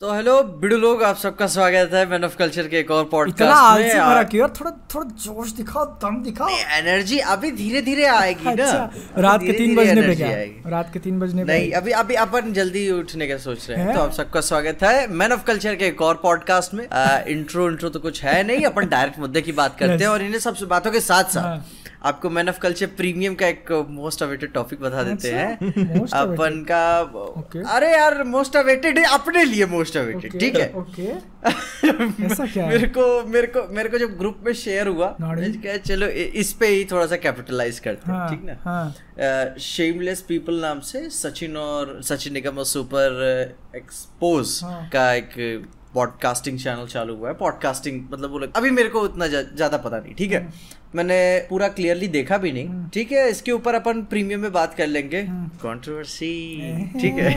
तो हेलो बिडू लोग, आप सबका स्वागत है मैन ऑफ कल्चर के एक और इतना पॉडकास्ट आलसी में। भरा क्यों यार, थोड़ा थोड़ा जोश दिखाओ, दम दिखाओ। एनर्जी अभी धीरे धीरे आएगी ना। अच्छा, रात के 3 बजने पे क्या? आएगी। रात के 3 बजने पे नहीं, अभी अभी अपन जल्दी उठने का सोच रहे हैं। है? तो आप सबका स्वागत है मैन ऑफ कल्चर के एक और पॉडकास्ट में। इंट्रो तो कुछ है नहीं, अपन डायरेक्ट मुद्दे की बात करते हैं और इन्हें सब बातों के साथ साथ आपको मैन ऑफ कल्चर प्रीमियम का एक मोस्ट अवेटेड टॉपिक बता देते हैं अपन का। अरे यार, मोस्ट अवेटेड है अपने लिए, मोस्ट अवेटेड, ठीक है। ऐसा क्या है? मेरे को जब ग्रुप में शेयर हुआ, चलो इस पे ही थोड़ा सा कैपिटलाइज करते हैं, ठीक ना। शेमलेस पीपल नाम से सचिन निगम और सुपर एक्सपोज का एक पॉडकास्टिंग चैनल चालू हुआ है। पॉडकास्टिंग मतलब वो अभी मेरे को उतना ज्यादा पता नहीं, ठीक है। मैंने पूरा क्लियरली देखा भी नहीं, ठीक है। इसके ऊपर अपन प्रीमियम में बात कर लेंगे, कंट्रोवर्सी, ठीक है।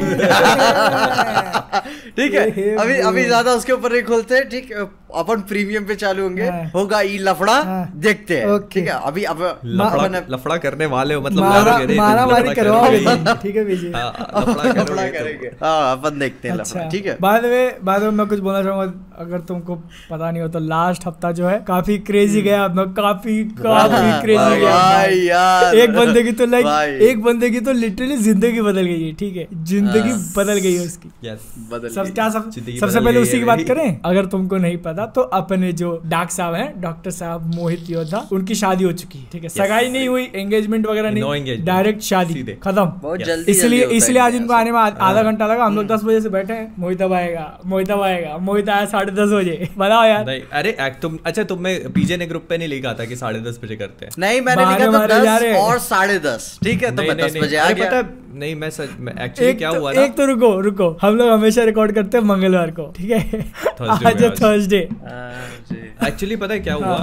ठीक है, अभी ज्यादा उसके ऊपर नहीं खोलते, ठीक है। अपन प्रीमियम पे चालू होंगे, होगा ई लफड़ा, देखते हैं, ठीक है। अभी अब लफड़ा करने वाले हो, मतलब मारामारी करवाओगे, ठीक है विजय, लफड़ा करेंगे। हाँ, अपन देखते हैं लफड़ा, ठीक है। बाद में मैं कुछ बोलना चाहूंगा, अगर तुमको पता नहीं हो तो लास्ट हफ्ता जो है काफी क्रेजी गया अपना, काफी क्रेजी गया यार। एक बंदे की तो लिटरली जिंदगी बदल गई है, ठीक है। जिंदगी बदल गई है उसकी। सबसे पहले उसी की बात करें, अगर तुमको नहीं पता तो अपने जो डॉक्टर साहब हैं, डॉक्टर साहब मोहित योद्धा, उनकी शादी हो चुकी है, ठीक है। सगाई नहीं हुई, एंगेजमेंट वगैरह नहीं, डायरेक्ट शादी खत्म। इसलिए आज इनको आने में आधा घंटा लगा। हम लोग 10 बजे से बैठे हैं, मोहित अब आएगा, मोहित आया 10:30 बजे। बताओ यार। अरे तुमने पीजे ने ग्रुप पे नहीं लिखा था कि 10:30 बजे करते हैं? नहीं, मैंने लिखा था 10 और 10:30, ठीक है। तो मैं 10 बजे आ गया। नहीं, मैं एक्चुअली क्या हुआ ना, एक तो रुको, हम लोग हमेशा रिकॉर्ड करते हैं मंगलवार को, ठीक है। आज थर्सडे। एक्चुअली पता है क्या हुआ,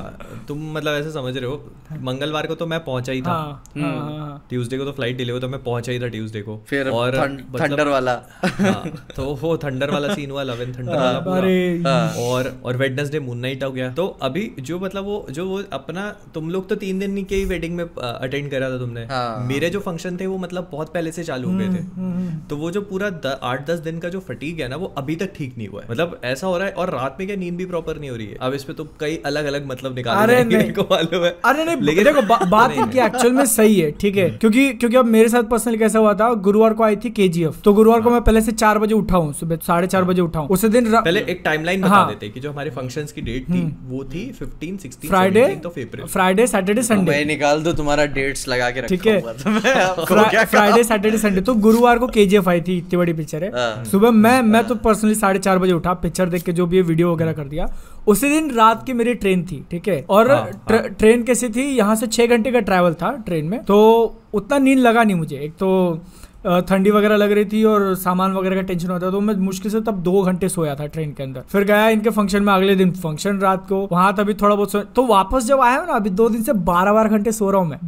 तुम मतलब ऐसे समझ रहे हो, मंगलवार को तो मैं पहुंचा ही था, ट्यूसडे को तो फ्लाइट डिले हुआ, तो मैं पहुंचा ही था ट्यूसडे को। फिर और थंडर वाला तो वो थंडर वाला सीन हुआ, 11 थंडर वाला पूरा। और वेडनेसडे मून नाइट हो गया। तो अभी जो मतलब वो अपना, तुम लोग तो 3 दिन की वेडिंग में अटेंड करा था तुमने। मेरे जो फंक्शन थे वो मतलब बहुत पहले से चालू हो गए थे। तो वो जो पूरा 8-10 दिन का जो फटीग है ना, वो अभी तक ठीक नहीं हुआ है। मतलब ऐसा हो रहा है, और रात में क्या नींद भी प्रॉपर नहीं हो रही है। अब इस पे तो कई अलग अलग मतलब निकाले को मालूम है। अरे नहीं, देखो बात की एक्चुअल में सही है, ठीक है। क्योंकि अब मेरे साथ पर्सनली कैसा हुआ था, गुरुवार को आई थी KGF, तो गुरुवार को मैं पहले से 4 बजे उठा हूँ, सुबह 4:30 बजे उठा हूँ। उस दिन पहले एक टाइमलाइन बता देते कि जो हमारे फंक्शंस की डेट थी वो थी 15, 16, फ्राइडे, सैटरडे, संडे। मैं निकाल दूं तुम्हारा डेट्स लगा के रखा हुआ था। Friday, Saturday, Sunday. तो गुरुवार को KGF आई थी, इतनी बड़ी पिक्चर है। सुबह मैं तो पर्सनली 4:30 बजे उठा, पिक्चर देख के जो भी वीडियो वगैरह कर दिया। उसी दिन रात की मेरी ट्रेन थी, ठीक है। और ट्रेन कैसी थी, यहाँ से 6 घंटे का ट्रैवल था ट्रेन में, तो उतना नींद लगा नहीं मुझे। एक तो ठंडी वगैरह लग रही थी और सामान वगैरह का टेंशन होता, तो मैं मुश्किल से तब 2 घंटे सोया था ट्रेन के अंदर। फिर गया इनके फंक्शन में, अगले दिन फंक्शन रात को, वहां तभी थोड़ा बहुत सोया। तो वापस जब आया ना, अभी 2 दिन से 12 घंटे सो रहा हूँ मैं।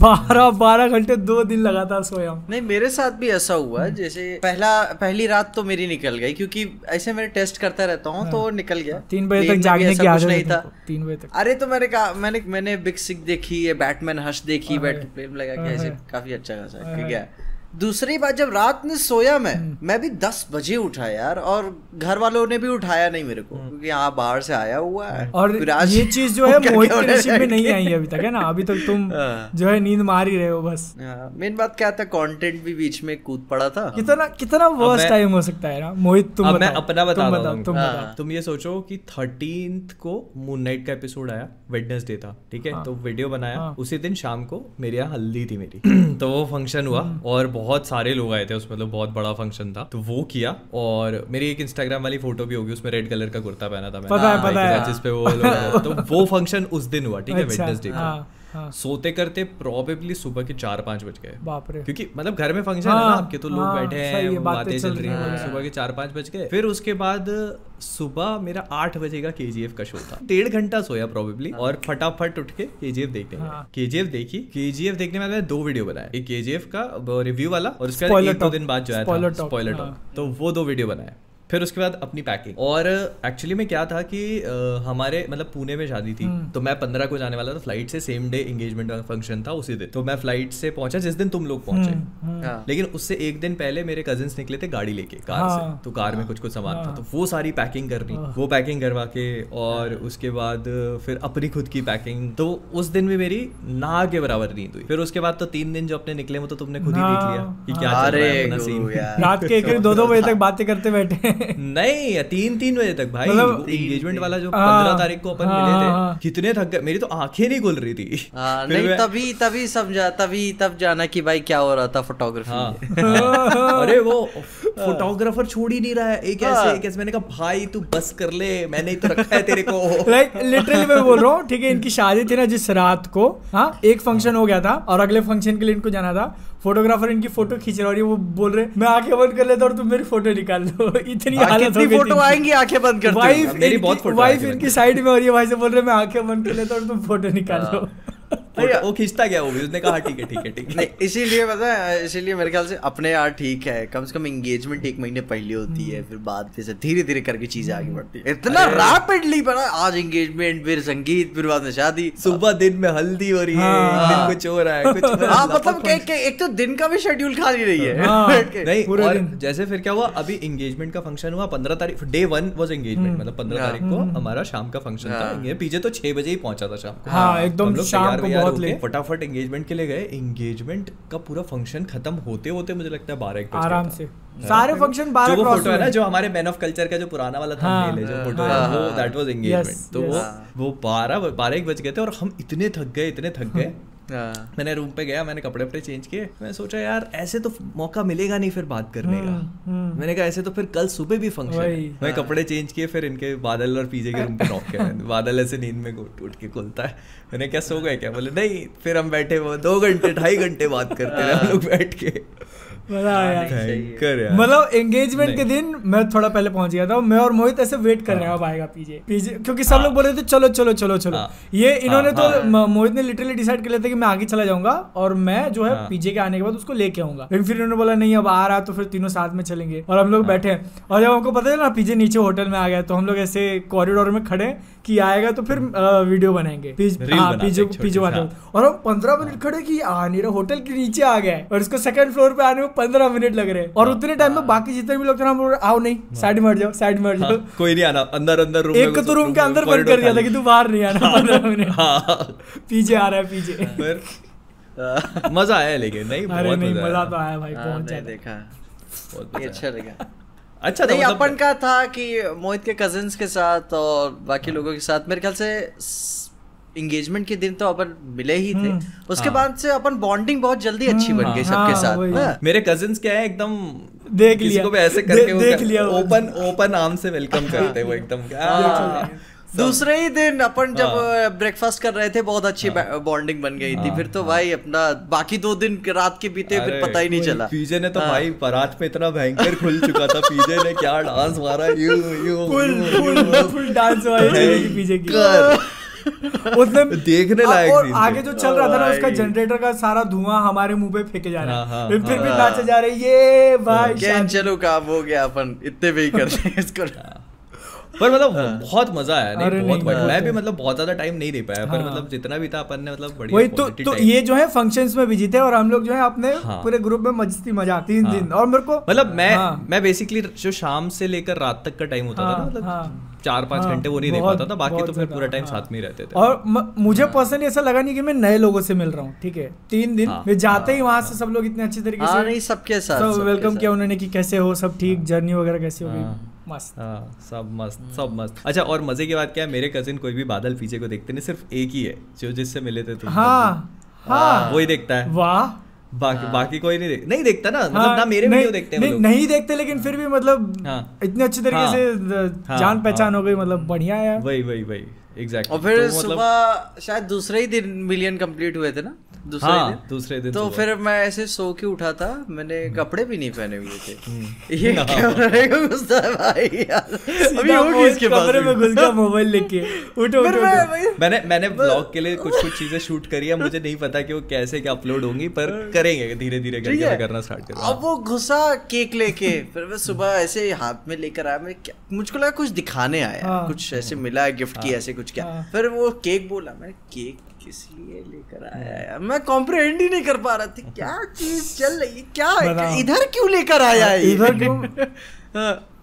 12 घंटे 2 दिन लगातार सोया हूँ। नहीं, मेरे साथ भी ऐसा हुआ। जैसे पहली रात तो मेरी निकल गई, क्योंकि ऐसे मैं टेस्ट करता रहता हूँ, तो निकल गया। 3 बजे तक जागने की आदत नहीं था। 3 बजे तक। अरे तो मैंने कहा, मैंने बिग सिक देखी है, बैटमैन हश देखी, बैटमैन लगा के ऐसे काफी अच्छा खासा, ठीक है। दूसरी बात, जब रात में सोया मैं भी 10 बजे उठा यार, और घर वालों ने भी उठाया नहीं मेरे को, क्योंकि यहाँ बाहर से आया हुआ है। और ये चीज जो है मोहित के नसीब में नहीं आई अभी तक, है ना। अभी तक तुम जो है नींद मार ही रहे हो बस। मेन बात क्या था, कंटेंट भी बीच में कूद पड़ा था। कितना वर्स्ट टाइम हो सकता है ना मोहित। तुम मैं अपना बता, तुम ये सोचो कि 13th को मून नाइट का एपिसोड आया, वेडनेसडे था, ठीक है। तो वीडियो बनाया, उसी दिन शाम को मेरे यहाँ हल्दी थी मेरी। तो वो फंक्शन हुआ और बहुत सारे लोग आए थे उसमें, मतलब बहुत बड़ा फंक्शन था। तो वो किया, और मेरी एक इंस्टाग्राम वाली फोटो भी होगी, उसमें रेड कलर का कुर्ता पहना था मैंने, पता है जिस पे वो लोग। तो वो फंक्शन उस दिन हुआ, ठीक है, वेडनेसडे को। सोते करते प्रोबेबली सुबह के 4-5 बज गए। बाप रे। क्योंकि मतलब घर में फंक्शन है ना आपके, तो लोग बैठे हैं, बातें चल रही हैं, सुबह के 4-5 बज गए। फिर उसके बाद सुबह मेरा 8 बजे का KGF का शो था। 1.5 घंटा सोया प्रोबेबली, और फटाफट उठ के KGF देखने गया। KGF देखी, KGF देखने में मैंने 2 वीडियो बनाए, एक KGF का रिव्यू वाला, और उसके बाद 1-2 दिन बाद जो है स्पॉइलर टॉक। तो वो 2 वीडियो बनाए। फिर उसके बाद अपनी पैकिंग। और एक्चुअली में क्या था कि हमारे मतलब पुणे में शादी थी, तो मैं 15 को जाने वाला था फ्लाइट से, सेम डे एंगेजमेंट का फंक्शन था उसी दिन, तो मैं फ्लाइट से पहुंचा जिस दिन तुम लोग पहुंचे, लेकिन उससे एक दिन पहले मेरे कजिन्स निकले थे गाड़ी लेके कार से, तो कार में कुछ कुछ सामान था, तो वो सारी पैकिंग करनी, वो पैकिंग करवा के, और उसके बाद फिर अपनी खुद की पैकिंग। तो उस दिन भी मेरी ना के बराबर नींद हुई। फिर उसके बाद तो 3 दिन जो अपने निकले वो तो तुमने खुद ही देख लिया कि क्या चल रहा है अपना सीन। रात के 1-2 बजे तक बातें करते बैठे नहीं 3 बजे तक भाई। एंगेजमेंट वाला जो 15 तारीख को अपन मिले थे, कितने थक गए, मेरी तो आंखें नहीं खुल रही थी। नहीं तभी समझा, तब जाना कि भाई क्या हो रहा था फोटोग्राफी। अरे वो फोटोग्राफर छोड़ ही नहीं रहा है, एक ऐसे मैंने कहा भाई तू बस कर ले, मैंने ही तो रखा है तेरे को। लाइक लिटरली मैं बोल रहा हूँ, ठीक है, इनकी शादी थी ना जिस रात को, हाँ एक फंक्शन हो गया था और अगले फंक्शन के लिए इनको जाना था। फोटोग्राफर इनकी फोटो खींच रहा है और वो बोल रहे मैं आंखें बंद कर लेता और तुम मेरी फोटो निकाल दो। इतनी हालत हो गई, फोटो आएंगी आंखें बंद करते, वाइफ इनकी साइड में हो रही है, भाई से बोल रहे मैं आंखें बंद कर लेता और तुम फोटो निकाल लो। वो खींचता गया, वो भी उसने कहा ठीक है नहीं, इसीलिए पता है, इसीलिए मेरे ख्याल से अपने यार ठीक है, कम से कम एंगेजमेंट 1 महीने पहले होती है, फिर बाद से धीरे धीरे करके चीजें आगे बढ़ती है। इतना रैपिडली बना, आज एंगेजमेंट, फिर संगीत, फिर बाद में शादी, सुबह दिन में हल्दी हो रही है, कुछ हो रहा है, कुछ मतलब एक तो दिन का भी शेड्यूल खाली रही है। नहीं, और जैसे फिर क्या हुआ, अभी एंगेजमेंट का फंक्शन हुआ 15 तारीख, डे 1 वाज एंगेजमेंट, मतलब 15 तारीख को हमारा शाम का फंक्शन था। पीछे तो 6 बजे ही पहुंचा था शाम को, एकदम शाम को फटाफट एंगेजमेंट के लिए गए। एंगेजमेंट का पूरा फंक्शन खत्म होते होते मुझे लगता है 12-1 बजे आराम से सारे फंक्शन 12 जो फोटो है ना, जो हमारे मैन ऑफ कल्चर का जो पुराना वाला थंबनेल है, जो फोटो है वो दैट वाज एंगेजमेंट। तो वो 12-1 बज गए थे और हम इतने थक गए। मैंने रूम पे गया, मैंने कपड़े वपड़े चेंज किए, मैं सोचा यार ऐसे तो मौका मिलेगा नहीं फिर बात करने का। मैंने कहा ऐसे तो फिर कल सुबह भी फंक्शन है। मैं कपड़े चेंज किए, फिर इनके बादल और पीजे के रूम पे नॉक किया। बादल ऐसे नींद में उठ के खुलता है, मैंने क्या सो गए क्या, बोले नहीं। फिर हम बैठे 2 घंटे 2.5 घंटे बात करते रहे हम लोग बैठ के। मतलब एंगेजमेंट के दिन मैं थोड़ा पहले पहुंच गया था, मैं और मोहित ऐसे वेट कर रहे हैं अब आएगा पीजे, क्योंकि सब लोग बोल रहे थे चलो। ये इन्होंने तो मोहित ने लिटरली डिसाइड कर लिया था कि मैं आगे चला जाऊंगा और मैं जो है पीजे के आने के बाद उसको लेके आऊंगा। लेकिन फिर इन्होंने बोला नहीं अब आ रहा तो फिर तीनों साथ में चलेंगे। और हम लोग बैठे हैं और जब हमको पता है ना पीजे नीचे होटल में आ गया, तो हम लोग ऐसे कॉरिडोर में खड़े कि आएगा तो फिर वीडियो बनाएंगे पीजे वाले। और हम 15 मिनट खड़े कि आ नहीं रहा, होटल के नीचे आ गए और इसको 2nd फ्लोर पे आने में 15 मिनट लग रहे हैं। और उतने टाइम में बाकी जितने भी लोग थे ना बोल रहे आओ नहीं, साइड में हट जाओ। कोई नहीं आना, अंदर रूम, एक तो रूम के अंदर बंद कर दिया था कि तू बाहर नहीं आना 15 मिनट। पीछे आ रहा है पीछे। मजा आया लेकिन नहीं, बहुत मजा तो आया भाई, बहुत ज्यादा देखा, बहुत अच्छा लगा। अच्छा नहीं अपन का था कि मोहित के कजिन्स के साथ और बाकी लोगों के साथ मेरे ख्याल से एंगेजमेंट के दिन तो अपन मिले ही थे, उसके बाद से अपन बॉन्डिंग बहुत जल्दी अच्छी बन गई सबके साथ। मेरे कजिन्स क्या है एकदम देख लिया, किसी को भी ऐसे करके ओपन आर्म से वेलकम करते वो एकदम। दूसरे ही दिन अपन जब ब्रेकफास्ट कर रहे थे बहुत अच्छी बॉन्डिंग बन गई थी। फिर तो भाई अपना बाकी 2 दिन रात के बीते फिर पता ही नहीं चला। पीजे ने तो भाई बारात में इतना भयंकर खुल चुका था, पीजे ने क्या डांस मारा, फुल डांस वाली पीजे की उसने देखने लायक। और आगे जो चल रहा था ना उसका जनरेटर का सारा धुआं हमारे मुंह पे फेंके जा रहा है, फिर भी नाचे जा रहे ये भाई। चलो काम हो गया, अपन इतने भी करते हैं इसको। पर मतलब बहुत मजा आया, नहीं बहुत मैं भी मतलब बहुत ज्यादा टाइम नहीं दे पाया, पर मतलब जितना भी था अपन ने मतलब बढ़िया। वही तो ये जो है फंक्शंस में बिजी थे और हम लोग जो है अपने पूरे ग्रुप में मस्ती मजाक 3 दिन। और मेरे को मतलब मैं बेसिकली जो शाम से लेकर रात तक का टाइम होता था ना, मतलब 4-5 घंटे वो नहीं दे पाता था, बाकी तो फिर पूरा टाइम साथ में ही रहते थे। और मुझे पर्सनली ऐसा लगा नहीं कि मैं नए लोगों से मिल रहा हूँ, ठीक है। 3 दिन मैं जाते ही वहां से सब लोग इतने अच्छे तरीके से सबके साथ वेलकम किया उन्होंने कि कैसे हो, सब ठीक, जर्नी वगैरह कैसी हो गई, मस्त। सब मस्त। अच्छा, और मजे की बात क्या है, मेरे कजिन कोई भी बादल पीछे को देखते नहीं, सिर्फ एक ही है जो जिससे मिले थे तुम। वही देखता है। वाह। बाकी कोई नहीं देखता ना, मतलब ना मेरे वीडियो देखते हैं नहीं देखते, लेकिन फिर भी मतलब इतने अच्छे तरीके से जान पहचान हो गई, मतलब बढ़िया है। वही एग्जैक्टली। और फिर सुबह शायद दूसरे ही दिन मिलियन कंप्लीट हुए थे ना, दूसरे दिन तो फिर मैं ऐसे सो के उठा था, मैंने कपड़े भी नहीं पहने हुए थे। ये क्या गुस्सा है भाई यार, अभी होगी इसके पास कमरे में घुस गया मोबाइल लेके, उठो। मैंने ब्लॉग के लिए कुछ चीजें शूट करी है, मुझे नहीं पता कि वो कैसे क्या अपलोड होंगी, पर करेंगे धीरे धीरे करके करना स्टार्ट करूंगा। अब वो घुसा केक लेके, फिर मैं सुबह ऐसे हाथ में लेकर आया, मुझको लगा कुछ दिखाने आया, कुछ ऐसे मिला गिफ्ट की ऐसे कुछ क्या, फिर वो केक बोला, मैं केक किस लिए लेकर आया यार, मैं कॉम्प्रिहेंड ही नहीं कर पा रहा था, क्या चीज चल रही है, क्या इधर क्यों लेकर आया है, इधर क्यों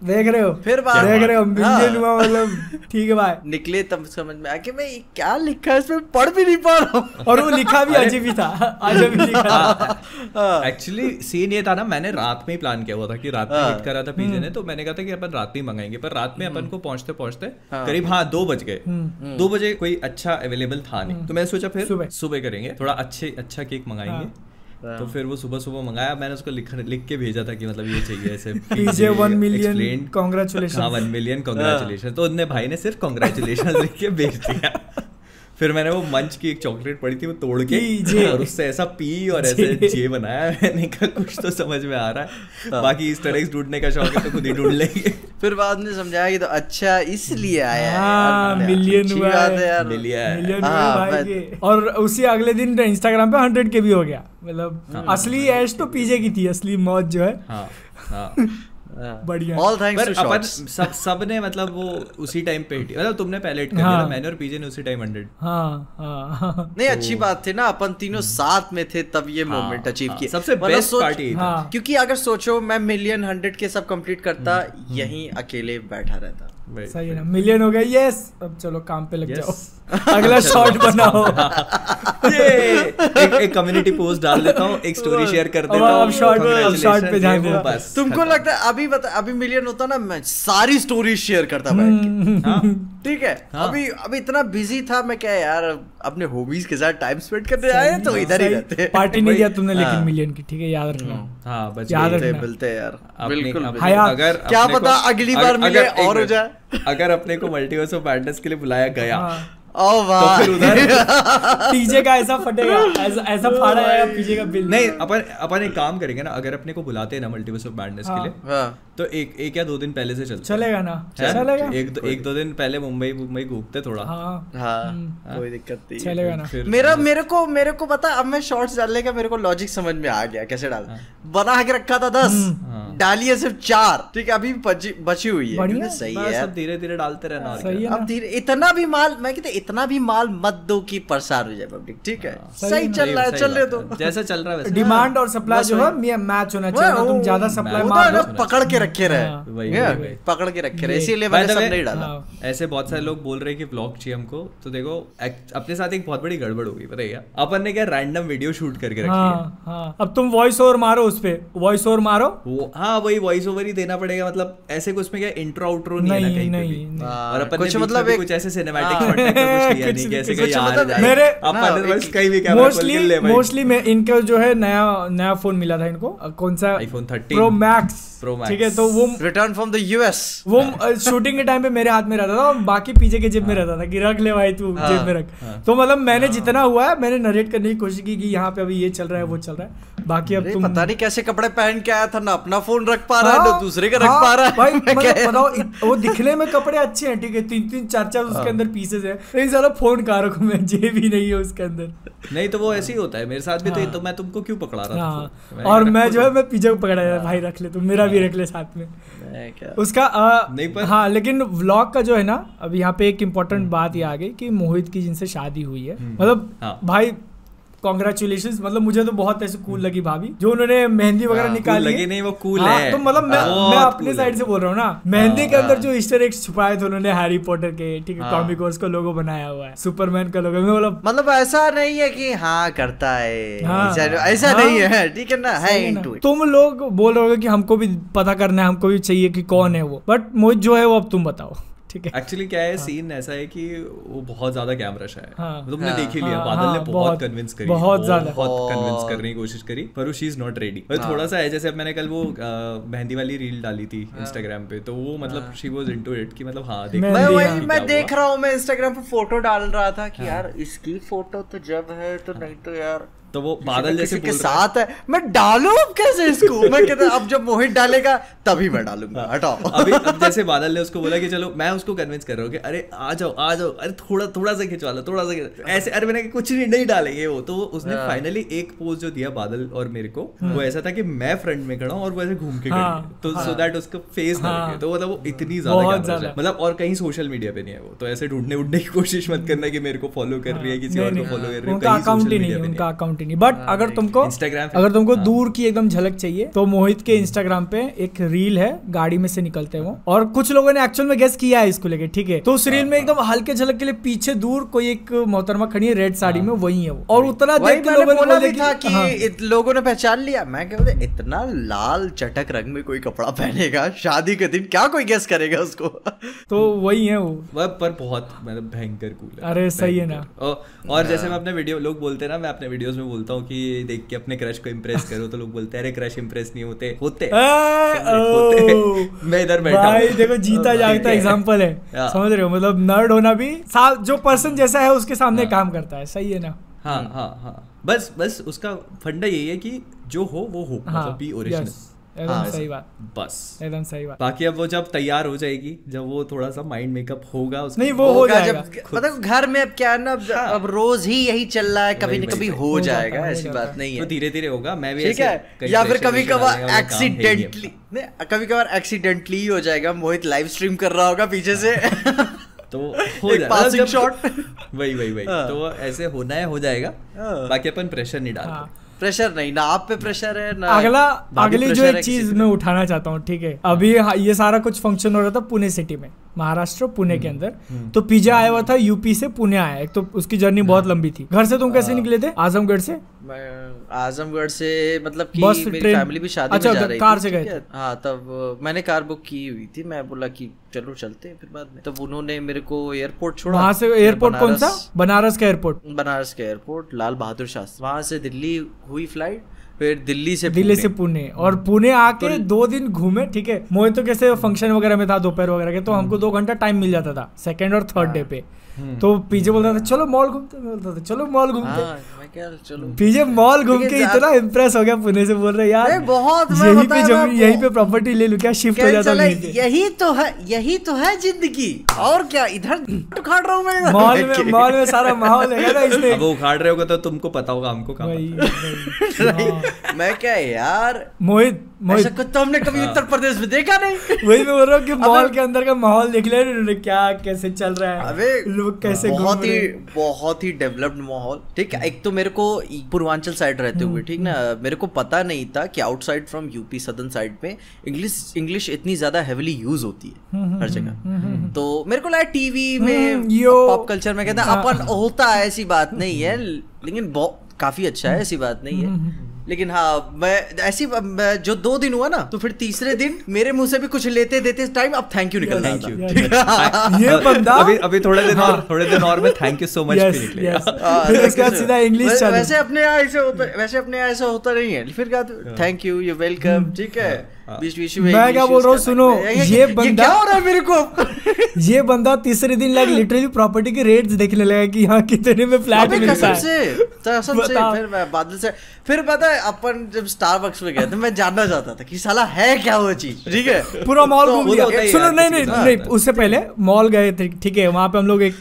देख रहे हो, फिर देख रहे हो मिलियन हुआ, मतलब ठीक है भाई। निकले तब समझ में आ कि मैं क्या लिखा है इसमें, पढ़ भी नहीं पा रहा हूँ, और वो लिखा भी अजीब ही था, अजीब ही लिखा। एक्चुअली सीन ये था ना, मैंने रात में ही प्लान किया हुआ था कि रात में हिट करा था पीजे ने, तो मैंने कहा था कि अपन रात में मंगाएंगे, पर रात में अपन को पहुंचते पहुंचते करीब 2 बज गए। 2 बजे कोई अच्छा अवेलेबल था नहीं, तो मैंने सोचा फिर सुबह करेंगे, थोड़ा अच्छा केक मंगाएंगे। तो फिर वो सुबह मंगाया, मैंने उसको लिख के भेजा था कि मतलब ये चाहिए ऐसे पीजे 1 मिलियन कांग्रेचुलेशन। हाँ 1 मिलियन कांग्रेचुलेशन, तो उनने भाई ने सिर्फ कांग्रेचुलेशन लिख के भेज दिया। फिर मैंने वो मंच की एक चॉकलेट पड़ी थी वो तोड़ के और उससे ऐसा पी और ऐसे जे बनाया। मैंने कहा कुछ तो समझ में आ रहा है, बाकी ईस्टर एग्स ढूंढने का शौक है तो खुद ही ढूंढ लेंगे। फिर बाद में समझाया कि तो अच्छा इसलिए आया है, मिलियन हुआ है यार, मिलियन। और उसी अगले दिन इंस्टाग्राम पे 100K भी हो गया। मतलब असली ऐश तो पीजे की थी, असली मौज जो है। बढ़िया। All thanks to अपन सब ने मतलब वो उसी टाइम पे हिट, मतलब तुमने पहले हिट कर दिया था, मैंने और पीजे ने उसी टाइम 100। नहीं अच्छी बात थी ना, अपन तीनों साथ में थे तब ये मोमेंट अचीव किया। सबसे बेस्ट पार्टी था, क्योंकि अगर सोचो मैं मिलियन 100K सब कंप्लीट करता, यहीं अकेले बैठा रहता। सही है ना, मिलियन हो गया, यस अब चलो काम पे लग जाओ, अगला शॉट बनाओ। एक कम्युनिटी पोस्ट डाल देता हूँ, एक स्टोरी शेयर कर देता हूँ, अब शॉट पे ध्यान दो बस। तुमको लगता है अभी मिलियन होता ना, मैं सारी स्टोरी शेयर करता बैठ के, ठीक है। अभी इतना बिजी था मैं, क्या यार अपने हॉबीज के साथ टाइम स्पेंड करने आए तो इधर ही रहते। पार्टी नहीं दिया तुमने लेकिन मिलियन की, ठीक है याद रखना। हाँ बस याद मिलते यार, बिल्कुल। अगर क्या पता अगली बार मिले और हो जाए। अगर अपने को मल्टीवर्स ऑफ मैडनेस के लिए बुलाया गया तो फिर उधर पीजे का ऐसा फटेगा, ऐसा फाड़ा जाएगा पीजे का बिल। नहीं अपन एक काम करेंगे ना, अगर अपने को बुलाते हैं ना मल्टीवर्स ऑफ मैडनेस के लिए, तो एक या 2 दिन पहले से चलेगा ना, चलेगा। एक दो दिन पहले मुंबई घूमते थोड़ा। कोई दिक्कत नहीं, चलेगा ना। मेरे को पता, अब मैं शॉर्ट्स डालने का मेरे को लॉजिक समझ में आ गया, कैसे डालना। बना के रखा था 10, डालिए सिर्फ 4, ठीक है, अभी बची हुई है। सही है, सब धीरे धीरे डालते रहना। अब धीरे, इतना भी माल, मैं कहते इतना भी माल मत दो कि प्रसार हो जाए पब्लिक, ठीक है। सही चल रहा है, चल रहे तो जैसा चल रहा है। डिमांड और सप्लाई जो है मैच होना चाहिए, तुम ज्यादा सप्लाई माल पकड़ के रखे रहे, पकड़ के रखे रहे, इसीलिए मैंने सब नहीं डाला। ऐसे बहुत सारे लोग बोल रहे हैं कि व्लॉग चाहिए हमको, तो देखो अपने साथ एक बहुत बड़ी गड़बड़ हो गई, पता है क्या? अपन ने क्या रैंडम वीडियो शूट करके रखी है। अब तुम वॉइस ओवर मारो, उस पे वॉइस ओवर मारो। हाँ वही वॉइस ओवर ही देना पड़ेगा, मतलब ऐसे कुछ में क्या इंट्रो आउट्रो नहीं है कहीं पे भी। और अपन ने मतलब कुछ ऐसे सिनेमैटिक शॉट कुछ लिया नहीं, कैसे कहीं आ रहा है मेरे अपन कहीं भी कैमरा खोल के ले भाई। मोस्टली मैं इनका जो है नया फोन मिला था इनको, कौन सा? iPhone 13 Pro Max, ठीक है। तो वो रिटर्न फ्रॉम द US, वो शूटिंग के टाइम पे मेरे हाथ में रहता था, बाकी पीछे के जेब में रहता था कि रख ले भाई तू, जेब में रख। तो मतलब मैंने जितना हुआ है मैंने नरेट करने की कोशिश की कि यहाँ पे अभी ये चल रहा है वो चल रहा है। बाकी अब तुम पता नहीं कैसे कपड़े पहन के आया था, ना अपना फोन रख पा रहा है, ना दूसरे का रख पा रहा है। भाई मतलब बताओ, वो दिखने में कपड़े अच्छे हैं, ठीक है, 3-3 4-4 उसके अंदर पीसेस है, लेकिन सारा फोन कहाँ रखूं मैं, जेब ही नहीं है उसके अंदर। नहीं तो वो ऐसे ही होता है मेरे साथ भी। तो मैं तुमको क्यों पकड़ा रहा था? और मैं जो है मैं पीछे को पकड़ा रहा, भाई रख ले, तुम मेरा भी रख ले साथ में उसका। हाँ लेकिन व्लॉग का जो है ना, अब यहाँ पे एक इम्पोर्टेंट बात ये आ गई कि मोहित की जिनसे शादी हुई है, मतलब भाई कांग्रेचुलेशंस। मतलब मुझे तो बहुत ऐसे कूल लगी भाभी, जो उन्होंने मेहंदी वगैरह निकाली लगी नहीं, वो कूल है। तो मतलब मैं अपने साइड से बोल रहा हूँ ना, मेहंदी के अंदर जो ईस्टर एग्स छुपाए थे उन्होंने हैरी पॉटर के, ठीक है, कॉमिक वर्स का लोगो बनाया हुआ है, सुपरमैन का लोगो। मतलब ऐसा नहीं है कि हाँ करता है, ऐसा नहीं है, ठीक है ना, है। तुम लोग बोल रहे हो कि हमको भी पता करना है, हमको भी चाहिए कि कौन है वो, बट मोहित जो है वो अब तुम बताओ। एक्चुअली क्या है, सीन ऐसा है कि वो बहुत ज्यादा कैमरा शाय है। तुमने देख ही लिया, बादल ने बहुत कन्विंस करी, बहुत कन्विंस करने की कोशिश करी, पर वो शी इज नॉट रेडी। थोड़ा सा है, जैसे अब मैंने कल वो मेहंदी वाली रील डाली थी इंस्टाग्राम पे, तो वो मतलब शी वाज इनटू इट कि मतलब हाँ मैं देख रहा हूँ, मैं इंस्टाग्राम पे फोटो डाल रहा था कि यार इसकी फोटो तो जब है तो नहीं तो यार तो वो बादल जैसे के साथ है, मैं डालूं कैसे इसको? मैं कहता अब जब मोहित डालेगा तभी मैं डालूंगा, हटाओ। अभी अब जैसे बादल ने उसको बोला कि चलो, मैं उसको कन्विंस कर रहा हूँ कि अरे आ जाओ, अरे थोड़ा सा खिंचवा लो, थोड़ा सा ऐसे। अरे मैंने कुछ नहीं डालेंगे वो। तो उसने फाइनली एक पोज जो दिया बादल और मेरे को, वो ऐसा था कि मैं फ्रंट में खड़ा हूँ और वो ऐसे घूम के खड़ी, तो सो दैट उसका फेस ना लगे। तो मतलब वो इतनी ज्यादा मतलब, और कहीं सोशल मीडिया पे नहीं है वो, तो ऐसे ढूंढने उड़ने की कोशिश मत करना कि मेरे को फॉलो कर रही है, किसी और को फॉलो कर रही है, उनका अकाउंट ही नहीं, उनका अकाउंट ही नहीं। बट अगर तुमको दूर की एकदम झलक चाहिए तो मोहित के इंस्टाग्राम पे एक रील है, गाड़ी में से निकलते हैं वो, और कुछ लोगों ने एक्चुअल में गेस किया है इसको लेके, ठीक है। तो उस रील में एकदम हल्के झलक के लिए पीछे दूर कोई एक मोहतरमा खड़ी है रेड साड़ी में, वही है वो। और उतना देख के लोगों ने बोला था कि लोगों ने पहचान लिया। मैं क्या बोलते, इतना लाल चटक रंग में कोई कपड़ा पहनेगा शादी के दिन, क्या कोई गेस करेगा उसको? तो वही है वो, पर बहुत मतलब भयंकर कूल है। अरे सही है ना। और जैसे मैं अपने वीडियो, लोग बोलते हैं ना, मैं अपने वीडियोस में बोलता हूँ कि देख के अपने क्रश को इम्प्रेस करो, तो लोग बोलते हैं अरे क्रश इम्प्रेस नहीं होते, होते। मैं इधर बैठा भाई देखो, जीता जागता एग्जांपल है, समझ रहे हो? मतलब नर्ड होना भी जो पर्सन जैसा है उसके सामने काम करता है, सही है ना? हाँ, बस उसका फंडा यही है कि जो हो वो हो, मतलब बी ओरिजिनल। एकदम सही बात, बस एकदम सही बात। बाकी अब वो जब तैयार हो जाएगी, जब वो थोड़ा सा माइंड मेकअप होगा उसका, नहीं वो हो जाएगा। मतलब घर में अब क्या है ना, अब रोज ही यही चल रहा है, कभी न कभी हो जाएगा, ऐसी बात नहीं है। तो धीरे धीरे होगा, मैं भी ठीक है। या फिर कभी कभार एक्सीडेंटली हो जाएगा, मोहित लाइव स्ट्रीम कर रहा होगा पीछे से तो हो जाएगा शॉट। वही तो ऐसे होना है, हो जाएगा। बाकी अपन प्रेशर नहीं डालते, प्रेशर नहीं ना आप पे प्रेशर है ना। अगली जो एक चीज मैं उठाना चाहता हूँ, ठीक है, अभी ये सारा कुछ फंक्शन हो रहा था पुणे सिटी में, महाराष्ट्र पुणे के अंदर। तो पिज्जा आया हुआ था यूपी से, पुणे आया। एक तो उसकी जर्नी बहुत लंबी थी। घर से तुम कैसे निकले थे? आजमगढ़ से। आजमगढ़ से मतलब कि मेरी फैमिली भी शादी में जा रही थी, कार से गए थे। हाँ, तब मैंने कार बुक की हुई थी। मैं बोला कि चलो चलते हैं। फिर बाद में तब उन्होंने मेरे को एयरपोर्ट छोड़ा। वहाँ से एयरपोर्ट कौन सा? बनारस का एयरपोर्ट। बनारस का एयरपोर्ट, लाल बहादुर शास्त्री। वहाँ से दिल्ली हुई फ्लाइट, फिर दिल्ली से पुणे। और पुणे आके 2 दिन घूमे, ठीक है। मोहित तो कैसे फंक्शन वगैरह में था दोपहर वगैरह के, तो हमको 2 घंटा टाइम मिल जाता था सेकंड और थर्ड डे पे। तो पीजे बोलता था चलो मॉल घूमते, बोलता था चलो मॉल घूमते। पीजे मॉल घूम के इतना इम्प्रेस हो गया पुणे से, बोल रहे यार बहुत यहीं पे जमीन, यहीं पे प्रॉपर्टी ले लूं क्या, शिफ्ट हो जाता है। यही तो है जिंदगी, और क्या इधर उखाड़ रहा हूँ मैं। मॉल में सारा माहौल है ना, इसलिए अब उखाड़ रहे होगा तो तुमको पता होगा, हमको मैं क्या यार मोहित ऐसा कुछ तो हमने कभी उत्तर प्रदेश में देखा नहीं। वही मैं बोल रहा हूँ कि मॉल के अंदर का माहौल देख ले, क्या कैसे चल रहा है, अबे लोग कैसे बहुत ही डेवलप्ड माहौल। ठीक है, एक तो मेरे को पूर्वांचल साइड रहते हुए, ठीक ना, मेरे को पता नहीं था कि outside from UP southern side पे इंग्लिश इतनी ज्यादा हेविली यूज होती है हर जगह। तो मेरे को लगा टीवी में, पॉप कल्चर में कहते हैं अपन होता है, ऐसी बात नहीं है, लेकिन काफी अच्छा है, ऐसी बात नहीं है। लेकिन हाँ, मैं ऐसी जो 2 दिन हुआ ना, तो फिर तीसरे दिन मेरे मुंह से भी कुछ लेते देते टाइम अब थैंक यू निकल रहा था। ये बंदा अभी थोड़े दिन और में थैंक यू सो मच निकलेगा। फिर उसके बाद सीधा इंग्लिश चालू। वैसे अपने यहाँ ऐसा होता नहीं है। फिर क्या थैंक यू, यू वेलकम, ठीक है। बीच में मैं क्या बोल रहा हूँ, सुनो, ये बंदा क्या हो रहा है मेरे को। ये बंदा तीसरे दिन लाइक लिटरली प्रॉपर्टी के रेट्स देखने लगा कि यहाँ कितने में फ्लैट मिलता है। फिर बादल से फिर पता है, अपन जब स्टारबक्स में गए थे, मैं जानना चाहता था कि साला है क्या वो चीज, ठीक है। पूरा मॉल घूम लिया। सुनो, नहीं, उससे पहले मॉल गए थे, ठीक है। वहाँ पे हम लोग एक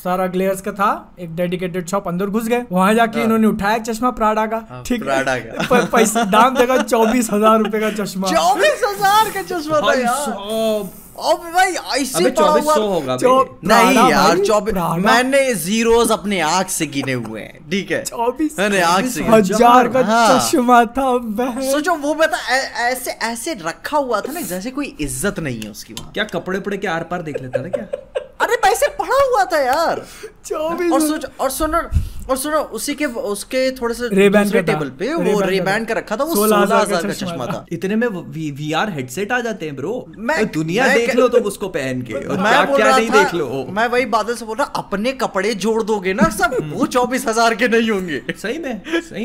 सारा ग्लेयर्स का था एक डेडिकेटेड शॉप, अंदर घुस गए। वहां जाके इन्होंने उठाया चश्मा प्राडा का, ठीक है। पैसा दाम देखा 24,000 रुपए का चश्मा। 24,000 का चश्मा था यार। अब भाई ऐसे 2400 होगा नहीं यार, 24 मैंने जीरोस अपने आंख से गिने हुए हैं, ठीक है। 24,000 का चश्मा था। सोचो वो बता ऐसे रखा हुआ था ना, जैसे कोई इज्जत नहीं है उसकी। क्या कपड़े के आर पार देख लेता था क्या? अरे पैसे पड़ा हुआ था यार। 24 और सुनो उसके थोड़े से दूसरे टेबल पे वो रेबैन का रखा था, वो 16,000 का चश्मा था। इतने में VR हेडसेट आ जाते हैं ब्रो, दुनिया देख लो तुम उसको पहन के, और क्या नहीं देख लो। मैं वही बादल से बोल रहा, अपने कपड़े जोड़ दोगे ना सब, वो 24,000 के नहीं होंगे। सही में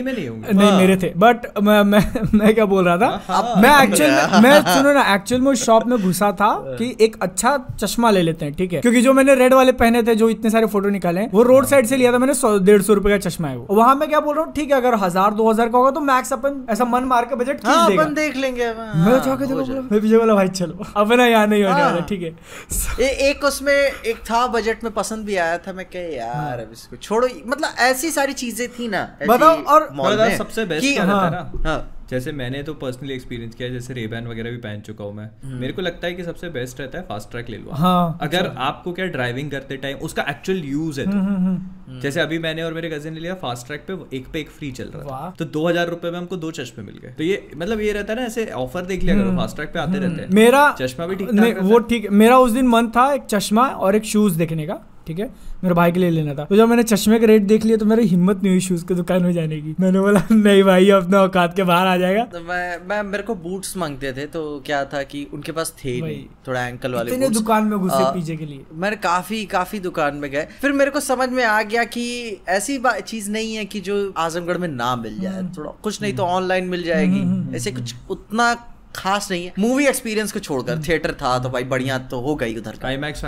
नहीं होंगे। नहीं मेरे थे, बट मैं क्या बोल रहा था, मैं सुनो ना, एक्चुअल में शॉप में घुसा था कि एक अच्छा चश्मा ले लेते हैं, ठीक है। क्योंकि जो मैंने रेड वाले पहने थे, जो इतने सारे फोटो निकाले, वो रोड साइड से लिया था मैंने 150 रुपए का चश्मा है वो। वहाँ मैं क्या बोल रहा हूँ, ठीक है अगर 1000-2000 का होगा तो मैक्स अपन ऐसा मन मार के बजट खींच देगा, अपन देख लेंगे। मैं जाके देखो मैं पीछे वाला भाई चलो अपना यहाँ नहीं होने वाला, ठीक है। एक उसमें एक था बजट में पसंद भी आया था, मैं कह यार अब इसको छोड़ो, मतलब ऐसी सारी चीजें थी ना बताओ। और सबसे बेस्ट क्या रहता है ना, जैसे मैंने तो पर्सनली एक्सपीरियंस किया, जैसे रेबैन वगैरह भी पहन चुका हूँ मैं, मेरे को लगता है कि सबसे बेस्ट रहता है फास्ट ट्रैक ले लो। हाँ, अगर आपको क्या ड्राइविंग करते टाइम उसका एक्चुअल यूज है तो जैसे अभी मैंने और मेरे कजिन ने लिया फास्ट ट्रैक पे एक फ्री चल रहा था, तो 2000 रुपए में हमको 2 चश्मे मिल गए। तो ये मतलब ये रहता है ना, ऐसे ऑफर देख लिया करो, फास्ट ट्रैक पे आते रहते हैं। मेरा चश्मा भी ठीक वो ठीक, मेरा उस दिन मन था एक चश्मा और एक शूज देखने का, ठीक है, मेरे भाई के लिए लेना था। तो जब मैंने चश्मे के रेट देख लिया तो मेरी हिम्मत नहीं हुई शूज की दुकान में जाने की। मैंने बोला नहीं भाई अपना औकात के बाहर आ जाएगा। तो मैं मेरे को बूट्स मांगते थे, तो क्या था कि उनके पास थे नहीं, थोड़ा एंकल वाले इतने दुकान में घुसे पीछे के लिए। मैंने काफी दुकान में गए, फिर मेरे को समझ में आ गया कि ऐसी चीज नहीं है कि जो आजमगढ़ में ना मिल जाए, थोड़ा कुछ नहीं तो ऑनलाइन मिल जाएगी, ऐसे कुछ उतना खास नहीं है। मूवी एक्सपीरियंस को छोड़कर थिएटर था तो भाई बढ़िया तो हो गई उधर का IMAX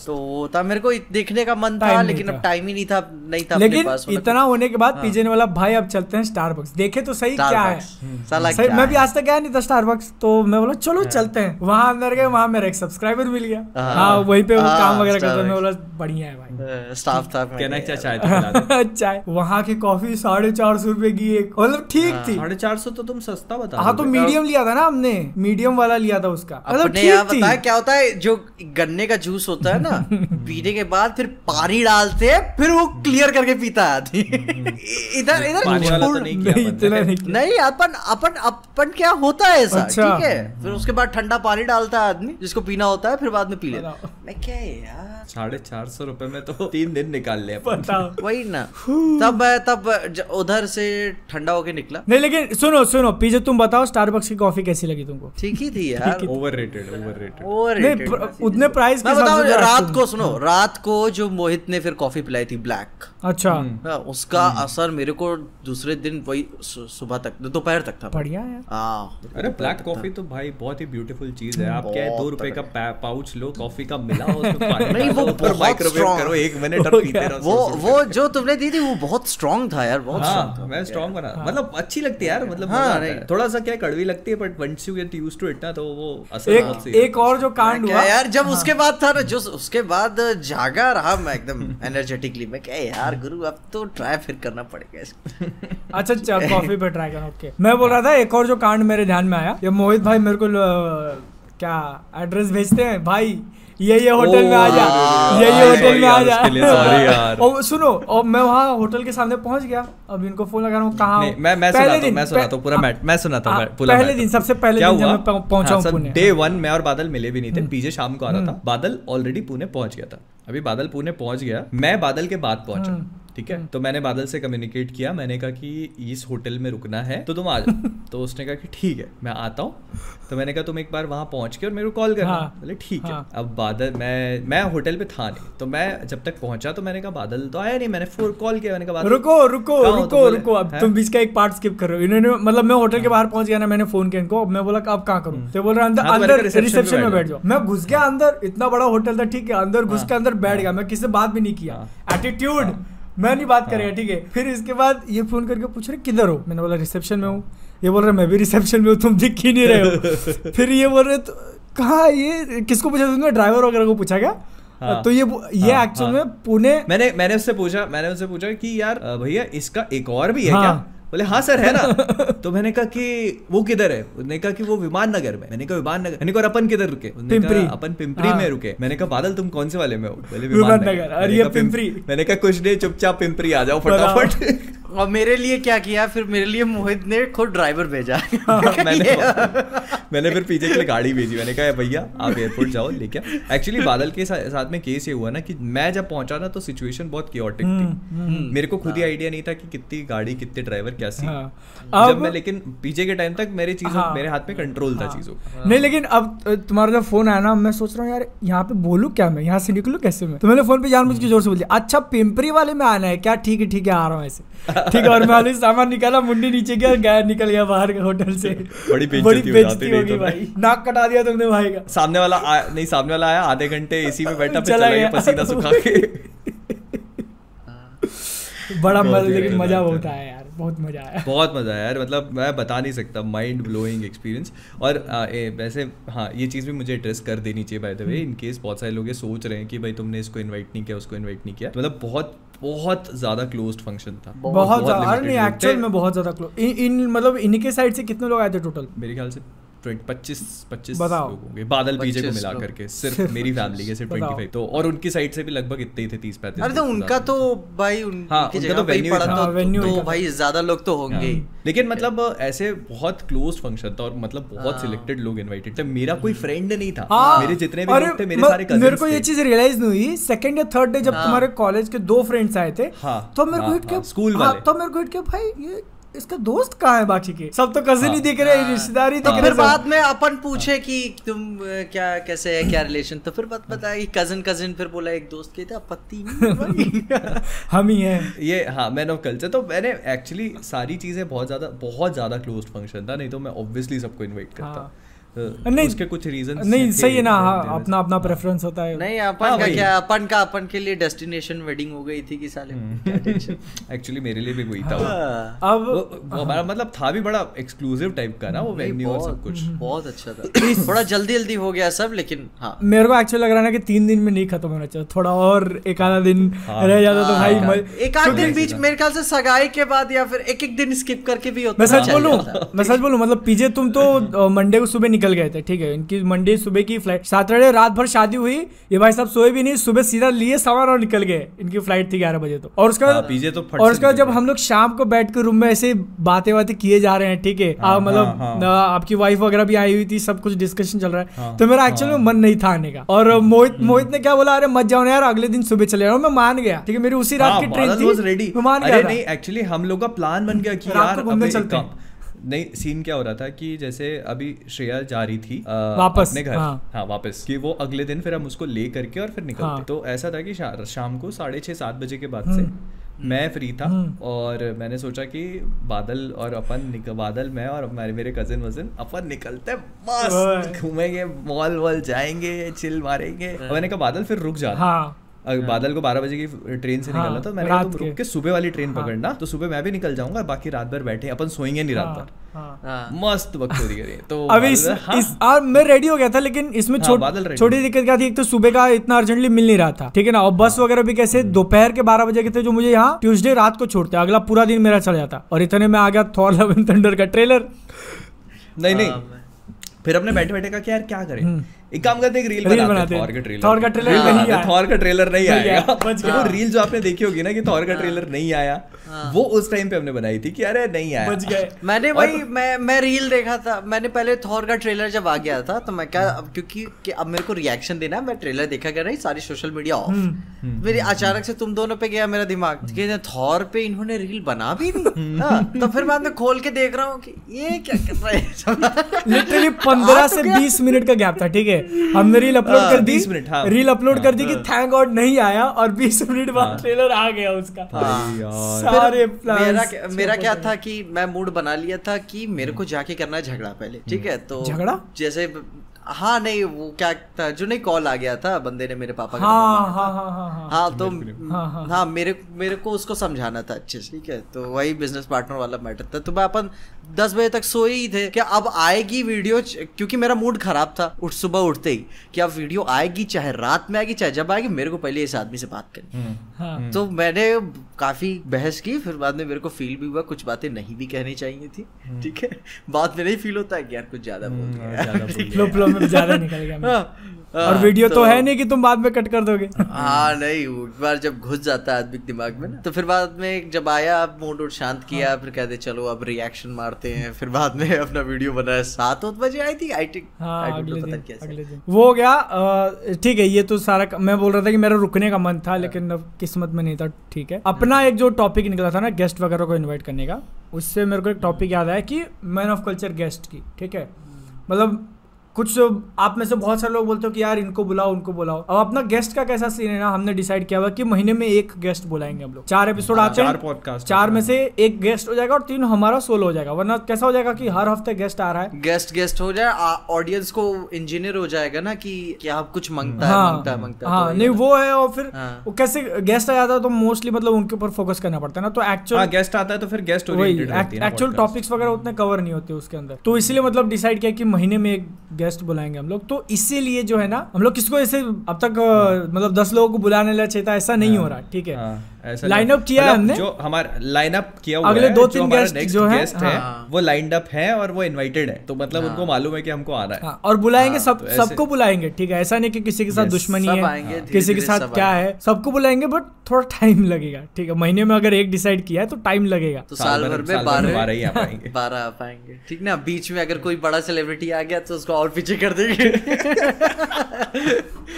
तो था, मेरे को देखने का मन था लेकिन अब टाइम ही नहीं था लेकिन इतना होने के बाद पीछे वाला भाई अब चलते हैं स्टारबक्स, देखे तो सही क्या है सही। मैं भी आज तक गया नहीं था स्टारबक्स, तो मैं बोला चलो चलते हैं। वहां अंदर गए, वहां मेरा एक सब्सक्राइबर मिल गया, हाँ वहीं पे वो काम वगैरह करता, मैं बोला बढ़िया है भाई, स्टाफ था चाय। वहाँ की कॉफी 450 रुपए की एक, मतलब ठीक थी। 450 तो तुम सस्ता बता। हाँ तो मीडियम लिया था ना हमने, मीडियम वाला लिया था उसका, मतलब ठीक थी। बताया क्या होता है, जो गन्ने का जूस होता है ना पीने के बाद फिर पानी डालते हैं, फिर वो क्लियर करके पीता है आदमी। इधर नहीं अपन क्या होता है ऐसा, ठीक है, फिर उसके बाद ठंडा पानी डालता है आदमी जिसको पीना होता है, फिर बाद में पी लेता। मैं क्या यार 450 रुपए में तो 3 दिन निकाल ले, वही ना। तब उधर से ठंडा होके निकला। नहीं लेकिन सुनो पीछे, तुम बताओ स्टारबक्स की कॉफी कैसी लगी तुमको? ठीक ही थी यार। ओवररेटेड उतने प्राइस के साथ। रात को सुनो, रात को जो मोहित ने फिर कॉफी पिलाई थी ब्लैक, अच्छा उसका असर मेरे को दूसरे दिन वही सुबह तक, दोपहर तक था। बढ़िया यार। अरे ब्लैक कॉफी तो भाई बहुत ही ब्यूटीफुल चीज है। आप क्या 2 रुपए का पाउच लो कॉफी का, मिलाओ उसमें पानी, नहीं वो माइक्रोवेव करो 1 मिनट और पीते रहो। वो जो तुमने दी थी वो बहुत स्ट्रांग था यार, बहुत स्ट्रांग था। मैं स्ट्रांग बना, मतलब अच्छी लगती है यार, मतलब थोड़ा सा क्या कड़वी लगती है, but once you get used to it ना तो वो असर। एक और जो कांड हुआ यार, जब उसके बाद था ना, जो उसके बाद जागा रहा मैं एकदम एनर्जेटिकली, मैं क्या यार गुरु अब तो ट्राई फिर करना पड़ेगा इसको। अच्छा कॉफी पे ट्राई करना, ओके। मैं बोल रहा था एक और जो कांड मेरे ध्यान में आया, ये मोहित भाई मेरे को क्या एड्रेस भेजते हैं भाई, ये होटल में आ जा, ये होटल में आ जा। सॉरी यार। और सुनो, और मैं वहाँ होटल के सामने पहुँच गया, अब इनको फोन लगा रहा हूँ कहाँ। मैं सुनाता हूँ पूरा मैटर, मैं सुनाता हूँ पहले दिन, सबसे पहले दिन जब मैं पहुँचा हूँ पुणे। डे 1 मैं और बादल मिले भी नहीं थे, पीछे शाम को आ रहा था, बादल ऑलरेडी पुणे पहुंच गया था। अभी बादल पुणे पहुंच गया, मैं बादल के बाद पहुंचा, ठीक है। तो मैंने बादल से कम्युनिकेट किया, मैंने कहा कि इस होटल में रुकना है तो तुम आ जाओ। तो उसने कहा कि ठीक है मैं आता हूँ। तो मैंने कहा तुम एक बार वहां पहुंच के और मेरे को कॉल करना। बोले ठीक है। अब बादल मैं होटल पे था नहीं, तो मैं जब तक पहुंचा तो मैंने कहा बादल तो आया नहीं, मैंने कॉल किया, मैंने कहा रुको अब तुम बीच का एक पार्ट स्किप कर रहे हो। इन्होंने मतलब मैं होटल के बाहर पहुंच गया ना, मैंने फोन किया इनको, मैं बोला अब कहाँ करूँ, तो बोल रहा अंदर रिसेप्शन में बैठ जाओ। मैं घुस गया अंदर, इतना बड़ा होटल था, ठीक है, अंदर घुस के अंदर बैठ गया, मैं किसी से बात भी नहीं किया, एटीट्यूड मैं नहीं बात करेगा, ठीक है। फिर इसके बाद ये फोन करके पूछ रहे किधर हो, मैंने बोला रिसेप्शन में हूँ। ये बोल रहे मैं भी रिसेप्शन में हूँ, तुम दिख ही नहीं रहे हो। फिर ये बोल रहे कहाँ, ये किसको पूछा तुमने, ड्राइवर वगैरह को पूछा क्या? तो ये एक्चुअल में पुणे, मैंने उससे पूछा कि यार भैया इसका एक और भी है क्या? बोले हाँ सर है ना। तो मैंने कहा कि वो किधर है? उसने कहा कि वो विमान नगर में। मैंने कहा विमान नगर, मैंने कहा अपन किधर रुके? अपन पिंपरी में रुके। मैंने कहा बादल तुम कौन से वाले में हो? बोले विमान नगर। और ये पिंपरी। मैंने कहा कुछ नहीं, चुपचाप पिंपरी आ जाओ फटाफट। और मेरे लिए क्या किया फिर, मेरे लिए मोहित ने खुद ड्राइवर भेजा। मैंने फिर पीछे के लिए गाड़ी भेजी, मैंने कहा भैया आप एयरपोर्ट जाओ लेके। एक्चुअली बादल के साथ में केस ये हुआ ना कि मैं जब पहुंचा ना तो सिचुएशन बहुत कियोटिक थी। मेरे को खुद ही आइडिया नहीं था कि कितनी गाड़ी कितने ड्राइवर क्या सी। जब मैं लेकिन पीछे के टाइम तक मेरे हाथ में कंट्रोल था चीजों का। नहीं लेकिन अब तुम्हारा जब फोन आया ना, मैं सोच रहा हूँ यार यहाँ पे बोलूँ क्या, मैं यहाँ से निकलूँ कैसे मैं? तो मैंने फोन पे जानबूझ के जोर से बोल दिया, अच्छा पिंपरी वाले में आना है क्या? ठीक है आ रहा हूँ ऐसे, ठीक है। और मैं सामान निकाला, मुंडी नीचे गया, गया निकल गया बाहर के होटल से। बड़ी बेइज्जती होगी भाई, नाक कटा दिया तुमने भाई का। सामने वाला आया, आधे घंटे एसी में बैठा, चला गया पसीना सुखा के। बड़ा लेकिन मजा बहुत आया यार, बहुत मजा आया, बहुत मजा आया यार, मतलब मैं बता नहीं सकता, माइंड ब्लोइंग एक्सपीरियंस। और वैसे हाँ ये चीज़ भी मुझे एड्रेस कर देनी चाहिए by the way, in case बहुत सारे लोग ये सोच रहे हैं कि भाई तुमने इसको इनवाइट नहीं किया, उसको इनवाइट नहीं किया, मतलब बहुत बहुत ज्यादा क्लोज्ड फंक्शन था, बहुत ज्यादा, नहीं एक्चुअल में बहुत ज्यादा क्लोज। इन मतलब इन्हीं के साइड से कितने लोग आए थे टोटल? मेरे ख्याल से 25 लोग होंगे, बादल पीजे को मिला करके, सिर्फ मेरी फैमिली के सिर्फ 25 तो, और उनकी साइड से भी लगभग इतने ही थे, 30-35। अरे तो उनका तो भाई उनकी जगह पे पड़ा तो भाई ज्यादा लोग तो होंगे, लेकिन मतलब ऐसे बहुत क्लोज फंक्शन था और मतलब बहुत सिलेक्टेड लोग इनवाइटेड थे, मेरा कोई फ्रेंड नहीं था, मेरे जितने भी लोग थे मेरे सारे कजिन्स थे। मेरे को ये चीज रियलाइज नहीं हुई सेकंड या थर्ड डे जब तुम्हारे कॉलेज के 2 फ्रेंड्स आए थे, तो मेरे को हिट के स्कूल वाले, तो मेरे को हिट के भाई ये इसका दोस्त कहाँ है, बाकी के सब तो कजिन ही दिख रहे हैं, रिश्तेदारी दिख रहे हैं। फिर बाद में अपन पूछे कि तुम क्या कैसे है, क्या रिलेशन, तो फिर बात बताया कि कजिन, फिर बोला एक दोस्त के थे, आपत्ति नहीं हम ही हैं ये। हाँ मैन ऑफ कल्चर। तो मैंने एक्चुअली सारी चीजें बहुत ज्यादा क्लोज फंक्शन था, नहीं तो मैं ऑब्वियसली सबको इनवाइट करता। नहीं उसके कुछ रीजन नहीं, सही है ना, अपना अपना प्रेफरेंस होता है। नहीं अपन का क्या, अपन के लिए डेस्टिनेशन वेडिंग हो गई थी कि साले क्या टेंशन। एक्चुअली मेरे लिए भी वही था। अब वो हमारा मतलब था भी बड़ा एक्सक्लूसिव टाइप का ना वो वेन्यू और सब कुछ, बहुत अच्छा था। थोड़ा जल्दी हो गया सब, लेकिन हाँ मेरे को एक्चुअली लग रहा है ना कि 3 दिन में नहीं खत्म होना चाहिए, थोड़ा और एक आधा दिन रह जाता तो भाई, एक आध दिन बीच मेरे ख्याल से सगाई के बाद या फिर एक दिन स्किप करके भी होता। मैं सच बोलूं मतलब पीजे तुम तो मंडे को सुबह निकल गए थे, ठीक है, इनकी मंडे सुबह की फ्लाइट, सैटरडे रात भर शादी हुई, ये भाई साहब सोए भी नहीं, सुबह सीधा लिए सामान और निकल गए, इनकी फ्लाइट थी 11 बजे तो। और उसका जब हम लोग शाम को बैठ के रूम में ऐसे बातें किए जा रहे हैं, ठीक है, मतलब आपकी वाइफ वगैरह भी आई हुई थी, सब कुछ डिस्कशन चल रहा है, तो मेरा एक्चुअली मन नहीं था आने का। और मोहित ने क्या बोला, अरे मत जाओ यार, अगले दिन सुबह चले जाओ। मैं मान गया, ठीक है, मेरी उसी रात की ट्रेन थी, मैं मान गया। नहीं एक्चुअली हम लोग का प्लान बन गया कि यार घूमने चलते हैं। नहीं सीन क्या हो रहा था कि जैसे अभी श्रेया जा रही थी वापस अपने घर, हाँ वापस, कि वो अगले दिन फिर हम उसको ले करके और फिर निकलते। तो ऐसा था कि शाम को 6:30-7 बजे के बाद से मैं फ्री था, और मैंने सोचा कि बादल और बादल मैं और मेरे कजिन वजिन अपन निकलते मस्त घूमेंगे, मॉल वॉल जाएंगे, चिल मारेंगे। और मैंने कहा बादल फिर रुक जा, बादल को 12 बजे की ट्रेन से निकलना था, मैंने कहा तुम रुक के सुबह वाली ट्रेन पकड़ना, तो सुबह मैं भी निकल जाऊंगा, बाकी रात भर बैठे अपन सोएंगे नहीं रात भर, मस्त बकचोदी करिए। तो अभी मैं रेडी हो गया था, लेकिन इसमें छोटी दिक्कत क्या थी, एक तो सुबह का इतना अर्जेंटली मिल नहीं रहा था, ठीक है ना, और बस वगैरह भी कैसे दोपहर के 12 बजे के थे, जो मुझे यहाँ ट्यूसडे रात को छोड़ते, अगला पूरा दिन मेरा चल जाता, और इतने में आ गया थॉर लव एंड थंडर का ट्रेलर। नहीं फिर अपने बैठे का क्या यार क्या करें, एक काम करते एक रील बनाते हैं, थॉर का ट्रेलर नहीं आएगा। वो रील जो आपने देखी होगी ना कि थॉर का ट्रेलर नहीं आया, वो उस टाइम पे हमने बनाई थी कि अरे नहीं आया, बच गए। मैंने वही मैं रील देखा था, मैंने पहले थॉर का ट्रेलर जब आ गया था तो मैं क्या, क्योंकि अब मेरे को रिएक्शन देना, मैं ट्रेलर देखा कर रही, सारी सोशल मीडिया ऑफ, मेरी अचानक से तुम दोनों पे गया मेरा दिमाग कि थॉर पे इन्होंने रील बना भी दी, तो फिर बाद में खोल के देख रहा हूँ कि ये क्या कर रहे हैं। लिटरली 15 से 20 मिनट का गैप था, ठीक है, हमने रील अपलोड कर दी, रील अपलोड कर दी कि थैंक गॉड नहीं आया, और 20 मिनट बाद ट्रेलर आ गया उसका। सारे मेरा क्या था कि मैं मूड बना लिया था कि मेरे को जाके करना है झगड़ा पहले, ठीक है, तो झगड़ा जैसे हाँ नहीं वो क्या था जो नहीं कॉल आ गया था बंदे ने मेरे पापा का, हाँ तो हाँ मेरे को उसको समझाना था अच्छे से, ठीक है, तो वही बिजनेस पार्टनर वाला मैटर था। तो मैं अपन 10 बजे तक सोए ही थे कि अब आएगी वीडियो, क्योंकि मेरा मूड खराब था सुबह उठते ही कि अब वीडियो आएगी, चाहे रात में आएगी चाहे जब आएगी, मेरे को पहले इस आदमी से बात करनी। तो मैंने काफी बहस की, फिर बाद में मेरे को फील भी हुआ कुछ बातें नहीं भी कहनी चाहिए थी, ठीक है, बाद में नहीं फील होता है यार कुछ ज्यादा बोल गया, ज्यादा निकल गया। और वीडियो तो है नहीं कि तुम बाद में कट कर दोगे। हाँ नहीं, एक बार जब घुस जाता है आदमी दिमाग में ना, तो फिर बाद में जब आया मूड शांत किया, फिर कहते चलो अब रिएक्शन मारते हैं, फिर बाद में अपना वीडियो बनाया। 7 बजे आई थी आई थिंक, अगले दिन वो हो गया, ठीक है। ये तो सारा मैं बोल रहा था कि मेरा रुकने का मन था, लेकिन किस्मत में नहीं था, ठीक है। अपना एक जो टॉपिक निकला था ना गेस्ट वगैरह को इन्वाइट करने का, उससे मेरे को एक टॉपिक याद आया कि मैन ऑफ कल्चर गेस्ट की, ठीक है, मतलब कुछ आप में से बहुत सारे लोग बोलते हो कि यार इनको बुलाओ उनको बुलाओ। अब अपना गेस्ट का कैसा सीन है ना, हमने डिसाइड किया हुआ कि महीने में एक गेस्ट बुलाएंगे हम लोग। 4 एपिसोड आते हैं, 4 में से एक गेस्ट हो जाएगा और 3 हमारा सोलो हो जाएगा। वरना कैसा हो जाएगा कि हर हफ्ते गेस्ट आ रहा है, गेस्ट हो जाए, ऑडियंस को इंजीनियर हो जाएगा ना कि क्या आप कुछ मांगता है। हाँ नहीं वो है। और फिर वो कैसे गेस्ट आ जाता है तो मोस्टली मतलब उनके ऊपर फोकस करना पड़ता है ना, तो एक्चुअल गेस्ट आता है तो फिर गेस्ट ओरिएंटेड रहती है, एक्चुअल टॉपिक्स वगैरह उतने कवर नहीं होते उसके अंदर। तो इसीलिए मतलब डिसाइड किया कि महीने में एक गेस्ट बुलाएंगे हम लोग। तो इसीलिए जो है ना हम लोग किसको ऐसे अब तक मतलब 10 लोगों को बुलाने लगा चाहिए था, ऐसा नहीं हो रहा। ठीक है, लाइनअप किया है हमने, जो हमारा लाइनअप किया हुआ अगले 2-3 गेस्ट जो है वो लाइंड अप है और वो इनवाइटेड है, तो मतलब उनको मालूम है कि हमको आना है और बुलाएंगे सबको बुलाएंगे। ठीक है, ऐसा नहीं कि किसी के साथ दुश्मनी है, किसी के साथ क्या है, सबको बुलाएंगे बट थोड़ा टाइम लगेगा। ठीक है, महीने में अगर एक डिसाइड किया है तो टाइम लगेगा, तो साल भर में 12 ही आ पाएंगे 12 आ पाएंगे। ठीक ना, बीच में अगर कोई बड़ा सेलिब्रिटी आ गया तो उसको और पीछे कर देंगे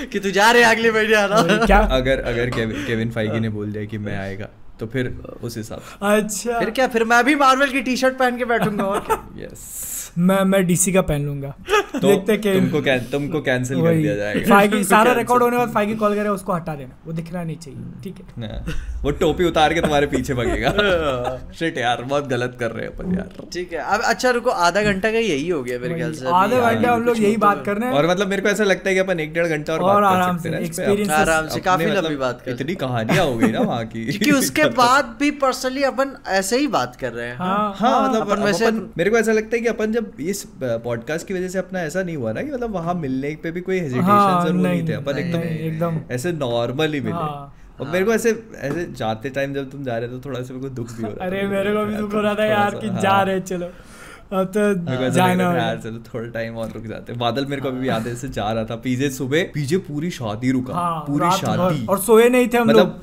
कि तू जा रहे अगले महीने आना। क्या अगर केविन फाइगी ने बोल दिया कि मैं आएगा तो फिर उस हिसाब से अच्छा फिर क्या, फिर मैं भी मार्वल की टी-शर्ट पहन के बैठूंगा और क्या। यस मैं डीसी का पहन लूंगा। तो तुमको कैंसिल कर दिया जाएगा। फाइगी सारा रिकॉर्ड होने के बाद फाइगी कॉल करे उसको हटा देना, वो दिखना नहीं चाहिए। ठीक है, वो टोपी उतार के तुम्हारे पीछे भागेगा। शिट यार, बहुत गलत कर रहे हैं अपन यार। ठीक है, अब अच्छा रुको, आधा घंटा का यही हो गया मेरे ख्याल से। आधे घंटे हम लोग यही बात कर रहे हैं और मतलब मेरे को ऐसा लगता है कि अपन 1-1.5 घंटा और आराम से एक्सपीरियंस आराम से काफी लंबी बात कर, इतनी कहानियां हो गई ना वहाँ की। क्योंकि उसके बाद भी पर्सनली अपन ऐसे ही बात कर रहे हैं। हाँ मतलब वैसे मेरे को ऐसा लगता है कि अपन जब इस पॉडकास्ट की वजह से अपना ऐसा नहीं हुआ ना कि मतलब वहाँ मिलने पे भी कोई हेजिटेशन जरूर नहीं थे, अपन एकदम ऐसे नॉर्मली मिले। और मेरे को ऐसे जाते टाइम जब तुम जा रहे थे थोड़ा सा मेरे को दुख भी हो रहा था। अरे मेरे को भी दुख हो रहा था यार कि जा रहे चलो अब तो जाना यार, चलो थोड़ा टाइम और रुक जाते। बादल मेरे को अभी याद है से जा रहा था पीजे पूरी शादी रुका, पूरी शादी, और सोए नहीं थे हम लोग।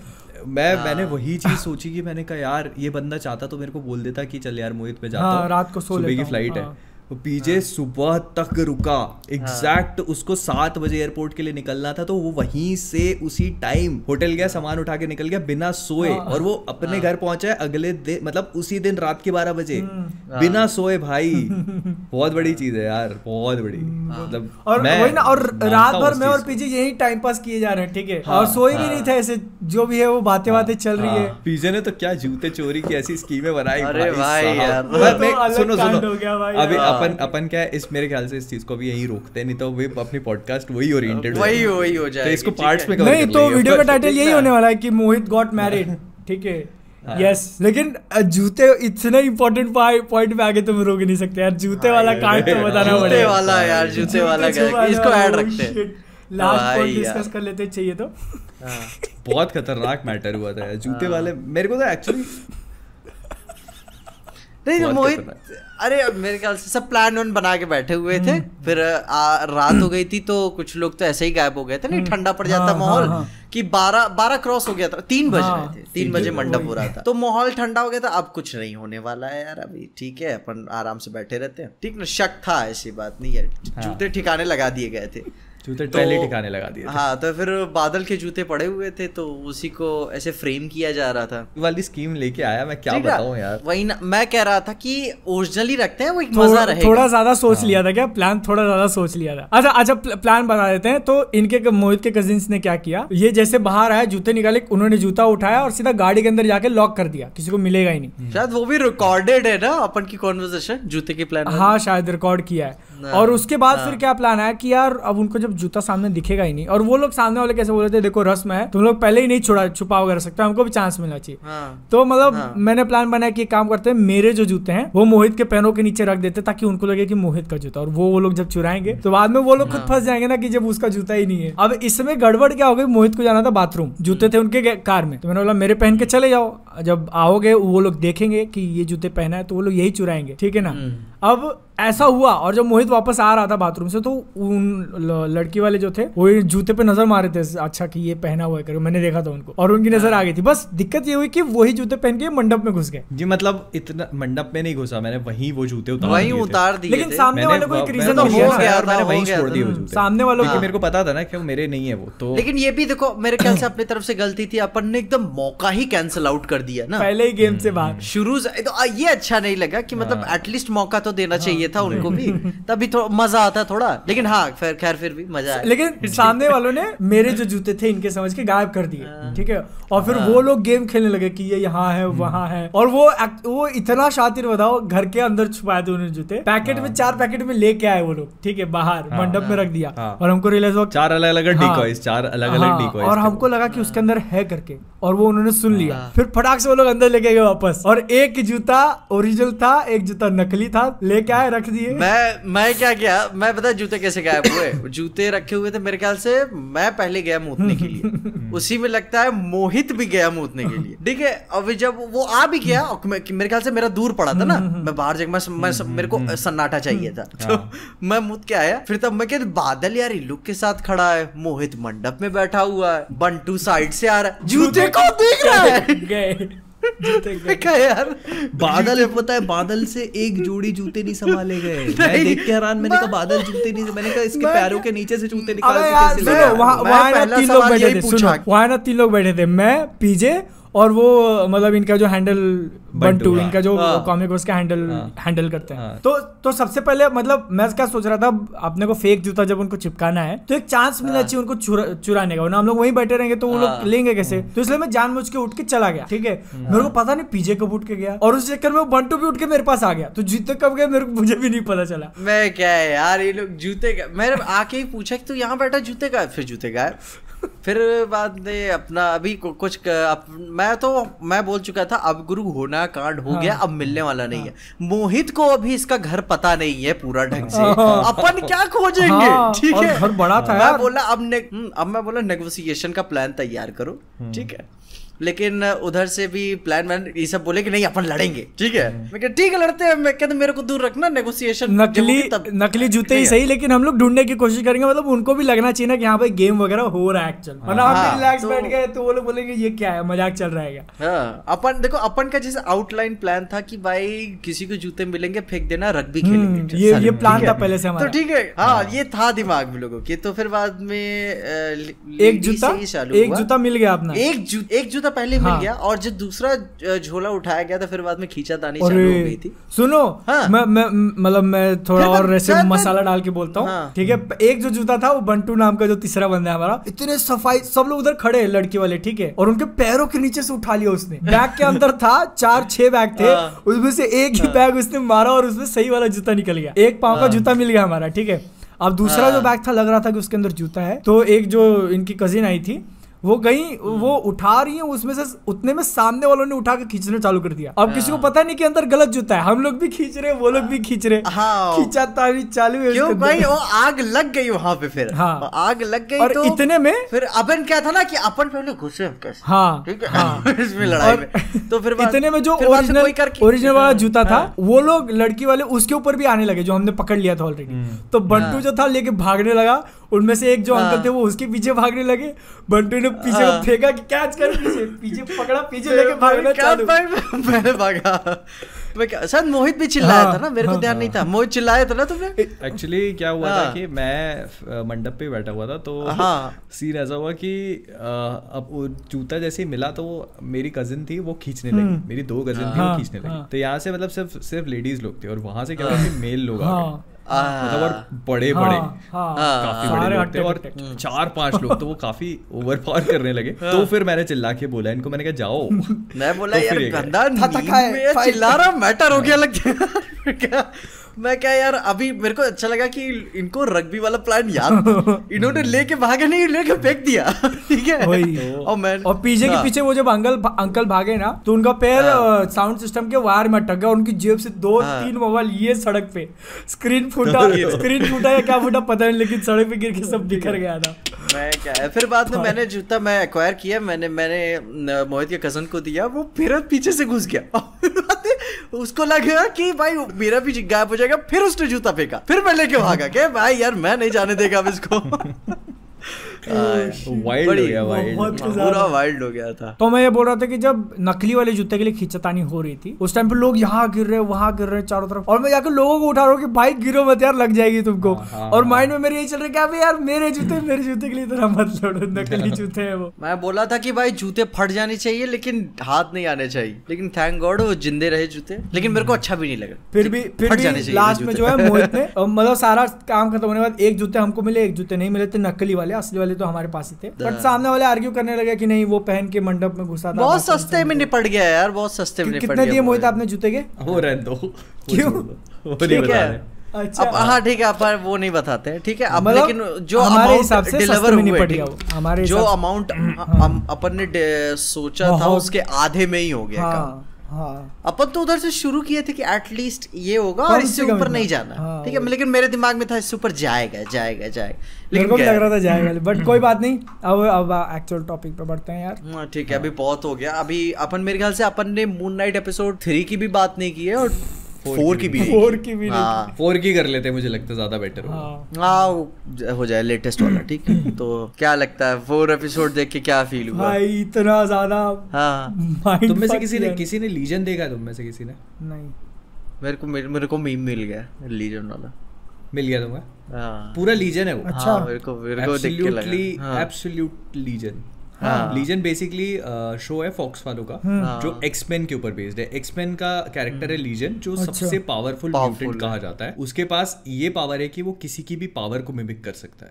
मैंने वही चीज सोची कि मैंने कहा यार ये बंदा चाहता तो मेरे को बोल देता कि चल यार मोहित में जाता हूँ, रात को सुबह की फ्लाइट है। वो पीजे सुबह तक रुका, एग्जैक्ट उसको 7 बजे एयरपोर्ट के लिए निकलना था, तो वो वहीं से उसी टाइम होटल गया, सामान उठा के निकल गया बिना सोए, और वो अपने घर पहुंचा है अगले दिन, मतलब उसी दिन रात के 12 बजे बिना सोए। भाई बहुत बड़ी चीज है यार, बहुत बड़ी। मतलब और वही ना, और रात भर में और पीजे यही टाइम पास किए जा रहे हैं। ठीक है, और सोए भी नहीं थे, ऐसे जो भी है वो बातें चल रही है। पीजे ने तो क्या जूते चोरी की ऐसी स्कीमें बनाई। अरे भाई यार, सुनो अभी अपन क्या है, इस मेरे ख्याल से इस चीज को भी यहीं रोकते हैं, नहीं तो वे अपनी पॉडकास्ट वही ओरिएंटेड वही हो जाए, तो इसको पार्ट्स में कवर नहीं, तो वीडियो का टाइटल यही होने वाला है कि मोहित गॉट मैरिड। ठीक है, यस। लेकिन जूते इतने इम्पोर्टेंट पॉइंट पे आगे तुम रोक नहीं सकते यार, जूते वाला कार्ड तो बताना पड़ेगा। जूते वाला यार, जूते वाला इसको ऐड रखते हैं, लास्ट पॉइंट डिस्कस कर लेते चाहिए तो। बहुत खतरनाक मैटर हुआ था जूते वाले, मेरे को तो एक्चुअली नहीं मोहित, अरे मेरे ख्याल से सब प्लान बना के बैठे हुए थे, फिर रात हो गई थी तो कुछ लोग तो ऐसे ही गायब हो गए थे। नहीं, ठंडा पड़ जाता माहौल कि 12 क्रॉस हो गया था, 3 बज रहे थे, 3 बजे मंडप हो रहा था, तो माहौल ठंडा हो गया था। अब कुछ नहीं होने वाला है यार, अभी ठीक है, अपन आराम से बैठे रहते हैं। ठीक ना, शक था, ऐसी बात नहीं है, जूते ठिकाने लगा दिए गए थे, जूते पहले ठिकाने लगा दिए थे। हाँ, तो फिर बादल के जूते पड़े हुए थे, तो उसी को ऐसे फ्रेम किया जा रहा था। वाली स्कीम लेके आया, मैं क्या बताऊं यार। वही ना, मैं कह रहा था कि ओरिजिनली रखते हैं, वो एक मजा रहेगा। थोड़ा ज्यादा सोच लिया था क्या, प्लान थोड़ा ज्यादा सोच लिया था। अच्छा प्लान बता देते हैं। तो इनके मोहित के कजिन्स ने क्या किया, ये जैसे बाहर आया, जूते निकाले, उन्होंने जूता उठाया और सीधा गाड़ी के अंदर जाके लॉक कर दिया, किसी को मिलेगा ही नहीं। शायद वो भी रिकॉर्डेड है ना अपन की कॉन्वर्सेशन, जूते के प्लान। हाँ, शायद रिकॉर्ड किया है। और उसके बाद फिर क्या प्लान आया कि यार अब उनको जब जूता सामने दिखेगा ही नहीं, और वो लोग सामने वाले कैसे बोल रहे थे, देखो रस्म है, तुम लोग पहले ही नहीं छुपा वगैरह सकते, हमको भी चांस मिलना चाहिए। तो मतलब मैंने प्लान बनाया कि काम करते हैं, मेरे जो जूते हैं वो मोहित के पैरों के नीचे रख देते, ताकि उनको लगे कि मोहित का जूता, और वो लोग जब चुराएंगे तो बाद में वो लोग खुद फंस जाएंगे ना कि जब उसका जूता ही नहीं है। अब इसमें गड़बड़ क्या हो गई, मोहित को जाना था बाथरूम, जूते थे उनके कार में, तो मैंने बोला मेरे पहन के चले जाओ, जब आओगे वो लोग देखेंगे कि ये जूते पहना है तो वो लोग यही चुराएंगे। ठीक है ना। अब ऐसा हुआ, और जब मोहित वापस आ रहा था बाथरूम से, तो उन लड़की वाले जो थे वो जूते पे नजर मारे थे, अच्छा कि ये पहना हुआ है, मैंने देखा था उनको, और उनकी नजर आ गई थी। बस दिक्कत ये हुई कि वही जूते पहन के मंडप में घुस गए जी। मतलब इतना मंडप में नहीं घुसा मैंने, वही वो जूते उतार दिए, लेकिन सामने वाले को एक रीजन हो गया, मैंने वही छोड़ दिए वो जूते सामने वालों की। मेरे को पता था ना कि वो मेरे नहीं है वो तो। लेकिन ये भी देखो, मेरे ख्याल से अपनी तरफ से गलती थी, अपन ने एकदम मौका ही कैंसिल आउट कर दिया ना पहले ही गेम से बाहर शुरू से। तो ये अच्छा नहीं लगा कि मतलब एटलीस्ट मौका तो देना चाहिए था उनको भी, तभी तो मजा आता थोड़ा। लेकिन हाँ खैर फिर भी मजा आया। लेकिन सामने वालों ने मेरे जो जूते थे इनके समझ के गायब कर दिए, ठीक है। और फिर वो लोग गेम खेलने लगे कि ये यहाँ है वहाँ है, और वो इतना शातिर बताओ, घर के अंदर छुपाए थे उन्होंने जूते, पैकेट में 4 पैकेट में लेके आए वो लोग, ठीक है, बाहर मंडप में रख दिया। और हमको रियलाइज हुआ 4 अलग-अलग डिकॉयज, 4 अलग-अलग डिकॉयज, और हमको लगा कि उसके अंदर है करके, और वो उन्होंने सुन लिया। फिर फटाक से वो लोग अंदर लेके गए वापस, और एक जूता ओरिजिनल था, एक जूता नकली था, लेके आए रख दिए। मैं क्या किया, मैं पता जूते कैसे गायब हुए? जूते रखे हुए थे मेरे ख्याल से, मैं पहले गया मूतने के लिए, उसी में लगता है मोहित भी गया मूतने के लिए, ठीक है। अब जब वो आ भी गया, मेरे ख्याल से मेरा दूर पड़ा था ना, मैं बाहर जगह मेरे को सन्नाटा चाहिए था, तो मैं मूत के आया। फिर तब मैं कहता बादल यार लुक के साथ खड़ा है, मोहित मंडप में बैठा हुआ है, बंटू साइड से आ रहा है, जूते को देख रहा है। यार बादल, पता है बादल से एक जोड़ी जूते नहीं संभाले गए। मैं देख के हैरान, मैंने कहा बादल जूते नहीं, मैंने कहा इसके पैरों के नीचे से जूते निकाल के कैसे ले आया? वहां ना 3 लोग बैठे थे, सुनो, वहां ना 3 लोग बैठे थे, मैं, पीजे और वो मतलब इनका जो हैंडल बंटू, इनका जो कॉमिक उसका हैंडल करते हैं। तो सबसे पहले मतलब मैं क्या सोच रहा था, अपने को फेक जूता जब उनको चिपकाना है तो एक चांस मिलना चाहिए उनको चुराने का, वरना हम लोग वहीं बैठे रहेंगे तो वो लोग लेंगे कैसे। तो इसलिए मैं जानबूझ के उठ के चला गया, ठीक है। मेरे को पता नहीं पीजे कब उठ के गया, और उस चक्कर में वो बंटू भी उठ के मेरे पास आ गया, तो जूते कब गए मुझे भी नहीं पता चला। मैं क्या है यार, ये लोग जूते का, मैंने आके ही पूछा कि तू यहाँ बैठा जूते का, फिर जूते का फिर बाद में अपना अभी कुछ मैं बोल चुका था, अब गुरु होना कांड हो गया, अब मिलने वाला नहीं है। मोहित को अभी इसका घर पता नहीं है पूरा ढंग से, अपन क्या खोजेंगे, ठीक है। घर बड़ा था मैं बोला अब मैं बोला नेगोशिएशन का प्लान तैयार करो, ठीक है। लेकिन उधर से भी प्लान ये सब बोले कि नहीं अपन लड़ेंगे, ठीक है। मैं कहा ठीक है लड़ते हैं, मैं कहता मेरे को दूर रखना, नेगोशिएशन नकली जूते ही सही, लेकिन हम लोग ढूंढने की कोशिश करेंगे, मतलब उनको भी लगना चाहिए ना कि यहाँ पे गेम वगैरह हो रहा है एक्चुअल, वरना हम रिलैक्स बैठ गए तो वो लोग बोलेंगे ये क्या है, मजाक चल रहा है क्या। अपन देखो, अपन का जैसे आउटलाइन प्लान था कि भाई किसी को जूते मिलेंगे फेंक देना, रग्बी खेलेंगे, ये प्लान था पहले से हमारा, तो ठीक है। हाँ ये था दिमाग में लोगों के। तो फिर बाद में एक जूता मिल गया अपना, एक जूता पहले मिल गया, और जो दूसरा झोला उठाया गया था फिर बाद में खींचातानी चालू हो गई थी। सुनो, मैं थोड़ा और ऐसे मसाला डाल के बोलता हूँ, ठीक है। एक जो जूता था वो बंटू नाम का जो तीसरा बंदा है हमारा, इतने सफाई, सब लोग उधर खड़े हैं लड़के वाले, ठीक है, और उनके पैरों के नीचे से उठा लिया उसने। बैग के अंदर था 4-6 बैग थे, उसमें से एक ही बैग उसने मारा और उसमें सही वाला जूता निकल गया, एक पांव का जूता मिल गया हमारा, ठीक है। अब दूसरा जो बैग था लग रहा था कि उसके अंदर जूता है, तो एक जो इनकी कजिन आई थी वो गई, वो उठा रही है, उसमें से उतने में सामने वालों ने उठा के खींचना चालू कर दिया। अब किसी को पता नहीं कि अंदर गलत जूता है, हम लोग भी खींच रहे, वो लोग भी खींच रहे, खींचातानी चालू है। क्यों भाई, वो आग लग गई वहां पे, फिर आग लग गई, और तो इतने में फिर अपन क्या था ना कि अपन पहले घुसे ठीक है इसमें लड़ाई में, तो फिर इतने में जो ओरिजिनल वाला जूता था वो लोग लड़की वाले उसके ऊपर भी आने लगे, जो हमने पकड़ लिया था ऑलरेडी। तो बंटू जो था लेके भागने लगा, उनमें से एक जो अंकल थे वो उसके पीछे भागने लगे, बंटू ने पीछे फेंका कि कैच कर, पीछे पकड़ा, पीछे लेके भागना चालू। मैंने भागा, शायद मोहित भी चिल्लाया था ना, मेरे को ध्यान नहीं था, मोहित चिल्लाया था ना तुमने। एक्चुअली क्या हुआ था कि मैं मंडप पे बैठा हुआ था, तो सीन ऐसा हुआ कि अब वो जूता जैसे ही मिला तो वो मेरी कजिन थी वो खींचने लगी, मेरी 2 कजिन थी वो खींचने लगी। तो यहाँ से मतलब सिर्फ लेडीज लोग थे, और वहां से क्या हुआ कि मेल लोग आ गए, मतलब और बड़े काफी बड़े लोग थे, और 4-5 लोग, तो वो काफी ओवर पावर करने लगे। तो फिर मैंने चिल्ला के बोला इनको, मैंने कहा जाओ, मैं बोला यार गंदा चिल्ला रहा, मैटर हो गया लगता। मैं क्या यार, अभी मेरे को अच्छा लगा कि इनको रग्बी वाला प्लान याद, इन्होंने लेके भागे नहीं, लेके फेंक दिया, ठीक है। और पीछे के पीछे वो जब अंकल भागे ना, तो उनका पैर साउंड सिस्टम के वायर में अटक गया, उनकी जेब से 2-3 मोबाइल ये सड़क पे, स्क्रीन फूटा या क्या फूटा पता नहीं, लेकिन सड़क पे गिर के सब बिखर गया था। मैं क्या है, फिर बाद में मैंने जूता मैं एक्वायर किया, मैंने मोहित के कजन को दिया, वो फिर पीछे से घुस गया, उसको लगा कि भाई मेरा भी गायब हो जाएगा, फिर उसने जूता फेंका, फिर मैं लेके भागा के भाई यार मैं नहीं जाने देगा अब इसको। वाइल्ड हो गया, पूरा वाइल्ड हो गया था। तो मैं ये बोल रहा था कि जब नकली वाले जूते के लिए खींचतानी हो रही थी उस टाइम पे लोग यहाँ गिर रहे वहां गिर रहे चारों तरफ, और मैं जाकर लोगों को उठा रहा हूँ कि भाई गिरो मत यार, लग जाएगी तुमको। और माइंड में मेरे यही चल रहा है कि यार मेरे जूते के लिए इतना मत लड़ो, नकली जूते हैं वो। मैं बोला था कि भाई जूते फट जाने चाहिए लेकिन हाथ नहीं आने चाहिए, लेकिन थैंक गॉड वो जिंदे रहे जूते, लेकिन मेरे को अच्छा भी नहीं लगा। फिर भी लास्ट में जो है मोहित ने मतलब सारा काम खत्म होने के बाद एक जूते हमको मिले, एक जूते नहीं मिले थे, नकली वाले, असली वाले तो हमारे पास ही थे। बट सामने वाले आर्ग्यू करने लगे कि नहीं वो पहन के मंडप में घुसा था। बहुत सस्ते में निपट गया यार, बहुत सस्ते में निपट गया। कितने दिए मोहित आपने जूते के? हो रहे दो। क्यों? ठीक है, अच्छा हाँ ठीक है, अपन वो नहीं बताते हैं, ठीक है। अब मतलब लेकिन जो हमारे हिसाब से डिलीवर हुए, हमारे जो अमाउंट अपन ने सोचा था उसके आधे में ही हो गया काम। अपन तो उधर से शुरू किए थे कि एटलीस्ट ये होगा और इससे ऊपर नहीं जाना, ठीक है। लेकिन मेरे दिमाग में था इससे ऊपर जाएगा, लेकिन को भी लग रहा था जाएगा, बट कोई बात नहीं। अब एक्चुअल टॉपिक पे बढ़ते हैं यार। ठीक है, अभी बहुत हो गया। अभी अपन मेरे ख्याल से अपन ने मून नाइट एपिसोड 3 की भी बात नहीं की है और 4 की भी नहीं। 4 की कर लेते, मुझे लगता है ज्यादा बेटर हाँ हो जाए लेटेस्ट वाला, ठीक है। तो क्या लगता है 4 एपिसोड देख के क्या फील हुआ? भाई इतना ज्यादा। हाँ तुम में से किसी ने लीजन देखा? तुम में से किसी ने? नहीं, मेरे को मीम मिल गया लीजन वाला। मिल गया तुम्हें? पूरा लीजन है वो। अच्छा, मेरे को देख के लगा absolute legion. Legion basically show है फॉक्स वालों का, जो एक्समैन के ऊपर बेस्ड है। एक्समैन का कैरेक्टर है लीजन, जो सबसे पावरफुल म्यूटेंट कहा जाता है। उसके पास ये पावर है कि वो किसी की भी पावर को मिमिक कर सकता है,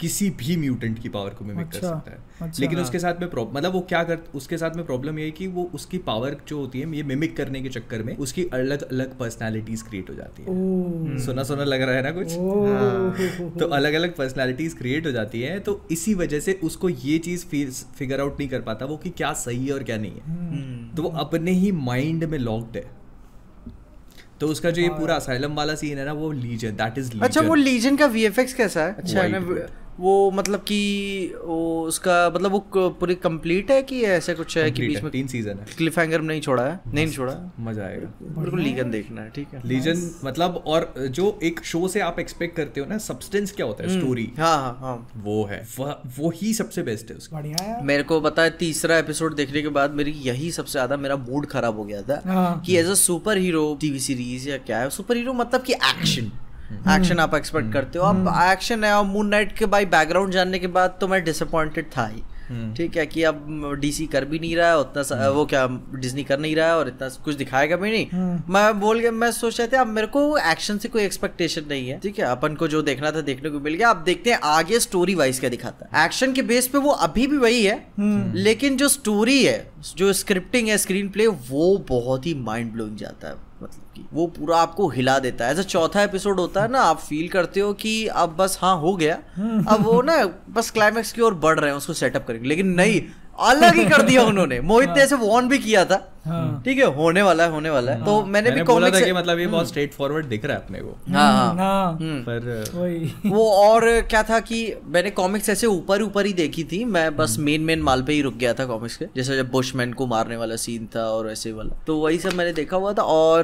किसी भी म्यूटेंट की पावर को मिमिक कर सकता है। लेकिन उसके साथ में मतलब वो क्या कर, उसके साथ में प्रॉब्लम ये है कि वो उसकी पावर जो होती है ये मिमिक करने के चक्कर में उसकी अलग अलग पर्सनैलिटीज क्रिएट हो जाती है। सुना सुना लग रहा है ना कुछ? तो अलग अलग पर्सनैलिटीज क्रिएट हो जाती है, तो इसी वजह से उसको ये चीज फिगर आउट नहीं कर पाता वो कि क्या सही है और क्या नहीं है। तो वो अपने ही माइंड में लॉक्ड है। तो उसका जो ये पूरा असाइलम वाला सीन है ना, वो लीजन, दैट इज लीजन। अच्छा, वो लीजन का वीएफएक्स कैसा है? अच्छा है ना वो, मतलब कि वो उसका मतलब वो पूरी कंप्लीट है कि ऐसा कुछ है कि बीच में 3 सीजन है, क्लिफ हैंगर नहीं छोड़ा है? नहीं छोड़ा, मजा आएगा। मेरे को लीजन देखना है, ठीक है। लीजन मतलब, और जो एक शो से आप एक्सपेक्ट करते हो ना, सब्सटेंस क्या होता है, स्टोरी, हाँ वो है, वो ही सबसे बेस्ट है उसका। बढ़िया है। मेरे को पता है 3रा एपिसोड देखने के बाद मेरी यही सबसे ज्यादा मेरा मूड खराब हो गया था कि as a super hero TV series या क्या है, सुपर हीरो मतलब कि एक्शन आप एक्सपेक्ट करते हो। अब एक्शन है, और मून नाइट के भाई बैकग्राउंड जानने के बाद तो मैं डिसअपॉइंटेड था ही, ठीक है, कि अब डीसी कर भी नहीं रहा है उतना, वो क्या डिज्नी कर नहीं रहा है और इतना कुछ दिखाएगा भी नहीं। मैं सोच रहे थे अब मेरे को एक्शन से कोई एक्सपेक्टेशन नहीं है, ठीक है। अपन को जो देखना था देखने को मिल गया। अब देखते हैं आगे स्टोरी वाइज क्या दिखाता है। एक्शन के बेस पे वो अभी भी वही है, लेकिन जो स्टोरी है, जो स्क्रिप्टिंग है, स्क्रीन प्ले, वो बहुत ही माइंड ब्लोइंग जाता है। मतलब कि वो पूरा आपको हिला देता है। ऐसा 4था एपिसोड होता है ना, आप फील करते हो कि अब बस हाँ हो गया, अब वो ना बस क्लाइमैक्स की ओर बढ़ रहे हैं, उसको सेटअप करेंगे, लेकिन नहीं, अलग ही कर दिया उन्होंने। मोहित ने ऐसे वॉर्न भी किया था, ठीक है, होने वाला है। तो मैंने भी बोला था कि मतलब ये बहुत स्ट्रेट फॉरवर्ड दिख रहा है अपने को। पर वो और क्या था कि मैंने कॉमिक्स ऐसे ऊपर ही देखी थी, मैं बस मेन माल पे ही रुक गया था कॉमिक्स के, जैसे जब बुशमैन को मारने वाला सीन था और ऐसे वाला, तो वही सब मैंने देखा हुआ था। और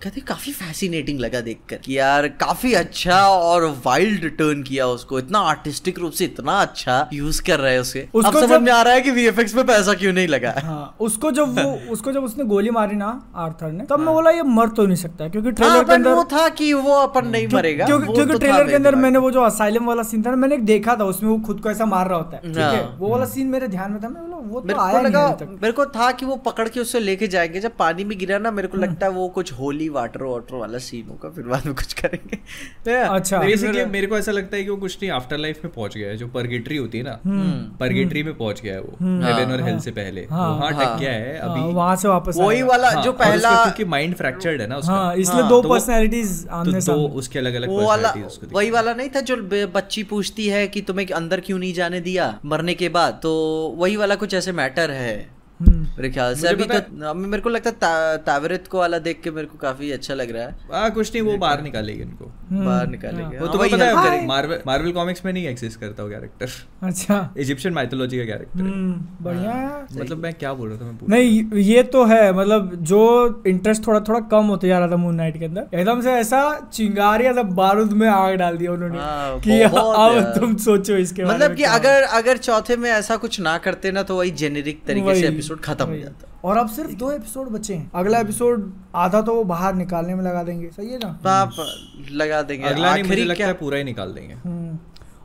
कहते काफी फैसिनेटिंग लगा देखकर कि यार काफी अच्छा और वाइल्ड टर्न किया उसको, इतना आर्टिस्टिक रूप से इतना अच्छा यूज कर रहे हैं उसके। अब समझ में आ रहा है कि वीएफएक्स पे पैसा क्यों नहीं लगा। उसको जब उसने गोली मारी ना आर्थर ने, तब मैं बोला ये मर तो नहीं सकता, क्योंकि ट्रेलर के अंदर वो था कि वो अपन नहीं मरेगा, क्योंकि ट्रेलर के अंदर मैंने वो जो असाइलम वाला सीन था ना, मैंने देखा था, उसमें वो खुद को ऐसा मार रहा होता है, ठीक है, वो वाला सीन मेरे ध्यान में था। मैं बोला वो तो आया नहीं, मेरे को था कि वो पकड़ के उससे लेके जाएंगे, जब पानी में गिरा ना, मेरे को लगता है वो कुछ होली वाटर वाला सीन होगा, फिर बाद में कुछ करेंगे। अच्छा, बेसिकली मेरे को ऐसा लगता है कि वो कुछ नहीं, आफ्टर लाइफ में पहुंच गया है, जो परगेटरी होती है ना, परगेटरी में पहुंच गया है वो, हेवन और हेल से पहले वहां अटक गया है, अभी वहां से वापस वही वाला जो पहला, क्योंकि माइंड फ्रैक्चर्ड है ना उसका, इसलिए 2 पर्सनालिटीज आमने सामने, तो उसके अलग-अलग पर्सनालिटीज उसको। वही वाला नहीं था जो बच्ची पूछती है कि तुम्हें अंदर क्यों नहीं जाने दिया मरने के बाद, तो वही वाला कुछ ऐसे मैटर है। मेरे ख्याल से। अभी तो मेरे को लगता है तावरेत को वाला देख के मेरे को काफी अच्छा लग रहा है। कुछ नहीं, वो बाहर निकालेंगे इनको, बाहर निकालेंगे। वो तुम्हें पता है मार्वल कॉमिक्स में नहीं एग्जिस्ट करता वो कैरेक्टर। अच्छा, इजिप्शियन माइथोलॉजी का कैरेक्टर है। बढ़िया। मतलब मैं क्या बोल रहा था, नहीं ये तो है, मतलब जो इंटरेस्ट थोड़ा थोड़ा कम होते जा रहा था मून नाइट के अंदर, एकदम से ऐसा चिंगारियां सब बारूद में आग डाल दिया उन्होंने कि अब तुम सोचो इसके बारे में। मतलब कि अगर चौथे में ऐसा कुछ ना करते ना तो वही जेनेरिक तरीके से एपिसोड खत्म हो जाता। और अब सिर्फ 2 एपिसोड बचे हैं, अगला एपिसोड आधा तो वो बाहर निकालने में लगा देंगे, सही है ना? लगा देंगे, अगला नहीं मुझे लगता है पूरा ही निकाल देंगे।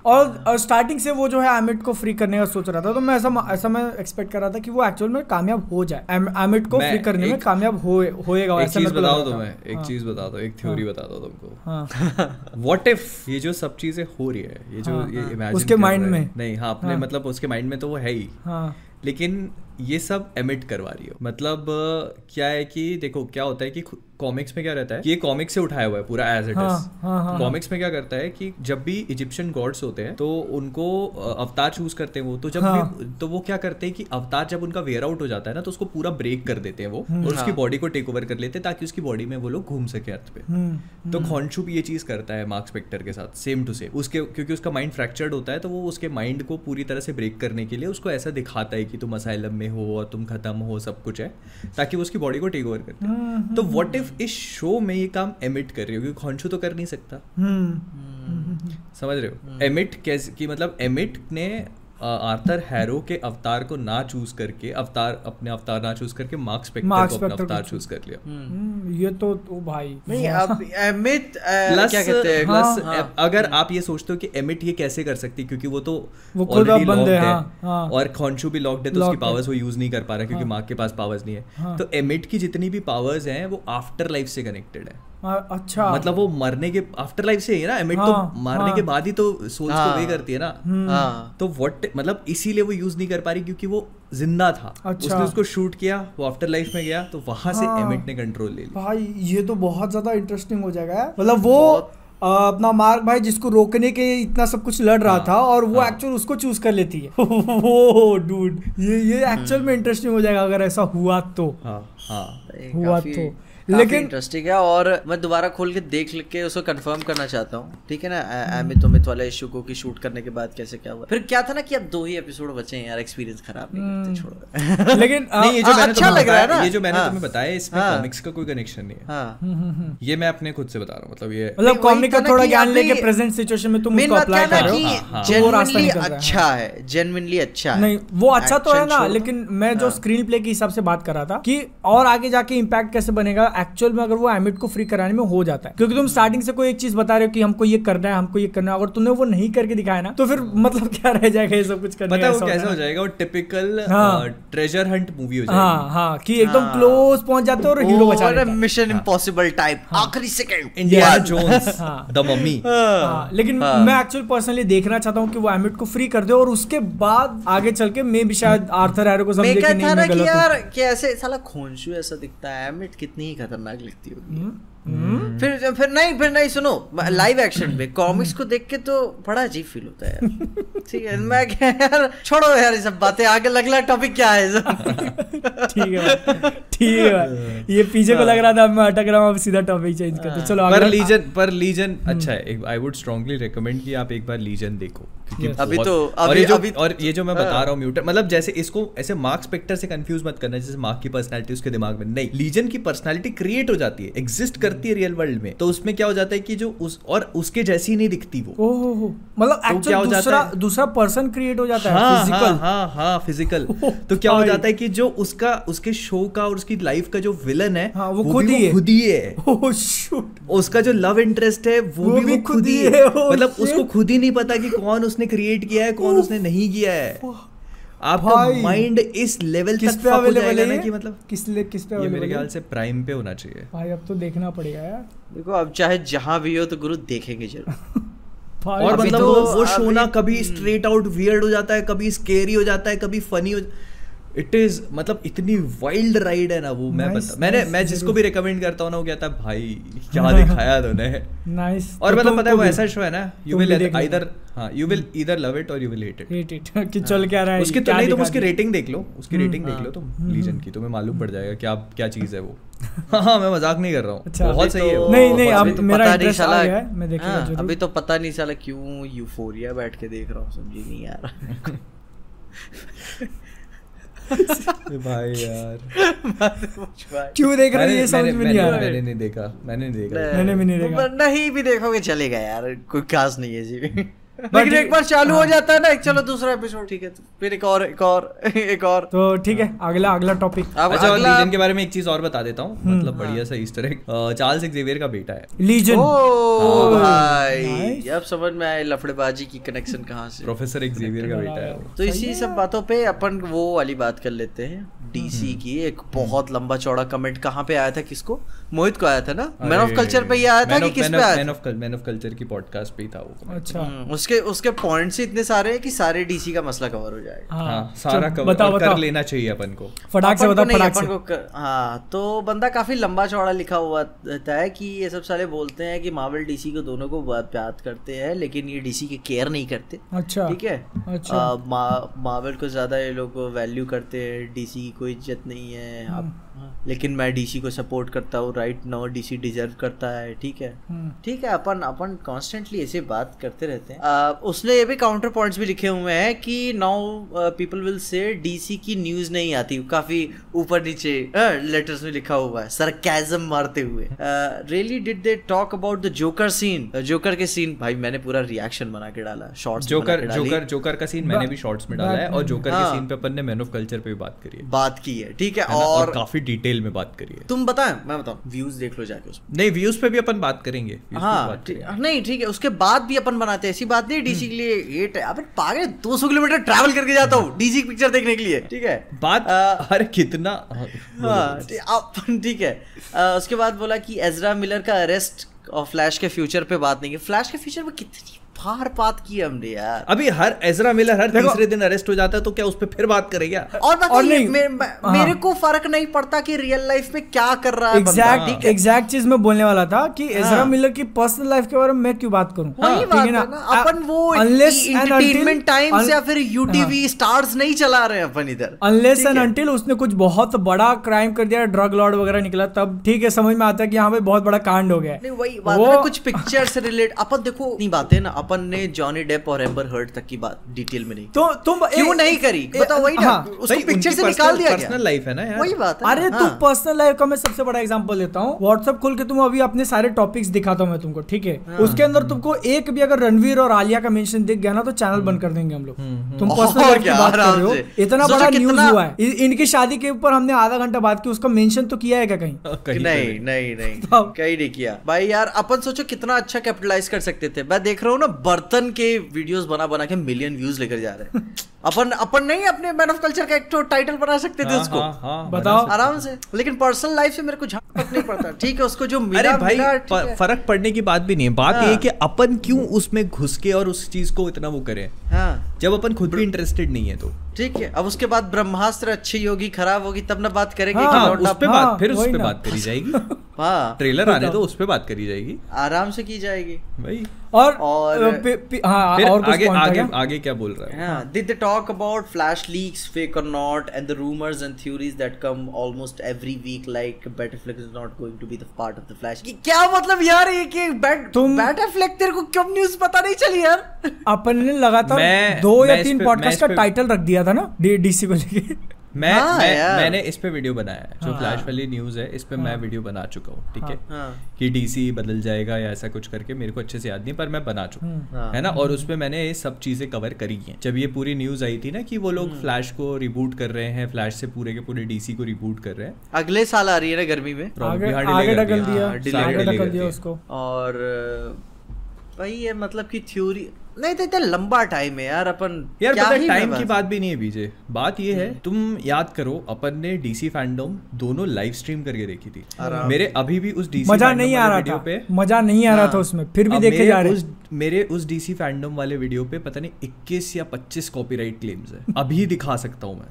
और स्टार्टिंग से वो जो है एमिट को फ्री करने का सोच रहा था, तो मैं ऐसा मैं एक्सपेक्ट कर रहा था कि वो एक्चुअल में कामयाब हो जाए, एमिट को फ्री करने में कामयाब होएगा। एक चीज बता दो तुम्हें, एक चीज बता दो, एक थ्योरी बता दो तुमको। व्हाट इफ ये जो सब चीजें हो रही है, ये जो ये इमेजिन उसके माइंड में नहीं, हाँ अपने मतलब उसके माइंड में तो वो है ही, लेकिन ये सब एमिट करवा रही हो। मतलब क्या है कि देखो क्या होता है कि कॉमिक्स में क्या रहता है, ये कॉमिक्स से उठाया हुआ है पूरा एज इट इज। कॉमिक्स में क्या करता है कि जब भी इजिप्शियन गॉड्स होते हैं तो उनको अवतार चूज करते हैं वो, तो जब भी तो वो क्या करते हैं कि अवतार जब उनका वेयर आउट हो जाता है ना, तो उसको पूरा ब्रेक कर देते हैं वो, और उसकी बॉडी को टेक ओवर कर लेते हैं ताकि उसकी बॉडी में वो लोग घूम सके अर्थ पे। तो खॉन्शू भी ये चीज करता है मार्क स्पेक्टर के साथ, सेम टू सेम। उसके क्योंकि उसका माइंड फ्रैक्चर्ड होता है, तो वो उसके माइंड को पूरी तरह से ब्रेक करने के लिए उसको ऐसा दिखाता है कि तुम असाइलम में हो और तुम खत्म हो, सब कुछ है, ताकि वो उसकी बॉडी को टेक ओवर करते। तो व्हाट इफ इस शो में ये काम एमिट कर रही हो, क्योंकि खॉन्शू तो कर नहीं सकता। समझ रहे हो? एमिट कैसे कि मतलब एमिट ने आर्थर हैरो के अवतार को ना चूज करके अपने अवतार ना चूज करके मार्क स्पेक्टर को अपना अवतार चूज कर लिया। ये तो भाई नहीं, अब एमिट क्या कहते हैं, प्लस अगर आप ये सोचते हो कि एमिट ये कैसे कर सकती, क्योंकि वो तो ऑलरेडी लॉक्ड है और खॉन्शू भी लॉक्ड है, तो उसकी पावर्स वो यूज नहीं कर पा रहा क्योंकि मार्क के पास पावर्स नहीं है। तो एमिट की जितनी भी पावर्स हैं वो आफ्टर लाइफ से कनेक्टेड है। अच्छा, मतलब वो मरने के आफ्टर लाइफ से ही है ना, एमिट तो मारने के बाद ही तो सोल्स को वे करती है ना। तो व्हाट मतलब इसीलिए वो यूज नहीं कर पा रही क्योंकि वो जिंदा था। उसने उसको शूट किया, वो आफ्टर लाइफ में गया, तो वहां से एमिट ने कंट्रोल ले लिया। भाई ये तो बहुत ज्यादा इंटरेस्टिंग हो जाएगा। मतलब वो अपना मार्क भाई जिसको रोकने के इतना सब कुछ लड़ रहा था, और वो एक्चुअल उसको चूज कर लेती है। वो डूड, ये एक्चुअल में इंटरेस्टिंग हो जाएगा अगर ऐसा हुआ तो। हुआ तो लेकिन इंटरेस्टिंग है, और मैं दोबारा खोल के देख के उसको कंफर्म करना चाहता हूँ, ठीक है ना, एमिट वाला इशू को कि शूट करने के बाद कैसे क्या हुआ। फिर क्या था ना कि अब 2 ही एपिसोड बचे हैं यार, एक्सपीरियंस खराब नहीं करते, छोड़ो। लेकिन नहीं, ये जो मैंने अच्छा लग रहा है ना, ये जो मैंने तुम्हें बताया इसमें कॉमिक्स का कोई कनेक्शन नहीं है। ये मैं अपने खुद से बता रहा हूँ, मतलब ये मतलब कॉमिक का थोड़ा ज्ञान लेके प्रेजेंट सिचुएशन में तुम उसको अप्लाई कर रहे हो, जेन्युइनली अच्छा है, जेन्युइनली अच्छा है। नहीं वो अच्छा तो है ना, लेकिन मैं जो स्क्रीन प्ले के हिसाब से बात कर रहा था कि और आगे जाके इम्पैक्ट कैसे बनेगा एक्चुअल में अगर वो एमिट को फ्री कराने में हो जाता है। क्योंकि तुम स्टार्टिंग से कोई एक चीज बता रहे हो कि हमको ये करना है, हमको ये करना है, अगर तुमने वो नहीं करके दिखाया ना, तो फिर मतलब क्या रह जाएगा ये सब कुछ करने का? वो कैसा हो जाएगा, वो टिपिकल ट्रेजर हंट मूवी हो जाएगी। हाँ, कि एकदम क्लोज पहुंच जाते हो और हीरो बचा लेता है, मिशन इम्पॉसिबल टाइप, आखिरी second, Indiana Jones, the Mummy. लेकिन मैं एक्चुअली पर्सनली देखना चाहता हूँ कि वो एमिट को फ्री कर दे, और उसके बाद आगे चल के मैं भी शायद आर्थर हैरो को समझे कि नहीं मैं गलत हूं। कि ऐसे साला खोंशू ऐसा दिखता है, एमिट कितनी ही खतरनाक दिखती होगी। फिर नहीं सुनो, लाइव एक्शन में कॉमिक्स को देख के तो बड़ा अजीब फील होता है यार। ठीक है, मैं क्या यार, छोड़ो यार ये सब बातें, आगे अगला टॉपिक क्या है? ठीक है, ये पीछे को लग रहा था मैं अटक रहा हूँ, अब सीधा टॉपिक चेंज करते चलो। पर लीजन अच्छा है, आई वुड स्ट्रांगली रिकमेंड कि आप एक बार लीजन देखो। अभी तो और ये जो मैं बता रहा हूँ म्यूटेंट, मतलब जैसे इसको ऐसे मार्क स्पेक्टर से कंफ्यूज मत करना, जैसे मार्क की पर्सनालिटी उसके दिमाग में नहीं, लीजन की पर्सनालिटी क्रिएट हो जाती है, एग्जिस्ट करती है रियल वर्ल्ड में। तो उसमें क्या हो जाता है कि जो उसके जैसी नहीं दिखती वो, मतलब एक्चुअली दूसरा पर्सन क्रिएट हो जाता है, फिजिकल। हाँ फिजिकल। तो क्या हो जाता है कि जो उसके शो का और उसकी लाइफ का जो विलन है वो खुद ही है। उसका जो लव इंटरेस्ट है वो भी खुद ही है। मतलब उसको खुद ही नहीं पता कि कौन उसने क्रिएट किया है, कौन उसने नहीं किया है। आपका माइंड इस लेवल तक फक हो जाएगा ना कि मतलब किस पे ये मेरे ख्याल से प्राइम पे होना चाहिए भाई। अब तो देखना पड़ेगा यार। देखो अब चाहे जहां भी हो तो गुरु देखेंगे जरूर। और मतलब वो शो ना कभी स्ट्रेट आउट वियर्ड हो जाता है, कभी स्केरी हो जाता है, कभी फनी हो, इट इज मतलब इतनी वाइल्ड राइड है ना वो। मैं जिसको भी रिकमेंड करता हूँ ना वो कहता है भाई क्या दिखाया तूने। नाइस। और मतलब पता है वो ऐसा शो है ना, you will either love it और यू विल हेट इट कि चल क्या रहा है उसकी। तो नहीं तुम उसकी रेटिंग देख लो, उसकी रेटिंग देख लो तुम लीजन की, तुम्हें मालूम पड़ जाएगा क्या चीज है वो। हाँ मैं मजाक नहीं कर रहा हूँ, बहुत सही है। नहीं अब मेरा इंटरेस्ट आ गया है, मैं देखूंगा जरूर। अभी तो पता नहीं साला क्यों यूफोरिया बैठ के देख रहा हूँ, समझ नहीं आ रहा भाई यार क्यों देख रहे हो ये समझ में नहीं आ रहा। मैंने नहीं देखा। मैंने भी नहीं देखा। नहीं भी देखोगे चलेगा यार, कोई खास नहीं है जी। लेकिन एक बार चालू हो जाता है ना, चलो दूसरा एपिसोड ठीक है, तो फिर एक और तो ठीक है। अगला टॉपिक। अच्छा लीजन के बारे में एक चीज और बता देता हूँ, मतलब बढ़िया सा ईस्टर एग, चार्ल्स एक्जेवियर का बेटा है लीजन। ओ भाई अब समझ में आया लफड़ेबाजी की कनेक्शन कहाँ से। प्रोफेसर एक्जेवियर का बेटा है वो। तो इसी सब बातों पे अपन वो वाली बात कर लेते हैं, डीसी की। एक बहुत लंबा चौड़ा कमेंट कहाँ पे आया था, किसको? मोहित को आया था ना, मैन ऑफ कल्चर पे ही आया था कि किस पे आया था? मैन ऑफ कल्चर की पॉडकास्ट पे ही था वो। अच्छा उसके पॉइंट्स ही इतने सारे हैं कि सारे डीसी का मसला कवर हो जाएगा। हाँ सारा कवर कर लेना चाहिए अपन को। फटाक से बता। हाँ तो बंदा काफी लंबा चौड़ा लिखा हुआ है कि ये सब साले बोलते हैं कि मार्वल डीसी को दोनों को प्यार करते हैं, लेकिन ये डीसी के केयर नहीं करते। अच्छा ठीक है। अच्छा मार्वल को ज्यादा ये लोग वैल्यू करते हैं, डीसी की कोई इज्जत नहीं है। लेकिन मैं डीसी को सपोर्ट करता हूँ, राइट नाउ डीसी डिजर्व करता है। ठीक है अपन कॉन्स्टेंटली ऐसे बात करते रहते हैं। उसने ये भी काउंटर पॉइंट्स भी लिखे हुए हैं कि now people will say DC की न्यूज नहीं आती, काफी ऊपर नीचे लेटर्स में लिखा हुआ है, सरकाज़म मारते हुए। Really did they talk about the Joker scene? Joker के सीन भाई मैंने पूरा रिएक्शन बना के डाला, शॉर्ट्स जोकर का सीन मैंने भी शॉर्ट्स में डाला है, और जोकर के सीन पे अपन ने मैन ऑफ कल्चर पे बात की है। ठीक है, और काफी डिटेल में बात करिए। तुम बताएं मैं बताऊं, व्यूज देख लो जाके उसमें। नहीं व्यूज पे भी अपन बात करेंगे। हाँ नहीं ठीक है, उसके बाद भी अपन बनाते हैं, ऐसी बात नहीं डीसी के लिए हेट है। अपन पागल 200 किलोमीटर ट्रैवल करके जाता हूँ डीसी की पिक्चर देखने के लिए। ठीक है बात अरे कितना। हाँ ठीक है। उसके बाद बोला कि एज़रा मिलर का अरेस्ट और फ्लैश के फ्यूचर पे बात नहीं की। फ्लैश के फ्यूचर में कितनी बार बात की हमने यार। अभी हर एज़रा मिलर हर तीसरे दिन अरेस्ट हो जाता है, तो क्या उस पे फिर बात करेंगे? और नहीं, मेरे को फर्क नहीं पड़ता कि रियल लाइफ में क्या कर रहा है। एग्जैक्ट चीज मैं बोलने वाला था कि एज़रा मिलर की पर्सनल लाइफ के बारे में मैं क्यों बात करूं। वही बात है ना, अपन वो एंटरटेनमेंट टाइम्स या फिर यूटीवी स्टार्स नहीं चला रहे हैं अपन इधर। अनलेस एंड अनटिल उसने कुछ बहुत बड़ा क्राइम कर दिया, ड्रग लॉर्ड वगैरह निकला, तब ठीक है समझ में आता है कि यहाँ पे बहुत बड़ा कांड हो गया। वही बात है, कुछ पिक्चर से रिलेट अपन देखो नहीं बातें ना, अपन ने जॉनी डेप और एम्बर हर्ड तक की बात डिटेल में नहीं, तो तुम क्यों नहीं करी बताओ? वही ना, उसको पिक्चर से निकाल दिया गया। पर्सनल लाइफ है ना यार, वही बात है। अरे तू पर्सनल लाइफ का मैं सबसे बड़ा एग्जांपल देता हूँ। व्हाट्सएप खोल के तुम अभी अपने सारे टॉपिक्स दिखाता हूँ मैं तुमको, ठीक है? उसके अंदर तुमको एक भी अगर रणवीर और आलिया का मेंशन दिख गया ना तो चैनल बंद कर देंगे हम लोग। तुम पर्सनल लाइफ की बात कर रहे हो, इतना बड़ा न्यूज हुआ है इनकी शादी के ऊपर, हमने आधा घंटा बात की, उसका मेंशन तो किया है क्या कहीं? नहीं कहीं नहीं किया भाई यार। अपन सोचो कितना अच्छा कैपिटलाइज कर सकते थे। मैं देख रहा हूँ ना बर्तन के वीडियोस बना के मिलियन व्यूज लेकर जा रहे हैं। अपन नहीं अपने मैन ऑफ कल्चर का एक तो टाइटल बना सकते थे उसको। बताओ आराम से। लेकिन पर्सनल लाइफ से मेरे को फर्क नहीं पड़ता। ठीक है, उसको जो मिला भाई फर्क पड़ने की बात भी नहीं है। बात ये है कि अपन क्यों उसमें घुस के और उस चीज को इतना वो करें, जब अपन खुद भी इंटरेस्टेड नहीं है तो। ठीक है, अब उसके बाद ब्रह्मास्त्र अच्छी होगी खराब होगी तब ना बात करेंगे। उस पे बात करी जाएगी। ट्रेलर आने दो, उस पे बात करी जाएगी, आराम से की जाएगी भाई। और फिर आगे क्या बोल रहा है? Did they talk about Flash leaks, fake or not, and the rumors and theories that come almost every week, like Batfleck is not going to be the part of the Flash? क्या मतलब यार ये कि Batfleck तेरे को क्यों news पता नहीं चली यार? अपन ने लगातार 2 या 3 पॉडकास्ट का टाइटल रख दिया था ना डीसी को लेके। मैंने इस पे वीडियो बनाया है, जो फ्लैश वाली न्यूज है इस पे मैं वीडियो बना चुका हूँ। ठीक है कि डीसी बदल जाएगा या ऐसा कुछ करके, मेरे को अच्छे से याद नहीं पर मैं बना चुका हूँ, है ना। और उस पे मैंने ये सब चीजें कवर करी हैं। जब ये पूरी न्यूज आई थी ना कि वो लोग फ्लैश को रिबूट कर रहे हैं, फ्लैश से पूरे के पूरे डीसी को रिबूट कर रहे हैं, अगले साल आ रही है ना गर्मी में, आगे ढकल दिया उसको। और भाई ये मतलब कि थ्योरी नहीं तो इतना लंबा टाइम है यार। अपन यार पता है टाइम की बात भी नहीं है बीजे, बात ये है तुम याद करो अपन ने डीसी फैंडम दोनों लाइव स्ट्रीम करके देखी थी। मेरे अभी भी उस डीसी मजा नहीं आ रहा था, मजा नहीं आ रहा था उसमें, फिर भी देखे जा रहे। मेरे उस डीसी फैंडम वाले वीडियो पे पता नहीं 21 या 25 कॉपीराइट क्लेम्स है। अभी दिखा सकता हूँ मैं,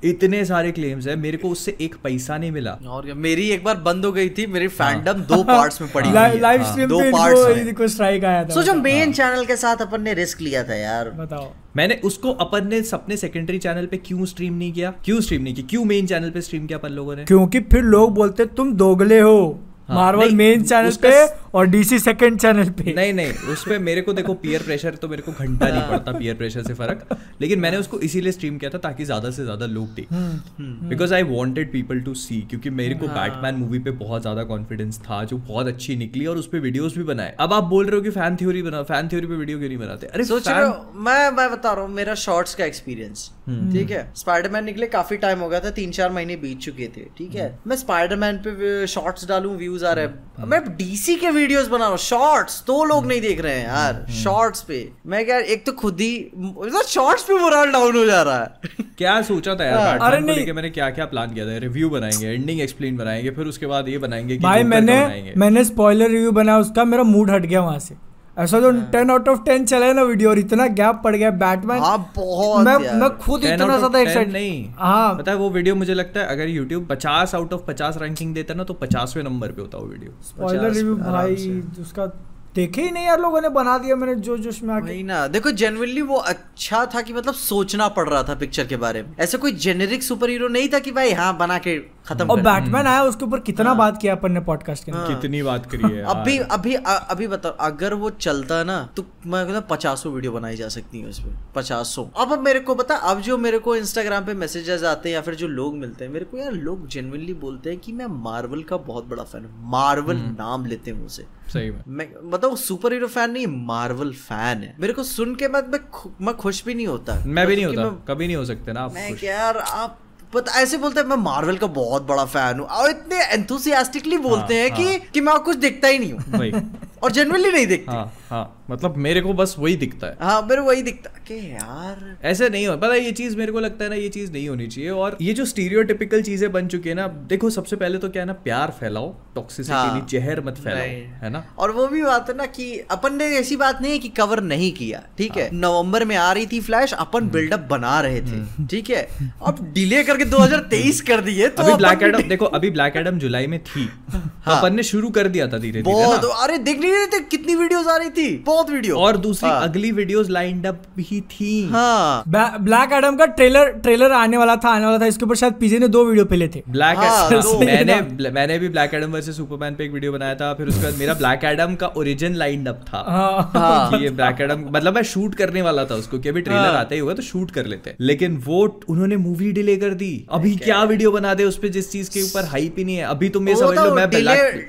इतने सारे क्लेम्स है, मेरे को उससे एक पैसा नहीं मिला। और क्या, मेरी एक बार बंद हो गई थी, मेरी फैंडम 2 पार्ट्स में पड़ी हुई है। लाइव स्ट्रीम पे 2 पार्ट्स को स्ट्राइक आया था। सोचो मेन चैनल के साथ अपन ने रिस्क लिया था यार, बताओ। मैंने उसको अपन ने अपने सेकेंडरी चैनल पे क्यों स्ट्रीम नहीं किया, क्यों मेन चैनल पे स्ट्रीम किया अपन लोगों ने? क्योंकि फिर लोग बोलते तुम दोगले हो। मार्वल मेन चैनल पे और डीसी सेकंड चैनल पे। नहीं उस पे मेरे को देखो पीयर प्रेशर तो मेरे को घंटा नहीं पड़ता पीयर प्रेशर से फर्क, लेकिन मैंने उसको इसीलिए स्ट्रीम किया था ताकि ज्यादा से ज्यादा लोग देखें, because I wanted people to see, क्योंकि मेरे को बैटमैन मूवी पे बहुत ज्यादा कॉन्फिडेंस था जो बहुत अच्छी निकली और उस पे वीडियोस भी बनाए। अब आप बोल रहे हो कि फैन थ्योरी पे वीडियो क्यों नहीं बनाते? अरे सोच रहे हो, मैं बता रहा हूँ मेरा शॉर्ट्स का एक्सपीरियंस, ठीक है। स्पाइडरमैन निकले काफी टाइम हो गया था, 3-4 महीने बीत चुके थे, ठीक है। मैं स्पाइडरमैन पे शॉर्ट्स डालूं, व्यूज आ रहे हैं, मैं डीसी के वीडियोस बना रहा हूँ, शॉर्ट्स तो लोग नहीं देख रहे हैं यार। शॉर्ट्स पे मैं क्या, एक तो खुद ही शॉर्ट्स पे मोरल डाउन हो जा रहा है। क्या सोचा था यार बैटमैन को लेके, मैंने क्या क्या प्लान किया था, रिव्यू बनाएंगे, एंडिंग एक्सप्लेन बनाएंगे, फिर उसके बाद ये बनाएंगे भाई मैंने स्पॉइलर रिव्यू बनाया उसका, मेरा मूड हट गया वहां से। ऐसा तो 10 out of 10 चला है ना वीडियो, और इतना गैप पड़ गया बैटमैन। बहुत मैं खुद इतना ज्यादा एक्साइटेड नहीं। हाँ पता है वो वीडियो मुझे लगता है अगर YouTube 50 out of 50 रैंकिंग देता ना तो 50वें नंबर पे होता वो वीडियो। स्पॉइलर रिव्यू भाई उसका देखे ही नहीं यार, लोगों ने बना दिया, मैंने जोश में आके। नहीं ना, देखो जेन्युइनली वो अच्छा था कि मतलब सोचना पड़ रहा था पिक्चर के बारे में, ऐसा कोई जेनेरिक सुपर हीरो नहीं था कि भाई हाँ बना के खत्म। और बैटमैन आया उसके ऊपर कितना बात किया अपन ने पॉडकास्ट के अंदर, कितनी बात करी है। अभी बताओ, अगर वो चलता ना तो मैं कहता 50 वीडियो बनाई जा सकती है उसपे, 50। अब मेरे को बता, अब जो मेरे को इंस्टाग्राम पे मैसेजेस आते हैं या फिर जो लोग मिलते हैं मेरे को, यार लोग जेन्युइनली बोलते हैं कि मैं मार्वल का बहुत बड़ा फैन हूँ, मार्वल नाम लेते हैं मुझसे। सही में मैं मतलब सुपर हीरो फैन नहीं, मार्वल फैन है। मेरे को सुन के बाद मैं खुश भी नहीं होता। मैं भी नहीं होता, कभी नहीं हो सकते ना आप। मैं यार आप पता ऐसे बोलते हैं मैं मार्वल का बहुत बड़ा फैन हूँ, और इतने एंथुसियास्टिकली बोलते हैं कि मैं कुछ दिखता ही नहीं हूँ और जेन्युइनली नहीं दिखती। हाँ मतलब मेरे को बस वही दिखता है। हाँ मेरे वही दिखता कि यार ऐसे नहीं हो, पता है ये चीज मेरे को लगता है ना, ये चीज नहीं होनी चाहिए। और ये जो स्टीरियोटिपिकल चीजें बन चुकी है ना, देखो सबसे पहले तो क्या है ना, प्यार फैलाओ, टॉक्सिसिटी नहीं, जहर मत फैलाओ, है ना। और वो भी बात है ना कि अपन ने ऐसी बात नहीं है कि कवर नहीं किया, ठीक है। नवंबर में आ रही थी फ्लैश, अपन बिल्डअप बना रहे थे, ठीक है। अब डिले करके 2023 कर दिए तो अभी ब्लैक एडम देखो, अभी ब्लैक एडम जुलाई में थी, अपन ने शुरू कर दिया था धीरे धीरे। अरे देख नहीं रहे थे कितनी वीडियोस आ रही थी, बहुत वीडियो, और दूसरी अगली वीडियोस लाइंड अप भी थी। हाँ ब्लैक एडम का ट्रेलर आने वाला था, इसके ऊपर शायद पीजे ने 2 वीडियो पहले थे। मैंने भी ब्लैक एडम वर्सेस सुपरमैन पे एक वीडियो बनाया था, फिर उसके बाद मेरा ब्लैक एडम का ओरिजिन लाइंड अप था कि ये ब्लैक एडम, मतलब मैं शूट करने वाला था उसको कि अभी ट्रेलर आता ही होगा तो शूट कर लेते हैं, लेकिन वो उन्होंने मूवी डिले कर दी। अभी क्या वीडियो बना दे उस पे जिस चीज के ऊपर हाइप ही नहीं है। अभी तुम ये समझ लो मैं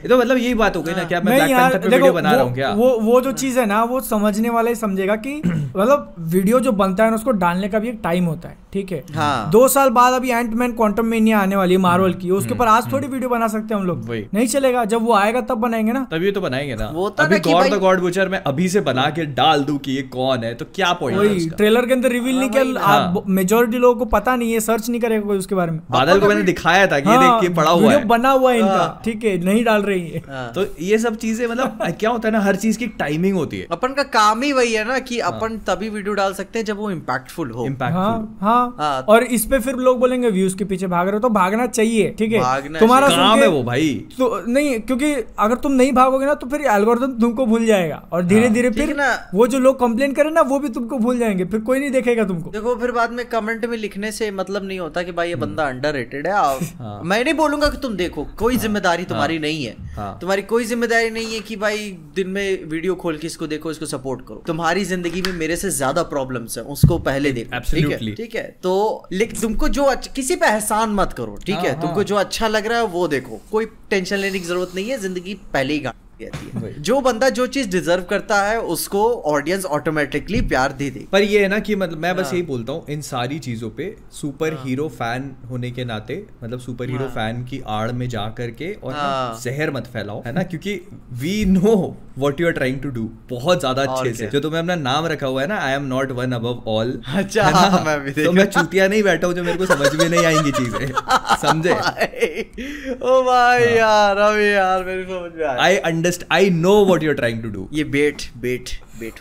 तो मतलब यही बात हो गई ना, क्या मैं ब्लैक पैंथर पे वीडियो बना रहा हूँ क्या? वो जो चीज है ना, वो समझने वाला ही समझेगा कि मतलब वीडियो जो बनता है ना उसको डालने का भी एक टाइम होता है, ठीक है। 2 साल बाद अभी एंटमैन क्वांटममेनिया आने वाली है मार्वल की, उसके ऊपर आज थोड़ी वीडियो बना सकते हैं हम लोग, नहीं चलेगा। जब वो आएगा तब बनाएंगे ना, तभी तो बनाएंगे ना। अभी गॉड द गॉड बुचर मैं अभी से बना के डाल दूं कि ये कौन है तो क्या पॉइंट है उसका? ट्रेलर के अंदर रिवील नहीं किया, मेजॉरिटी लोगों को पता नहीं है, सर्च नहीं करेगा कोई उसके बारे में। बादल को मैंने दिखाया था कि ये देख के पड़ा हुआ है, बना हुआ है इनका, ठीक है, नहीं डाल रही है। तो ये सब चीजें मतलब क्या होता है ना, हर चीज की टाइमिंग होती है। अपन का काम ही वही है ना कि अपन तभी वीडियो डाल सकते हैं जब वो इम्पैक्टफुल हो। हाँ। और इस पे फिर लोग बोलेंगे व्यूज के पीछे भाग रहे हो, तो भागना चाहिए, ठीक है, तुम्हारा काम है वो भाई। तो नहीं, क्योंकि अगर तुम नहीं भागोगे ना तो फिर एल्गोरिथम तुमको भूल जाएगा, और धीरे धीरे फिर वो जो लोग कंप्लेन करे ना वो भी तुमको भूल जाएंगे, फिर कोई नहीं देखेगा तुमको। देखो फिर बाद में कमेंट में लिखने से मतलब नहीं होता कि भाई ये बंदा अंडररेटेड है। मैं नहीं बोलूंगा कि तुम देखो, कोई जिम्मेदारी तुम्हारी नहीं है, तुम्हारी कोई जिम्मेदारी नहीं है कि भाई दिन में वीडियो खोल के इसको देखो, इसको सपोर्ट करो। तुम्हारी जिंदगी में मेरे से ज्यादा प्रॉब्लम्स है, उसको पहले देखो, ठीक है। तो तुमको जो किसी पे एहसान मत करो, ठीक है। तुमको जो अच्छा लग रहा है वो देखो, कोई टेंशन लेने की जरूरत नहीं है, जिंदगी पहले ही है। जो बंदा जो चीज डिजर्व करता है उसको ऑडियंस ऑटोमेटिकली प्यार दे दे। पर ये है ना कि मतलब मैं बस यही बोलता हूँ, इन सारी चीजों पे सुपर हीरो फैन होने के नाते, मतलब सुपर हीरो फैन की आड़ में जा करके और जहर मत फैलाओ, है ना, क्योंकि we know what you are trying to do बहुत ज्यादा अच्छे से। जो तुम्हें अपना नाम रखा हुआ है ना, I am not one above all, तो मैं चूतिया नहीं बैठा हूँ जो मेरे को समझ में नहीं आएंगी चीजें, समझे? ओ भाई यार, अभी यार मेरी समझ में आया। I know what you're trying to do. ये बेट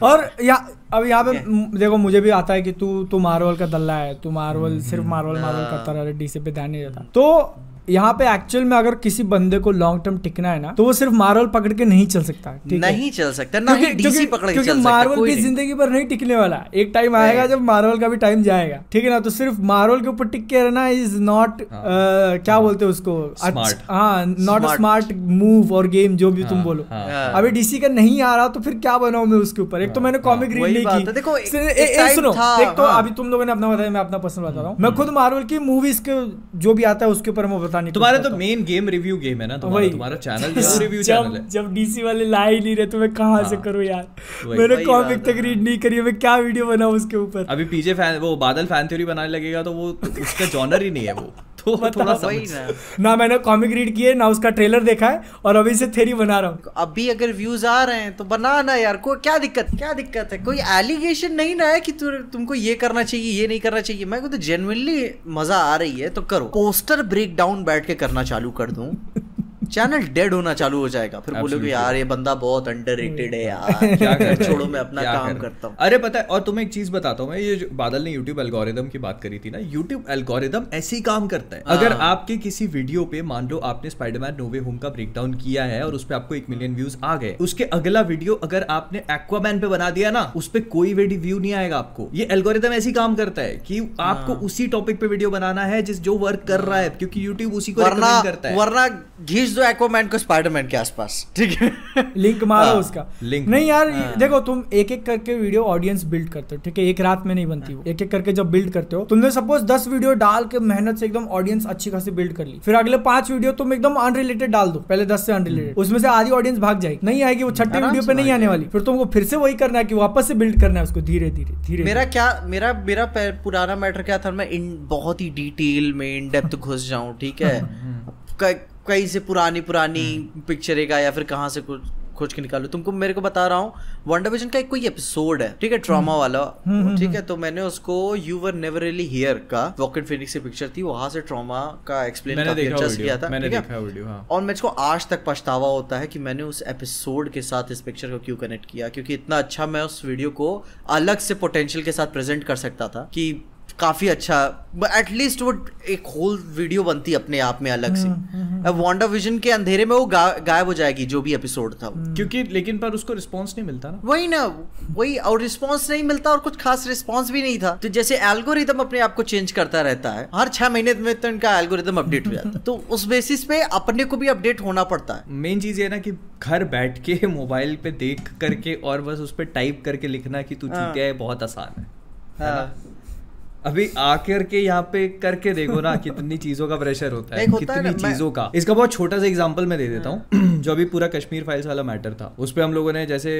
और अब यहाँ पे देखो मुझे भी आता है कि तू मार्वल का दल्ला है, तू मार्वल सिर्फ मार्वल करता रहा, डीसी पे ध्यान नहीं देता। तो यहाँ पे एक्चुअल में अगर किसी बंदे को लॉन्ग टर्म टिकना है ना तो वो सिर्फ मार्वल पकड़ के नहीं चल सकता, नहीं चल सकता, ना ही डीसी पकड़ के चल सकता, क्योंकि मार्वल की जिंदगी पर नहीं टिकने वाला। एक टाइम आएगा जब मार्वल का भी टाइम जाएगा, ठीक है ना। तो सिर्फ मार्वल के ऊपर टिक के रहना इज नॉट क्या बोलते हैं उसको, हाँ नॉट अ स्मार्ट मूव और गेम, जो भी तुम बोलो। अभी डीसी का नहीं आ रहा तो फिर क्या बनाऊं मैं उसके ऊपर। एक तो मैंने कॉमिक रीड नहीं की, देखो सुनो, एक तो अभी तुम लोगों ने अपना बताया, मैं अपना पर्सनल बता रहा हूँ। मैं खुद मार्वल की मूवीज के जो भी आता है उसके ऊपर मैं बता नहीं। तुम्हारा तो मेन गेम रिव्यू गेम है ना, तुम्हारा चैनल जो रिव्यू चैनल है। जब डीसी वाले ला ही नहीं रहे तो मैं कहां से करूं यार, मैंने कॉमिक तक रीड नहीं करी, मैं क्या वीडियो बनाऊं उसके ऊपर। अभी पीजे फैन वो बादल फैन थ्योरी बनाने लगेगा तो वो उसका जॉनर ही नहीं है वो, तो थोड़ा ना मैंने कॉमिक रीड किए ना उसका ट्रेलर देखा है और अभी से थ्योरी बना रहा हूँ। अभी अगर व्यूज आ रहे हैं तो बनाना यार, को क्या दिक्कत है। कोई एलिगेशन नहीं ना है कि तुमको ये करना चाहिए, ये नहीं करना चाहिए। मैं तो जेन्युइनली मजा आ रही है तो करो। पोस्टर ब्रेक डाउन बैठ के करना चालू कर दूं, चैनल डेड होना चालू हो जाएगा, फिर बोलोगे यार ये बंदा बहुत अंडररेटेड है यार, क्या कर छोड़ो मैं अपना काम करता हूँ। अरे पता है, और तुम्हें एक चीज बताता हूँ मैं, ये जो बादल ने YouTube एल्गोरिदम की बात करी थी ना, YouTube एल्गोरिदम ऐसे ही काम करता है। अगर आपके किसी वीडियो पे मान लो आपने स्पाइडरमैन नो वे होम का ब्रेकडाउन किया है और उस पे आपको 1 मिलियन व्यूज आ गए, उसके अगला वीडियो अगर आपने एक्वामैन पे बना दिया ना, उस पे कोई व्यू नहीं आएगा आपको। ये एल्गोरिदम ऐसे ही काम करता है कि आपको उसी टॉपिक पे वीडियो बनाना है जो वर्क कर रहा है, क्योंकि YouTube उसी को रिकमेंड करता है। वरना घिस दो एक्वामैन को स्पाइडरमैन के आसपास, ठीक है, लिंक मारो उसका लिंक। नहीं यार देखो, तुम एक एक करके वीडियो ऑडियंस बिल्ड करते हो, ठीक है, एक रात में नहीं बनती वो। एक एक करके जब बिल्ड करते हो, तुमने सपोज 10 वीडियो डाल के मेहनत से एकदम ऑडियंस अच्छी खासी बिल्ड कर ली, फिर अगले 5 वीडियो तुम एकदम अनरिलेटेड डाल दो, पहले 10 से अनरिलेटेड, उसमें से आधी ऑडियंस भाग जाएगी, नहीं आएगी, वो छठे वीडियो पे नहीं आने वाली, फिर तुमको फिर से वही करना है कि वापस से बिल्ड करना है उसको धीरे धीरे। मेरा पुराना मैटर क्या था, मैं बहुत ही डिटेल में इन डेप्थ घुस जाऊं, ठीक है, कहीं से पुरानी पिक्चर का या फिर कहाँ से कुछ खोज के निकालो। तुमको मेरे को बता रहा हूँ, WandaVision का एक कोई एपिसोड है, ठीक है, ट्रॉमा वाला, ठीक है, तो मैंने उसको you were never really here का वॉकिन फिनिक्स की पिक्चर थी, वहां से ट्रॉमा का एक्सप्लेन काफी अच्छा किया था, मैंने देखा वीडियो, हाँ। और मुझको आज तक पछतावा होता है कि मैंने उस एपिसोड के साथ इस पिक्चर को क्यों कनेक्ट किया, क्योंकि इतना अच्छा मैं उस वीडियो को अलग से पोटेंशियल के साथ प्रेजेंट कर सकता था कि काफी अच्छा, एटलीस्ट वो एक होल वीडियो बनती अपने आप में अलग से। अब WandaVision के अंधेरे में वो गायब हो जाएगी जो भी एपिसोड था, क्योंकि लेकिन पर उसको रिस्पांस नहीं मिलता ना, वही और रिस्पांस नहीं मिलता और कुछ खास रिस्पांस भी नहीं था। तो जैसे एल्गोरिदम अपने आप को चेंज करता रहता है, हर 6 महीने में तो इनका एल्गोरिदम अपडेट हो जाता है, तो उस बेसिस पे अपने को भी अपडेट होना पड़ता है। मेन चीज ये ना कि घर बैठ के मोबाइल पे देख करके और बस उस पर टाइप करके लिखना कि तू चूतिया है, बहुत आसान है। अभी आकर के यहाँ पे करके देखो ना कितनी चीजों का प्रेशर होता है, कितनी चीजों का। इसका बहुत छोटा सा एग्जांपल मैं दे देता हूँ। जो अभी पूरा कश्मीर फाइल्स वाला मैटर था, उस पे हम लोगों ने, जैसे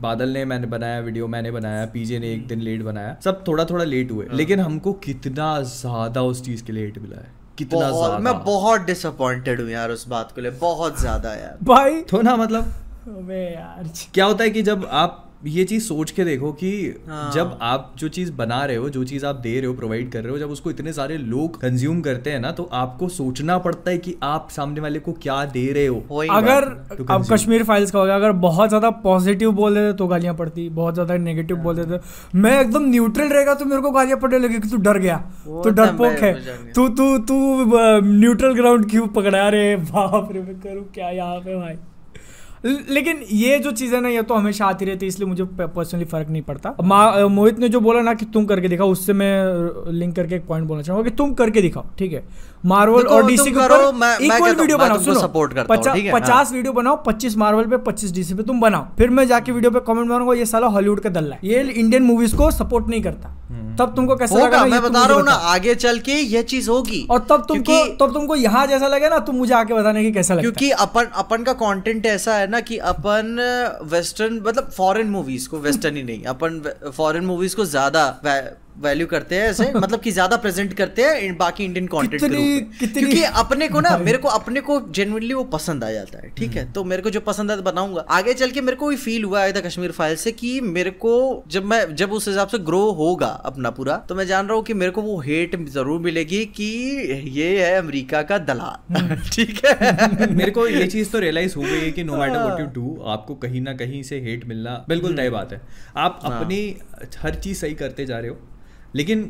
बादल ने मैंने बनाया वीडियो, मैंने बनाया, पीजे ने एक दिन लेट बनाया, सब थोड़ा लेट हुए, लेकिन हमको कितना ज्यादा उस चीज के लिए लेट मिला है, कितना ज्यादा। मैं बहुत डिसअपॉइंटेड हूँ यार उस बात को ले, बहुत ज्यादा यार भाई। तो ना मतलब यार क्या होता है कि जब आप ये चीज सोच के देखो कि जब आप जो चीज बना रहे हो, जो चीज आप दे रहे हो, प्रोवाइड कर रहे हो, जब उसको इतने सारे लोग कंज्यूम करते हैं ना, तो आपको सोचना पड़ता है कि आप सामने वाले को क्या दे रहे हो। अगर अब कश्मीर फाइल्स का होगा, अगर बहुत ज्यादा पॉजिटिव बोल देते तो गालियां पड़ती, बहुत ज्यादा नेगेटिव बोल देते, मैं एकदम न्यूट्रल रहेगा तो मेरे को गालियां पड़ने लगी कि तू डर गया, तू डरपोक है, तू न्यूट्रल ग्राउंड क्यों पकड़ा रे, बाप रे मैं करूँ क्या यहाँ पे भाई। लेकिन ये जो चीज़ है ना, ये तो हमेशा आती रहती है, इसलिए मुझे पर्सनली फर्क नहीं पड़ता। मोहित ने जो बोला ना कि तुम करके दिखाओ, उससे मैं लिंक करके एक पॉइंट बोलना चाहूंगा कि तुम करके दिखाओ, ठीक है, मार्वल और डीसी के ऊपर इक्वल वीडियो बनाओ। सुनो, सपोर्ट करता हूं, 50 वीडियो बनाओ, 25 मार्वल पे, 25 डीसी पे तुम बनाओ, फिर मैं जाके वीडियो पे कमेंट मारूंगा ये साला हॉलीवुड का दल्ला है, ये इंडियन मूवीज को सपोर्ट नहीं करता। तब तुमको कैसा लगा, मैं बता रहा हूँ ना, आगे चल के ये चीज होगी, और तब तुमको यहाँ जैसा लगे ना, तुम मुझे आके बताने की कैसा लगता है, क्योंकि अपन का कंटेंट ऐसा है ना कि अपन वेस्टर्न, मतलब फॉरेन मूवीज को, वेस्टर्न ही नहीं, अपन फॉरेन मूवीज को ज्यादा वैल्यू करते हैं ऐसे मतलब कि ज्यादा प्रेजेंट करते हैं बाकी इंडियन कंटेंट के रूप में, क्योंकि अपने को ना मेरे को अपने को जेन्युइनली वो पसंद आ जाता है, ठीक है, तो मेरे को जो पसंद है बनाऊंगा। आगे चल के मेरे को भी फील हुआ है कश्मीर फाइल से कि मेरे को जब उस हिसाब से ग्रो होगा अपना पूरा, तो मैं जान रहा हूँ कि मेरे को वो हेट जरूर मिलेगी कि ये है अमेरिका का दलाल, ठीक है। मेरे को ये चीज तो रियलाइज हो गई है कि no matter what you do, आपको कहीं ना कहीं से हेट मिलना बिल्कुल तय बात है। आप अपनी हर चीज सही करते जा रहे हो, लेकिन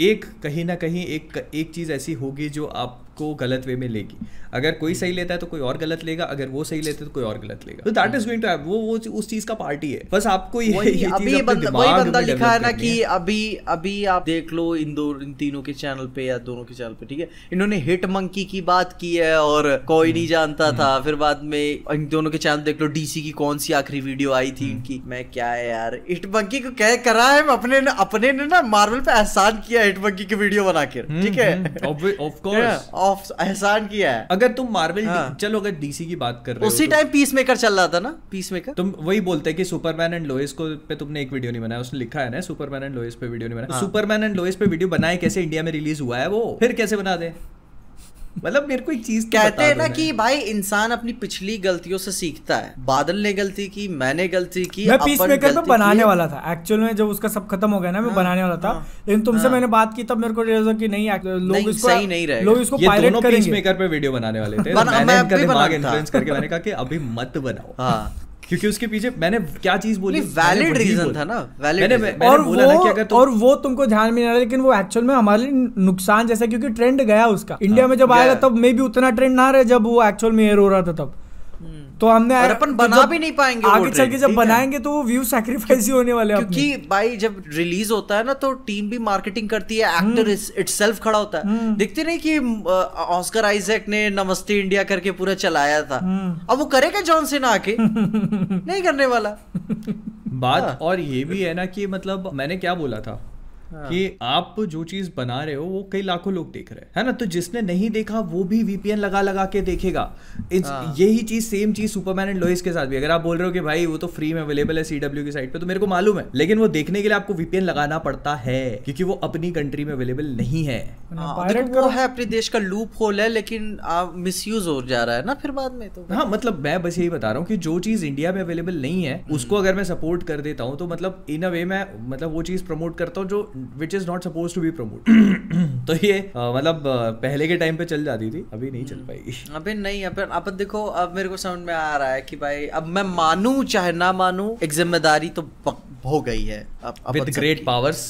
एक कहीं ना कहीं एक चीज ऐसी होगी जो आपको गलत वे में लेगी। अगर कोई सही लेता है तो कोई और गलत लेगा, अगर वो सही लेते तो कोई और गलत लेगा। तो that is going to have वो उस चीज का पार्टी है। बस आपको ये वही बंदा लिखा है ना कि अभी आप देख लो इन तीनों के चैनल पे या दोनों के चैनल पे, ठीक है, इन्होंने हिट मंकी की बात की है और कोई नहीं जानता था। फिर बाद में इन दोनों के चैनल देख लो, डीसी की कौन सी आखिरी वीडियो आई थी इनकी, मैं क्या है यार, हिट मंकी को क्या करा है, अपने ने ना मार्वल पे एहसान किया हिट मंकी की वीडियो बनाकर, ठीक है, ऑफ कोर्स एहसान किया है। अगर तुम मार्वल चलो अगर डीसी की बात कर रहे हो, उसी टाइम पीस मेकर चल रहा था ना, पीस मेकर तुम वही बोलते हैं कि सुपरमैन एंड लोइस को पे तुमने एक वीडियो नहीं बनाया, उसने लिखा है ना सुपरमैन एंड लोइस पे वीडियो नहीं बनाया। सुपरमैन एंड लोइस पे वीडियो बनाए कैसे, इंडिया में रिलीज हुआ है वो, फिर कैसे बना दे? मतलब मेरे को एक चीज कहते हैं ना कि भाई इंसान अपनी पिछली गलतियों से सीखता है। बादल ने गलती की, मैंने गलती की, मैं पीस मेकर में बनाने वाला था एक्चुअल में, जब उसका सब खत्म हो गया ना मैं बनाने वाला था, लेकिन तुमसे मैंने बात की तब मेरे को रियलाइज हुआ कि नहीं लोग इसको सही नहीं रहेगा, लोग इसको पायरेट करेंगे। पीस मेकर पे वीडियो बनाने वाले थे, मैंने उनका दिमाग इन्फ्लुएंस करके मैंने कहा कि अभी मत बनाओ, क्योंकि उसके पीछे मैंने क्या चीज बोली, वैलिड रीजन था ना, वैलिड और बोला ना कि अगर और वो तुमको ध्यान में नहीं आ रहा, लेकिन वो एक्चुअल में हमारे लिए नुकसान जैसा, क्योंकि ट्रेंड गया उसका इंडिया में जब आएगा तब मे भी उतना ट्रेंड ना रहे जब वो एक्चुअल में एयर हो रहा था तब, तो हमने और अपन बना भी नहीं पाएंगे आगे चल के, जब बनाएंगे तो वो व्यू सैक्रिफाइस ही होने वाले हैं, क्योंकि भाई जब रिलीज होता है ना तो टीम भी मार्केटिंग करती है, एक्टर इटसेल्फ खड़ा होता है। देखते नहीं कि ऑस्कर आइजैक ने नमस्ते इंडिया करके पूरा चलाया था, अब वो करेगा जॉन सीना आके? नहीं करने वाला बात। और ये भी है ना कि मतलब मैंने क्या बोला था कि आप जो चीज बना रहे हो वो कई लाखों लोग देख रहे हैं, है ना, तो जिसने नहीं देखा वो भी वीपीएन लगा के देखेगा। यही चीज सेम चीज सुपरमैन एंड लोइस के साथ भी। अगर आप बोल रहे हो कि भाई वो तो फ्री में अवेलेबल है सीडब्ल्यू की साइट पे, तो मेरे को मालूम है, लेकिन वो देखने के लिए आपको वीपीएन लगाना पड़ता है क्योंकि वो अपनी कंट्री में अवेलेबल नहीं है। वो है अपने देश का लूप होल है, लेकिन मिसयूज हो जा रहा है ना फिर बाद में। तो हाँ, मतलब मैं बस यही बता रहा हूँ कि जो चीज इंडिया में अवेलेबल नहीं है उसको अगर मैं सपोर्ट कर देता हूँ तो मतलब इन अ वे मैं मतलब वो चीज प्रमोट करता हूँ जो which is not supposed to be promoted। तो ये मतलब पहले के टाइम पे चल जाती थी, अभी नहीं चल पाएगी। अभी नहीं, अब देखो, अब मेरे को समझ में आ रहा है कि भाई अब मैं मानूं चाहे ना मानूं, एक जिम्मेदारी तो हो गई है। With great powers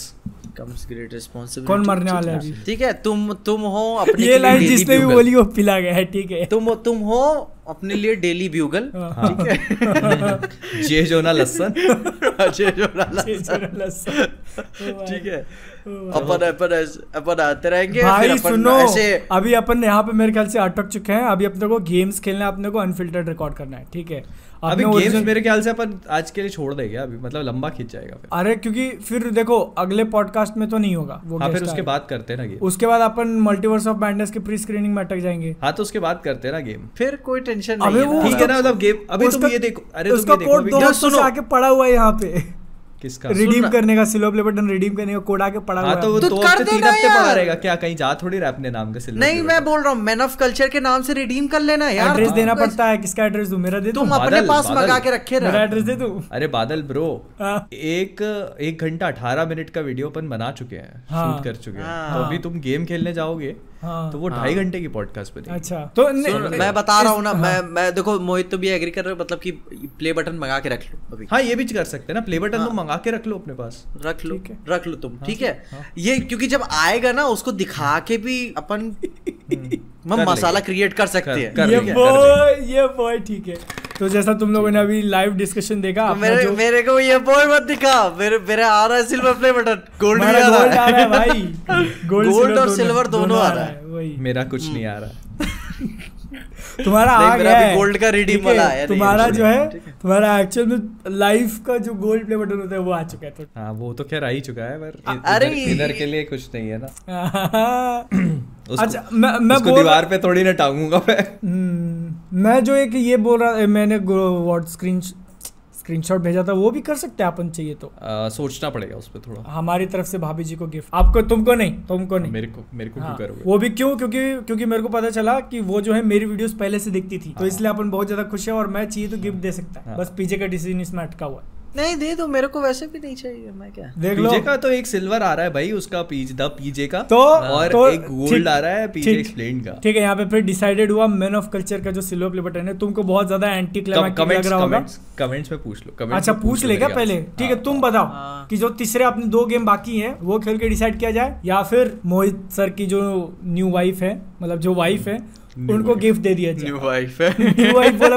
comes great responsibility। कौन मरने वाला है अभी? ठीक है, तुम हो अपने ये लाइन जिसने भी बोली वो पिला गया है, ठीक है। तुम हो अपने लिए डेली ब्यूगल, ठीक है। जे जोना लसन, ठीक है। अपन आते रहेंगे भाई। सुनो, अभी अपन यहाँ पे मेरे ख्याल से अटक चुके हैं। अभी अपने को गेम्स खेलना है, अपने को अनफिल्टर्ड रिकॉर्ड करना है, ठीक है। अभी गेम्स मेरे ख्याल से अपन आज के लिए छोड़ देंगे, अभी मतलब लंबा खिंच जाएगा फिर। अरे क्योंकि फिर देखो अगले पॉडकास्ट में तो नहीं होगा वो। हाँ, फिर उसके बाद करते हैं ना गेम। उसके बाद अपन मल्टीवर्स ऑफ मैडनेस की प्री स्क्रीनिंग में अटक जाएंगे। हाँ, तो उसके बाद करते हैं ना गेम, फिर कोई टेंशन नहीं है, ठीक है ना। मतलब गेम अभी तुम ये देखो, अरे उसका कोड 2 हफ्तों से आके पड़ा हुआ है यहाँ पे। किसका? रिडीम करने का, सिल्वर प्ले बटन रिडीम करने का कोड आके पड़ा हुआ है। तो वो 2 हफ्ते 3 हफ्ते पड़ा रहेगा क्या? कहीं जा थोड़ी रहा अपने नाम का सिल्वर। नहीं, मैं बोल रहा हूँ मैन ऑफ कल्चर के नाम से रिडीम कर लेना यार। एड्रेस देना पड़ता है। किसका एड्रेस दूं? मेरा दे दूं? तुम अपने पास मंगा के रखे रहा। मेरा एड्रेस दे दूं? अरे बादल ब्रो, एक घंटा 18 मिनट का वीडियो अपन बना चुके हैं, शूट कर चुके हैं। तो अभी तुम गेम खेलने जाओगे तो वो 2.5 घंटे की पॉडकास्ट बनेगी। अच्छा, तो मैं बता रहा हूँ ना, मैं देखो मोहित तो भी एग्री कर रहे हो, मतलब कि प्ले बटन मंगा के रख लो अभी। हाँ, ये भी कर सकते हैं ना, प्ले बटन तुम मंगा के रख लो अपने पास, रख लो तुम, ठीक है। ये क्योंकि जब आएगा ना उसको दिखा के भी अपन मसाला क्रिएट कर सकते हैं। ये बॉय ठीक है। तो जैसा तुम लोगों ने अभी लाइव डिस्कशन देखा, तो मेरे को ये बॉय मत दिखा, मेरे आ रहा है सिल्वर प्ले बटन, गोल्ड आ रहा है भाई। गोल्ड और सिल्वर दोनों आ रहा है। मेरा कुछ नहीं आ रहा। तुम्हारा आ गया है गोल्ड का रिडीम वाला है। तुम्हारा जो है, तुम्हारा एक्चुअल में लाइफ का जो गोल्ड प्ले बटन होता है वो आ चुका है। तो हाँ, वो तो खैर आ ही चुका है, पर इधर के लिए कुछ नहीं है ना। अच्छा, मैं दीवार पे थोड़ी ना टांगूंगा मैं। मैं जो एक ये बोल रहा, मैंने स्क्रीनशॉट भेजा था, वो भी कर सकते हैं अपन चाहिए तो। सोचना पड़ेगा उस पर थोड़ा। हमारी तरफ से भाभी जी को गिफ्ट, आपको, तुमको नहीं। मेरे को क्यों करोगे? वो भी क्यों? क्योंकि मेरे को पता चला कि वो जो है मेरी वीडियोस पहले से देखती थी, तो इसलिए अपन बहुत ज्यादा खुश है और मैं चाहिए तो गिफ्ट दे सकता है। बस पीछे का डिसीजन इसमें अटका हुआ है। नहीं दे दो, मेरे को वैसे भी नहीं चाहिए, मैं क्या देख लो। पीजे का तो एक सिल्वर आ रहा है भाई, उसका पीजे का तो एक गोल्ड आ रहा है पीजे एक्सप्लेन का। ठीक है, यहाँ पे फिर डिसाइडेड हुआ मैन ऑफ कल्चर का जो सिल्वर प्ले बटन है तुमको बहुत ज्यादा एंटी क्लाइमैक्टिक लग रहा होगा। कमेंट्स में पूछ लो। अच्छा पूछ लेगा पहले, ठीक है। तुम बताओ कि जो तीसरे अपने 2 गेम बाकी हैं वो खेल के डिसाइड किया जाए, या फिर मोहित सर की जो न्यू वाइफ है, मतलब जो वाइफ है, उनको गिफ्ट दे दिया जाए। न्यू वाइफ है। न्यू वाइफ बोला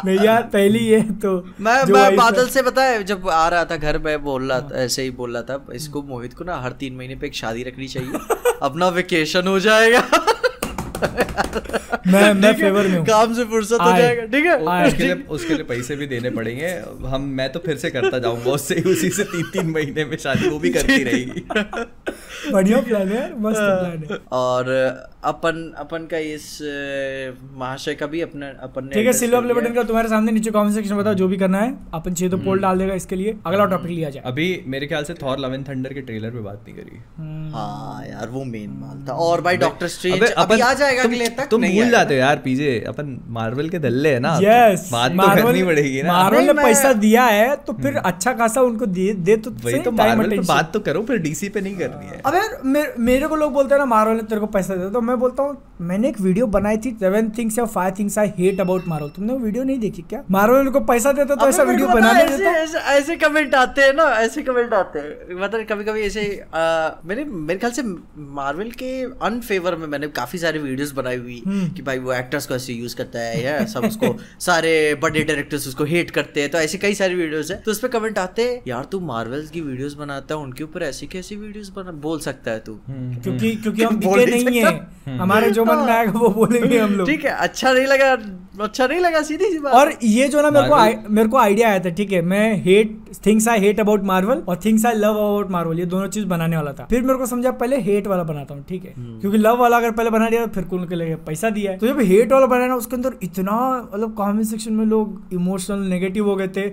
नहीं यार पहली है तो। मैं बादल से पता है जब आ रहा था घर में बोल रहा था, ऐसे ही बोल रहा था, इसको मोहित को ना हर 3 महीने पे एक शादी रखनी चाहिए, अपना वेकेशन हो जाएगा। मैं फेवर में हूं, काम से फुर्सत हो जाएगा। ठीक है, उसके लिए पैसे भी देने पड़ेंगे। मैं तो फिर से करता जाऊंगा उससे, उसी से 3 महीने में शादी वो भी करती रहेगी। बढ़िया प्लान है, मस्त प्लान है। और अपन का इस महाशय का भी अपन ने, ठीक है, सिल्वर प्ले बटन का तुम्हारे सामने नीचे कमेंट सेक्शन में बताओ जो भी करना है, अपन चाहिए तो पोल डाल देगा इसके लिए। अगला टॉपिक लिया जाए। अभी मेरे ख्याल से थॉर लव एंड थंडर के ट्रेलर पे बात नहीं करी। हाँ यार वो मेन माल था। और भाई डॉक्टर स्ट्रेंज अभी आ जाएगा अगले तक। तुम भूल जाते हो यार पीजे, अपन मार्वल के दल्ले है ना। यस, बात तो करनी पड़ेगी ना। मार्वल ने पैसा दिया है तो फिर अच्छा खासा उनको दे तो वही तो, मार्वल पे बात तो करो, फिर डीसी पे नहीं करनी है। अब यार मेरे को लोग बोलते हैं ना मार्वल ने तेरे को पैसा दिया, तो मैं बोलता हूँ मैंने एक वीडियो बनाई थी 7 थिंग्स या 5 things I hate about Marvel. तुमने वो वीडियो नहीं देखी क्या? मार्वल को पैसा देता तो ऐसा वीडियो बनाने देता। ऐसे कमेंट आते हैं ना, ऐसे कमेंट आते हैं, मतलब कभी-कभी ऐसे मेरे ख्याल से मार्वल के अनफेवर में मैंने काफी सारी वीडियोस बनाई हुई कि भाई वो एक्टर्स को ऐसे यूज करता है या सब उसको सारे बड़े डायरेक्टर्स उसको हेट करते हैं, तो ऐसे कई सारी वीडियोस है। तो उस पे कमेंट आते हैं यार तू मार्वल्स की वीडियोस बनाता है, उनके ऊपर ऐसी कैसी वीडियोस बोल सकता है तू, क्योंकि हम दिखे नहीं है, हमारे जो मन में आएगा वो बोलेंगे हम लोग। ठीक है, अच्छा नहीं लगा सीधी सी बात। और ये जो ना मेरे को आइडिया आया था, ठीक है, मैं things I hate about Marvel और things I love about Marvel, ये दोनों चीज बनाने वाला था। फिर मेरे को समझा पहले हेट वाला बनाता हूँ, ठीक है, क्योंकि लव वाला अगर पहले बना दिया फिर उनके लिए पैसा दिया है। तो जब हेट वाला बनाया ना, उसके अंदर इतना मतलब कमेंट सेक्शन में लोग इमोशनल नेगेटिव हो गए थे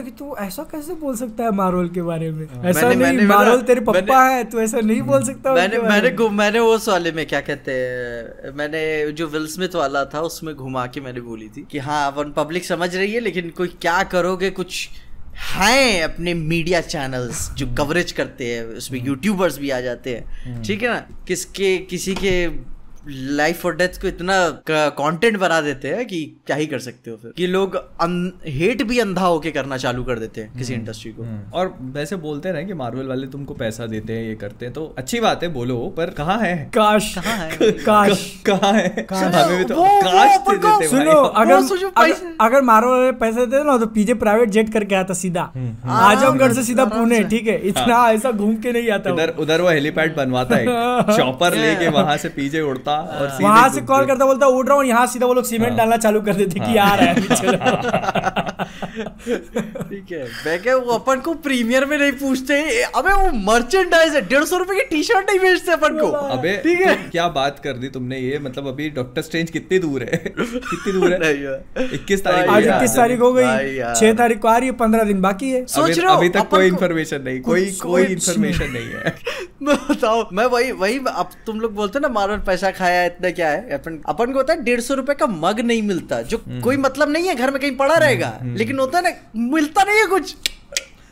कि तू ऐसा कैसे बोल सकता है मार्वल के बारे में, ऐसा नहीं, मार्वल तेरे पप्पा है, तू ऐसा नहीं बोल सकता। मैंने उस वाले में क्या कहते हैं, मैंने जो विल स्मिथ वाला था उसमें घुमा के मैंने बोली थी कि हाँ अपन पब्लिक समझ रही है, लेकिन कोई क्या करोगे, कुछ हैं अपने मीडिया चैनल्स जो कवरेज करते हैं, उसमें यूट्यूबर्स भी आ जाते हैं, ठीक है ना, किसी के लाइफ और डेथ को इतना कंटेंट बना देते हैं कि क्या ही कर सकते हो फिर, कि लोग हेट भी अंधा होके करना चालू कर देते हैं किसी इंडस्ट्री को। और वैसे बोलते हैं कि मार्वल वाले तुमको पैसा देते हैं, ये करते हैं, तो अच्छी बात है, बोलो, पर कहाँ है? काश कहाँ है? हमें भी तो काश दे देते। सुनो, अगर मार्वल वाले पैसा देते ना तो पीजे प्राइवेट जेट करके आता सीधा आजमगढ़ से सीधा पुणे, ठीक है, इतना ऐसा घूम के नहीं आता। उधर वो हेलीपैड बनवाता है, चॉपर लेके वहां से पीजे उड़ता और वहां से कॉल करता, बोलता उड़ रहा हूँ, यहाँ सीधा वो लोग सीमेंट डालना चालू कर देते कि आ रहा है। ठीक है, मैं वो अपन को प्रीमियर में नहीं पूछते, अबे वो मर्चेंडाइज है, 150 रुपए की टी शर्ट नहीं बेचते अपन को। अबे ठीक है, क्या बात कर दी तुमने ये, मतलब अभी डॉक्टर स्ट्रेंज कितनी दूर है? 21 तारीख, आज 21 तारीख हो गई, 6 तारीख को आ रही है, 15 दिन बाकी है। सोच रहे हो अभी तक कोई इन्फॉर्मेशन नहीं, कोई इन्फॉर्मेशन नहीं है। बताओ, मैं वही अब तुम लोग बोलते ना मार्वल पैसा खाया, इतना क्या है, अपन को होता है 150 रुपए का मग नहीं मिलता, जो कोई मतलब नहीं है, घर में कहीं पड़ा रहेगा, लेकिन होता है ना, मिलता नहीं है कुछ।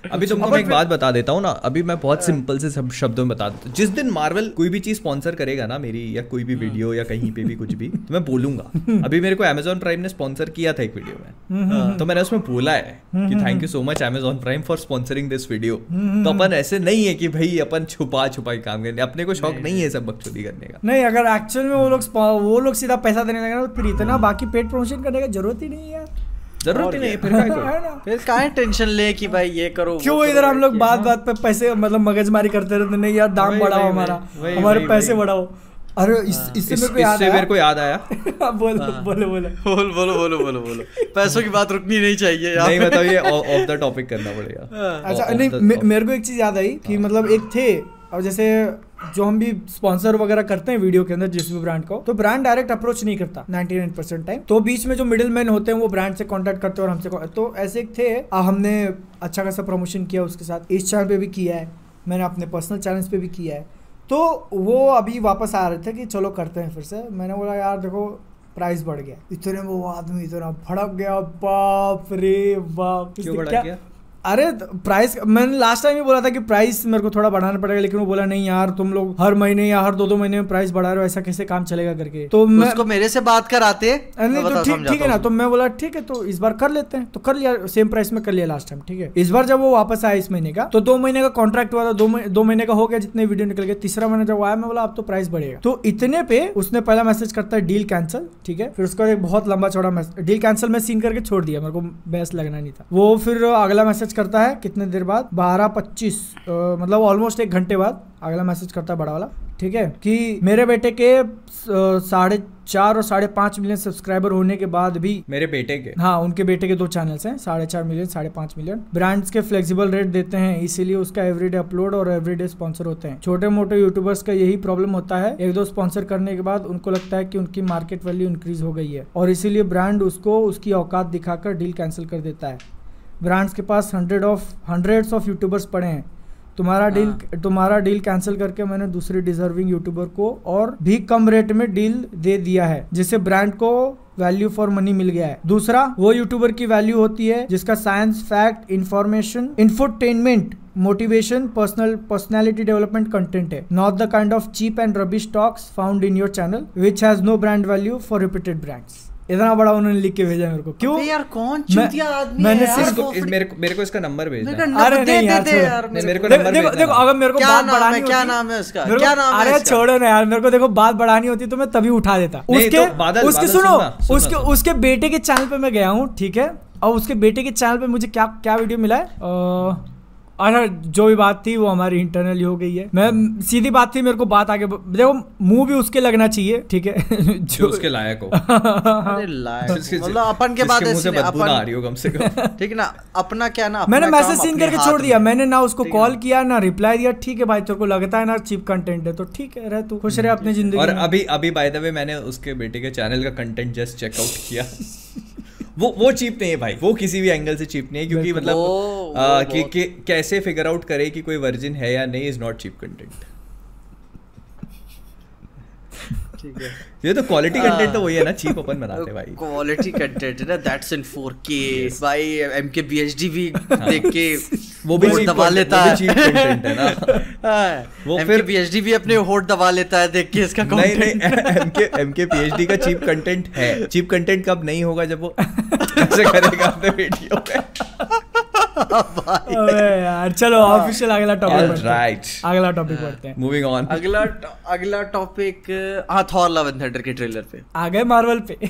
अभी तुमको मैं एक बात बता देता हूँ ना, अभी मैं बहुत सिंपल से सब शब्दों में बता देता हूँ। जिस दिन मार्वल कोई भी चीज स्पॉन्सर करेगा ना मेरी, या कोई भी वीडियो या कहीं पे भी कुछ भी, तो मैं बोलूंगा। अभी मेरे को Amazon प्राइम ने स्पॉन्सर किया था एक वीडियो में, तो मैंने उसमें बोला है कि thank you so much Amazon prime for sponsoring this video. तो अपन ऐसे नहीं है कि भाई अपन छुपा काम करने, अपने को शौक नहीं है सब बकचोदी करने का। नहीं, अगर एक्चुअल में वो लोग सीधा पैसा देने लगे ना, फिर इतना बाकी पेड प्रमोशन करने का जरूरत ही नहीं है यार, जरूरत ही नहीं है। फिर काहे टेंशन ले कि भाई ये करो, क्यों इधर हम लोग बात पे पैसे मतलब मगजमारी करते रहते, नहीं यार दाम बढ़ाओ, हमारे पैसे बढ़ाओ। अरे इससे मेरे को याद आया। बोलो पैसों की बात रुकनी नहीं चाहिए यार। नहीं मतलब ये ऑफ द टॉपिक करना पड़ेगा। अच्छा नहीं, मेरे को एक चीज याद आई कि मतलब एक थे, अब जैसे जो हम भी स्पॉन्सर वगैरह करते हैं वीडियो के अंदर जिस भी ब्रांड को, तो ब्रांड डायरेक्ट अप्रोच नहीं करता 99% टाइम, तो बीच में जो मिडिल मैन होते हैं वो ब्रांड से कांटेक्ट करते हैं और हमसे। तो ऐसे एक थे, हमने अच्छा खासा प्रमोशन किया उसके साथ, इस चैनल पे भी किया है, मैंने अपने पर्सनल चैनल्स पे भी किया है। तो वो अभी वापस आ रहे थे कि चलो करते हैं फिर से। मैंने बोला यार देखो प्राइस बढ़ गया, इतने वो आदमी इतना भड़क गया, बाप रे बाप। क्यों भड़क गया? अरे प्राइस, मैंने लास्ट टाइम ही बोला था कि प्राइस मेरे को थोड़ा बढ़ाना पड़ेगा, लेकिन वो बोला नहीं यार तुम लोग हर महीने या हर 2-2 महीने में प्राइस बढ़ा रहे हो, ऐसा कैसे काम चलेगा करके। तो मैं उसको मेरे से बात कराते नहीं तो ठीक है ना, तो मैं बोला ठीक है तो इस बार कर लेते हैं, तो कर लिया, सेम प्राइस में कर लिया लास्ट टाइम, ठीक है। इस बार जब वो वापस आया इस महीने का, तो 2 महीने का कॉन्ट्रैक्ट हुआ था, 2 महीने का हो गया जितने वीडियो निकल गए। तीसरा महीना जब आया मैं बोला अब तो प्राइस बढ़ेगा, तो इतने पे उसने पहला मैसेज करता है डील कैंसिल, ठीक है। फिर उसका एक बहुत लंबा चौड़ा मैसेज, डील कैंसिल में सीन करके छोड़ दिया, मेरे को बेस्ट लगना नहीं था वो। फिर अगला मैसेज करता है कितने देर बाद, 12:25 मतलब ऑलमोस्ट 1 घंटे बाद अगला मैसेज करता है बड़ा वाला, ठीक है, कि मेरे बेटे के 4.5 और 5.5 मिलियन सब्सक्राइबर होने के बाद भी, मेरे बेटे के, हाँ उनके बेटे के 2 चैनल्स हैं, 4.5 मिलियन 5.5 मिलियन, ब्रांड्स के फ्लेक्सिबल रेट देते हैं, इसीलिए उसका एवरीडे अपलोड और एवरीडे स्पॉन्सर होते हैं। छोटे मोटे यूट्यूबर्स का यही प्रॉब्लम होता है, 1-2 स्पॉन्सर करने के बाद उनको लगता है कि उनकी मार्केट वैल्यू इंक्रीज हो गई है और इसीलिए ब्रांड उसको उसकी औकात दिखाकर डील कैंसिल कर देता है। ब्रांड्स के पास हंड्रेड्स ऑफ यूट्यूबर्स पड़े हैं, तुम्हारा डील कैंसिल करके मैंने दूसरे डिजर्विंग यूट्यूबर को और भी कम रेट में डील दे दिया है, जिससे ब्रांड को वैल्यू फॉर मनी मिल गया है। दूसरा वो यूट्यूबर की वैल्यू होती है जिसका science, fact, information, infotainment, motivation, personality development content है, not the kind of cheap and rubbish talks found in your channel which has no brand value for repeated brands. इतना बड़ा उन्होंने लिख के भेजा मेरे को। क्यों यार, कौन चूतिया आदमी मैंने है यार, मेरे को इसका नंबर भेजना। अरे नहीं यार, मेरे को नंबर भेजना। देखो अगर मेरे को बात बढ़ानी होती, क्या नाम है उसका, क्या नाम है? अरे छोड़ो ना यार, मेरे को देखो बात बढ़ानी होती तो मैं तभी उठा देता। उसके सुनो, उसके बेटे के चैनल पे मैं गया हूँ, ठीक है, और उसके बेटे के चैनल पे मुझे क्या वीडियो मिला है, अच्छा जो भी बात थी वो हमारी इंटरनल हो गई है। मैं सीधी बात थी, मेरे को बात आगे देखो, मुंह भी उसके लगना चाहिए, ठीक है, जो उसके लायक हो। अरे लायक मतलब अपन के बात ऐसे बदबू ना आ रही हो कम से कम, ठीक है ना, अपना क्या ना, मैंने मैसेज सीन करके छोड़ दिया, मैंने ना उसको कॉल किया ना रिप्लाई दिया। ठीक है भाई, तेरे को लगता है ना चीप कंटेंट है तो ठीक है, रह तू खुश रहे अपनी जिंदगी। और अभी बाय द वे मैंने उसके बेटे के चैनल का कंटेंट जस्ट चेकआउट किया। वो चीप नहीं है भाई, वो किसी भी एंगल से चीप नहीं है, क्योंकि मतलब कि कैसे फिगर आउट करे कि कोई वर्जिन है या नहीं इज नॉट चीप कंटेंट। ठीक है, ये तो क्वालिटी कंटेंट तो वही है ना, चीप अपन बनाते भाई। क्वालिटी कंटेंट है ना, दैट्स इन 4K भाई। MK BHD भी देख के वो भी दबा लेता है, चीप कंटेंट है ना। वो फिर BHD भी अपने होठ दबा लेता है देख के इसका कंटेंट। नहीं, MK PhD का चीप कंटेंट है। चीप कंटेंट कब नहीं होगा, जब वो ऐसे करेगा अपने वीडियो पे। यार चलो ऑफिशियल अगला टॉपिक, राइट, अगला टॉपिक पढ़ते हैं, मूविंग ऑन। अगला टॉपिक, हाँ, थॉर लव एंड थंडर के ट्रेलर पे आ गए, मार्वल पे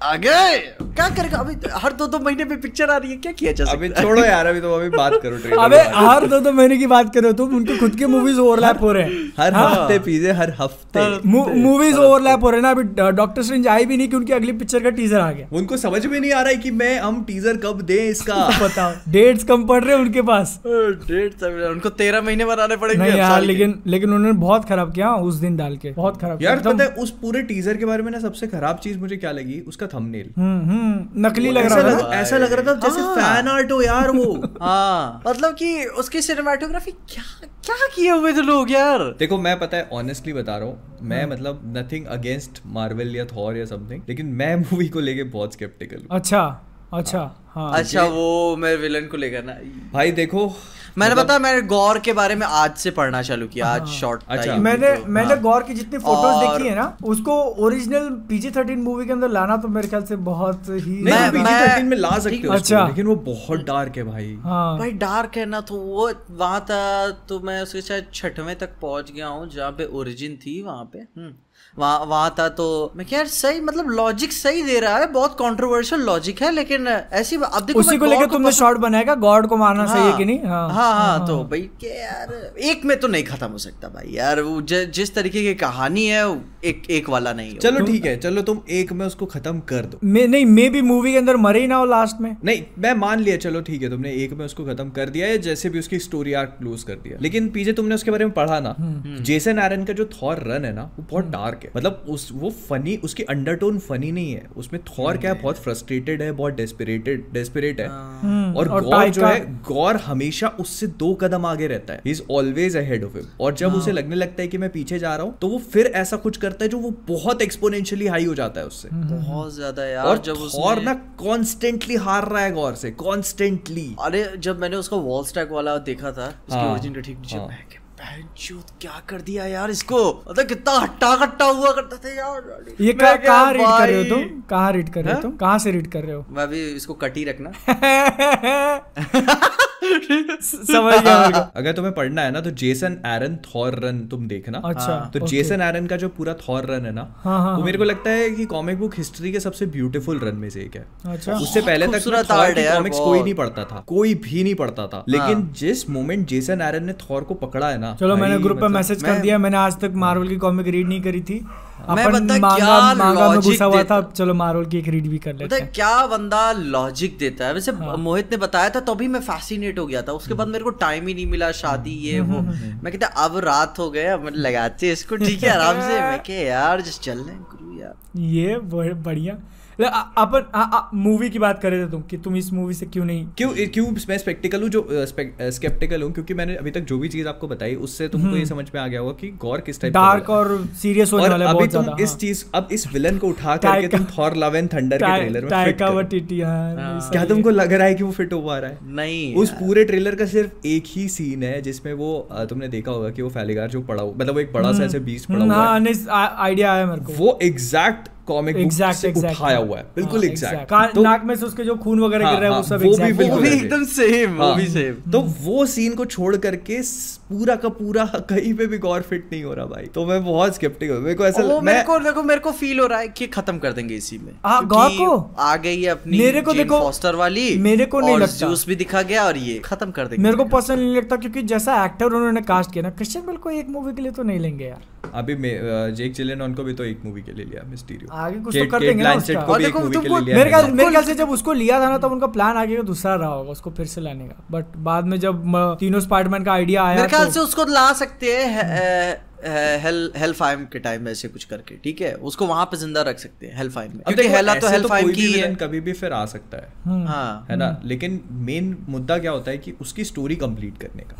आ गए। क्या करेगा अभी, हर 2-2 महीने पे पिक्चर आ रही है, क्या किया जा सकता है? अभी छोड़ो यार, अभी तो अभी बात करो ट्रेलर। अबे हर 2-2 महीने की बात करो तुम, उनके खुद के मूवीज ओवरलैप हो रहे हैं हर हफ्ते पीजे, हर हफ्ते मूवीज ओवरलैप हो रहे हैं ना। अभी डॉक्टर स्ट्रेंज आई भी नहीं कि उनकी अगली पिक्चर का टीजर आ गया। उनको समझ में नहीं आ रहा है कि हम टीजर कब दें इसका। बताओ, डेट्स कम पड़ रहे हैं उनके पास, डेट्स उनको 13 महीने बनाने पड़ेंगे। नहीं यार, लेकिन उन्होंने बहुत खराब किया उस दिन डाल के, बहुत खराब यार। पता है उस पूरे टीजर के बारे में ना सबसे खराब चीज मुझे क्या लगी, उसका थंबनेल नकली लग रहा था, ऐसा लग रहा था जैसे फैन आर्ट हो यार वो। हाँ, मतलब कि उसकी सिनेमेटोग्राफी क्या किए हुए थे लोग यार। देखो मैं पता है ऑनेस्टली बता रहा हूँ, मैं मतलब नथिंग अगेंस्ट मार्वल या थॉर या समथिंग, लेकिन मैं मूवी को लेके बहुत स्केप्टिकल हूँ। अच्छा हाँ, अच्छा वो मैं विलन को लेकर ना भाई देखो, मैंने पता मैंने गौर के बारे में आज से पढ़ना चालू किया, आज शॉर्ट। अच्छा, मैंने गौर की जितनी फोटोज देखी है ना, उसको ओरिजिनल PG-13 मूवी के अंदर लाना तो मेरे ख्याल से बहुत ही नहीं, PG-13 में ला सकते हो। अच्छा, लेकिन वो बहुत डार्क है भाई। हाँ भाई डार्क है ना, तो वो वहां था, तो मैं उसके शायद 6वें तक पहुंच गया हूँ जहाँ पे ओरिजिन थी, वहां पे वहां था। तो मैं क्या सही, मतलब लॉजिक सही दे रहा है, बहुत कंट्रोवर्शियल लॉजिक है, लेकिन ऐसी अब देखो उसी को लेकर तुमने शॉर्ट बनाएगा, गॉड को मारना सही है कि नहीं। हाँ हाँ तो भाई के यार एक में तो नहीं खत्म हो सकता भाई यार, वो जिस तरीके की कहानी है एक वाला नहीं है। चलो ठीक है, चलो तुम एक में उसको खत्म कर दो। नहीं मे भी मूवी के अंदर मरे ही ना हो लास्ट में। नहीं मैं मान लिया, चलो ठीक है, तुमने एक में उसको खत्म कर दिया है, जैसे भी उसकी स्टोरी आर्क क्लोज कर दिया। लेकिन पीछे तुमने उसके बारे में पढ़ा ना, जेसन एरन का जो थॉर रन है ना वो बहुत डार्क है। मतलब वो फनी, उसकी अंडरटोन फनी नहीं है उसमें। थॉर क्या है, बहुत फ्रस्ट्रेटेड है, बहुत डेस्परेट है। और गॉर जो है, गॉर हमेशा उससे 2 कदम आगे रहता है, he is always ahead of him. और जब उसे लगने लगता है कि मैं पीछे जा रहा हूँ, तो वो फिर ऐसा कुछ करता है जो वो बहुत एक्सपोनेंशियली हाई हो जाता है उससे, बहुत ज्यादा यार। और जब थॉर ना कॉन्स्टेंटली हार रहा है गॉर से, कॉन्स्टेंटली। अरे जब मैंने उसका वॉल स्टैक वाला देखा था उसके ओरिजिन के ठीक नीचे, क्या कर दिया यार इसको, मतलब कितना हट्टा कट्टा हुआ करता था यार। ये कहाँ रीड कर रहे हो तुम, कहाँ रीड कर रहे हो तुम, कहाँ से रीड कर रहे हो? मैं भी इसको कट ही रखना। समझ गया। अगर तुम्हें पढ़ना है ना तो जेसन एरन थॉर रन तुम देखना। अच्छा तो जेसन एरन का जो पूरा थॉर रन है ना, वो मेरे को लगता है कि कॉमिक बुक हिस्ट्री के सबसे ब्यूटीफुल रन में से एक है। अच्छा, उससे पहले तक थॉर की कॉमिक्स कोई नहीं पढ़ता था, कोई भी नहीं पढ़ता था। लेकिन जिस मोमेंट जेसन एरन ने थॉर को पकड़ा है ना, चलो मैंने ग्रुप पे मैसेज कर दिया, मैंने आज तक मार्वल की कॉमिक रीड नहीं करी थी। अपन मांगा में घुसा हुआ था, चलो मार्वल की एक रीड भी कर लेते हैं। क्या बंदा लॉजिक देता है। वैसे मोहित ने बताया था तो भी मैं फैसिनेट हो गया था। उसके बाद मेरे को टाइम ही नहीं मिला, शादी ये वो। मैं कहता अब रात हो गया, मतलब लगाते इसको ठीक है आराम से। मैं कह यार जस्ट चल रहे हैं गुरु यार, ये बढ़िया। अपन मूवी की बात कर रहे थे तुम कि तुम इस मूवी से क्यों मैं स्पेक्टिकल हूँ, जो स्केप्टिकल हूँ, क्योंकि मैंने अभी तक जो भी चीज आपको बताई उससे तुमको ये समझ में आ गया होगा कि गॉर किस टाइप डार्क और सीरियस होने वाला है बहुत ज्यादा। अभी तुम इस चीज, अब इस विलन को उठा करके तुम थॉर लव एंड थंडर के ट्रेलर में फिट करो। क्या तुमको लग रहा है कि वो फिट हो पा रहा है? नहीं, उस पूरे ट्रेलर का सिर्फ एक ही सीन है जिसमें वो तुमने देखा होगा कि वो फैलिगार जो पड़ा, मतलब वो एक बड़ा सा ऐसे बीस्ट पड़ा हुआ है, आइडिया आया मेरे को। वो एग्जैक्ट कॉमिक बुक से उठाया हुआ है, बिल्कुल एग्जैक्ट। तो नाक में से उसके जो खून वगैरह गिर रहा है वो सब एकदम सेम, वो भी सेम। तो वो सीन को छोड़ करके पूरा का पूरा कहीं पे भी गॉर फिट नहीं हो रहा भाई। तो मैं बहुत स्केप्टिक हूं। मेरे को ऐसा मेरे को फील हो रहा है कि खत्म कर देंगे इसी में। गॉर को आ गई है अपनी मेरे को देखो फॉस्टर वाली, मेरे को नहीं लगता जूस भी दिखा गया और ये खत्म कर देंगे। मेरे को पर्सनली नहीं लगता, क्योंकि जैसा एक्टर उन्होंने कास्ट किया ना, क्रिश्चियन बेल को एक मूवी के लिए तो नहीं लेंगे यार। अभी जेक जिलेनॉन को भी तो एक मूवी के लिए लिया, मिस्टीरियो। आगे कुछ तो कर देंगे ना उसका। और देखो मेरे ख्याल से जब उसको लिया था ना तब उनका प्लान आगे का दूसरा रहा होगा, उसको फिर से लाने का। बट बाद में जब तीनों स्पाइडरमैन का आइडिया आया, मेरे ख्याल से उसको ला सकते हैं हेलफाइम के टाइम में ऐसे कुछ करके, ठीक है, उसको वहां पे जिंदा रख सकते हैं हेलफाइम में, क्योंकि हेला तो हेलफाइम की है, कभी भी फिर आ सकता है। हाँ, है ना। लेकिन मेन मुद्दा क्या होता है कि उसकी स्टोरी कंप्लीट करने का।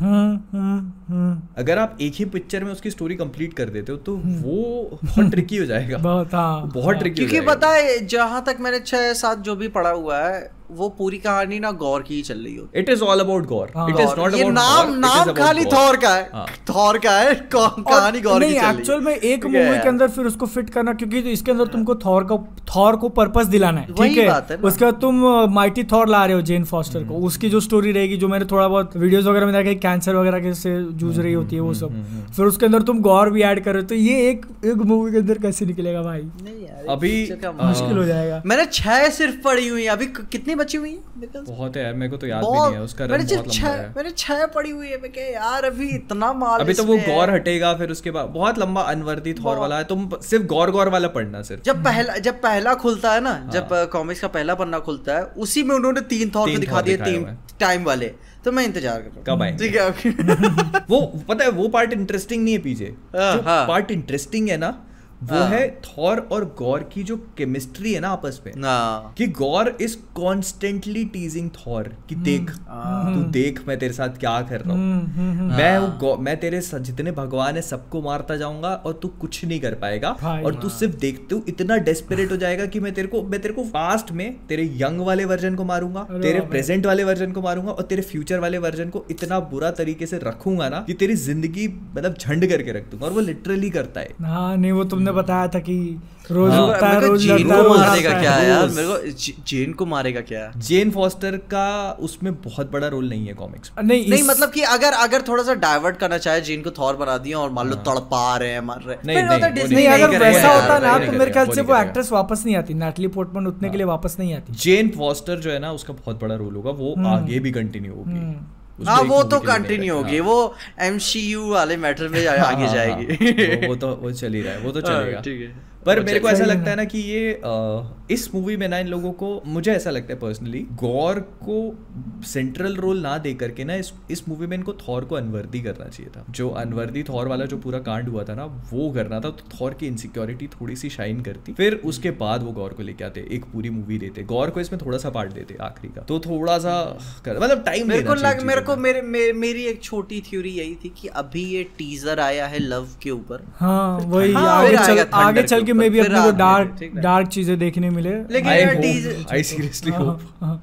अगर आप एक ही पिक्चर में उसकी स्टोरी कंप्लीट कर देते हो तो वो बहुत ट्रिकी हो जाएगा, बहुत ट्रिकी। क्योंकि पता है जहां तक मैंने 6-7 जो भी पढ़ा हुआ है, वो पूरी कहानी ना गॉर की ही चल रही होती है। It is all about gore, it is not about नाम खाली थॉर का है, थॉर का है, कहानी गॉर की चल रही है। एक्चुअल में एक मूवी के अंदर फिर उसको फिट करना, क्योंकि इसके अंदर तुमको थॉर को पर्पस दिलाना है, ठीक है। उसके बाद तुम माइटी थॉर ला रहे हो जेन फॉस्टर को, उसकी जो स्टोरी रहेगी, जो मैंने थोड़ा बहुत वीडियोस वगैरह में देखा, कैंसर वगैरह के से जूझ रही होती है वो सब, फिर उसके अंदर तुम गॉर भी ऐड कर रहे हो, तो ये एक मूवी के अंदर कैसे निकलेगा भाई? अभी मुश्किल हो जाएगा। मैंने 6 सिर्फ पढ़ी हुई है, अभी कितनी बची हुई है? बहुत है यार, मेरे को तो याद भी नहीं है उसका रन बहुत लंबा है। मैंने 6 पढ़ी हुई है। मैं कह यार अभी इतना माल, अभी तो वो गॉर हटेगा, फिर उसके बाद बहुत लंबा अनवर्दी थॉर वाला है। तुम सिर्फ गॉर वाला पढ़ना सिर्फ। जब पहला खुलता है ना, जब कॉमिक्स का पहला पन्ना खुलता है, उसी में उन्होंने 3 थॉर को दिखा दिए, 3 टाइम वाले। तो मैं इंतजार कर रहा हूँ कब आएंगे, ठीक है। वो पता है वो पार्ट इंटरेस्टिंग नहीं है पीछे, जो पार्ट इंटरेस्टिंग है ना वो है थॉर और गॉर की जो केमिस्ट्री है ना आपस में, कि गॉर इज कॉन्स्टेंटली टीजिंग थॉर कि देख तू देख मैं तेरे साथ क्या कर रहा हूँ, मैं तेरे जितने भगवान है सबको मारता जाऊंगा और तू कुछ नहीं कर पाएगा, और तू सिर्फ देखते हो इतना डेस्परेट हो जाएगा कि मैं तेरे को पास्ट में तेरे यंग वाले वर्जन को मारूंगा, तेरे प्रेजेंट वाले वर्जन को मारूंगा, और तेरे फ्यूचर वाले वर्जन को इतना बुरा तरीके से रखूंगा ना कि तेरी जिंदगी मतलब झंड करके रख दूंगा। और वो लिटरली करता है। हाँ नहीं, वो तुमने बताया था कि रोज लड़ता है, रोज मारेगा क्या यार, मेरे को जेन को मारेगा क्या? जेन फॉस्टर का उसमें बहुत बड़ा रोल नहीं है कॉमिक्स में। नहीं मतलब कि अगर थोड़ा सा डाइवर्ट करना चाहे, जेन को थॉर बना दिया और मान लो तड़पा रहे हैं, मार रहे हैं, नहीं अगर वैसा होता ना तो मेरे ख्याल से वो एक्ट्रेस वापस नहीं आती, नैटली पोर्टमैन उतने के लिए वापस नहीं आती। जेन फॉस्टर जो है ना उसका बहुत बड़ा रोल होगा, वो आगे भी कंटिन्यू होगी। हाँ वो तो कंटिन्यू होगी, वो MCU वाले मैटर में आगे जाएगी। वो चल ही रहा है, वो तो चलेगा। ठीक है, पर मेरे को ऐसा लगता है ना कि ये इस मूवी में ना इन लोगों को, मुझे ऐसा लगता है पर्सनली, गॉर को सेंट्रल रोल ना दे करके ना इस मूवी में इनको थॉर को अनवर्दी करना चाहिए था। जो अनवर्दी थॉर वाला जो पूरा कांड हुआ था ना, वो करना था, तो थॉर की इनसिक्योरिटी थोड़ी सी शाइन करती, फिर उसके बाद वो गॉर को लेके आते, एक पूरी मूवी देते, गॉर को इसमें थोड़ा सा पार्ट देते आखिरी का, तो थोड़ा सा मतलब टाइम मेरी एक छोटी थ्योरी यही थी कि अभी ये टीजर आया है लव के ऊपर, हाँ वही आगे चल के मे भी अपने को डार्क चीजें देखने मिले, लेकिन आई सीरियसली होप।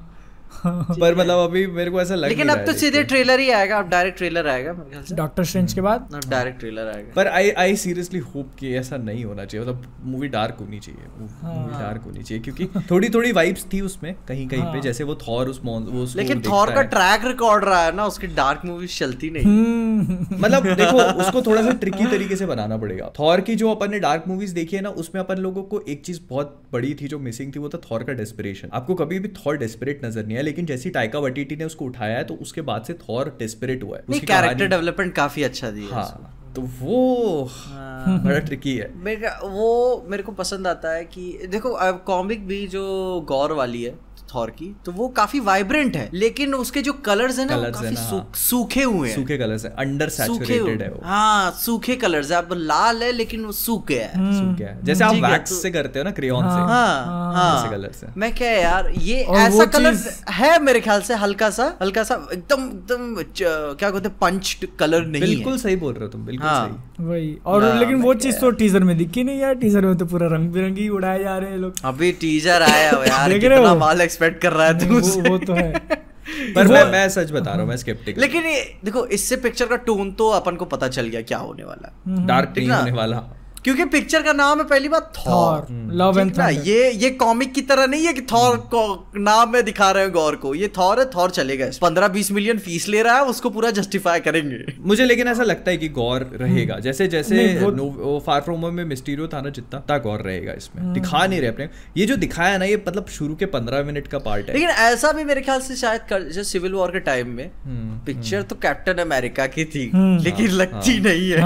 पर मतलब अभी मेरे को ऐसा लग, लेकिन अब तो सीधे ट्रेलर ही आएगा, अब डायरेक्ट ट्रेलर आएगा मेरे ख्याल से, डॉक्टर स्ट्रेंज के बाद डायरेक्ट ट्रेलर आएगा। पर आई सीरियसली होप कि ऐसा नहीं होना चाहिए, मतलब मूवी डार्क होनी चाहिए, मूवी डार्क होनी चाहिए, क्योंकि थोड़ी थोड़ी वाइब्स थी उसमें कहीं कहीं पे, जैसे वो थॉर वो लेकिन थॉर का ट्रैक रिकॉर्ड रहा है ना, उसकी डार्क मूवीज चलती नहीं। मतलब देखो उसको थोड़ा सा ट्रिकी तरीके से बनाना पड़ेगा। थॉर की जो अपन ने डार्क मूवीज देखी है ना, उसमें अपन लोगों को एक चीज बहुत बड़ी थी जो मिसिंग थी, वो था थॉर का डेस्परेशन। आपको कभी भी थॉर डेस्परेट नजर नहीं आया, लेकिन जैसी टाइका वाइटिटी ने उसको उठाया है तो उसके बाद से थॉर डेस्परेट हुआ है। उसकी कैरेक्टर डेवलपमेंट काफी अच्छा दिया। हाँ, तो वो बड़ा ट्रिकी है। मेरे को पसंद आता है कि देखो कॉमिक भी जो गॉर वाली है थॉर की, तो वो काफी वाइब्रेंट है, लेकिन उसके जो कलर्स है ना, वो काफी सूखे हुए हैं, सूखे कलर्स है, अंडर सैचुरेटेड है वो। हाँ सूखे कलर्स है, अब लाल है लेकिन वो सूखे है, सूखे है, जैसे आप वैक्स से करते हो ना, क्रेयॉन से। हाँ ऐसे कलर्स है। मैं क्या यार, ये ऐसा कलर है मेरे ख्याल से, हल्का सा एकदम क्या कहते हैं, पंच्ड कलर नहीं है। बिल्कुल सही बोल रहे हो तुम, बिल्कुल सही वही। और लेकिन वो चीज तो टीजर में दिखी नहीं यार, टीजर में तो पूरा रंग बिरंगी उड़ाए जा रहे हैं लोग। अभी टीजर आया हो यार, कितना माल एक्सपेक्ट कर रहा है तू। वो तो है। पर मैं सच बता रहा हूँ, मैं स्केप्टिक। लेकिन ये देखो, इससे पिक्चर का टोन तो अपन को पता चल गया क्या होने वाला, डार्क नहीं होने वाला, क्योंकि पिक्चर का नाम है पहली बात थॉर, लव एंड थंडर। ये कॉमिक की तरह नहीं है कि थॉर को नाम में दिखा रहे हैं गॉर को, ये थॉर है, थॉर चलेगा, 15-20 मिलियन फीस ले रहा है, उसको पूरा जस्टिफाई करेंगे। मुझे लेकिन ऐसा लगता है कि गॉर रहेगा, जैसे फार फ्रॉम होम में मिस्टीरियो था ना, जितना गॉर रहेगा इसमें दिखा नहीं रहे अपने। ये जो दिखाया ना, ये मतलब शुरू के 15 मिनट का पार्ट है। लेकिन ऐसा भी मेरे ख्याल से शायद सिविल वॉर के टाइम में पिक्चर तो कैप्टन अमेरिका की थी, लेकिन लगती नहीं है,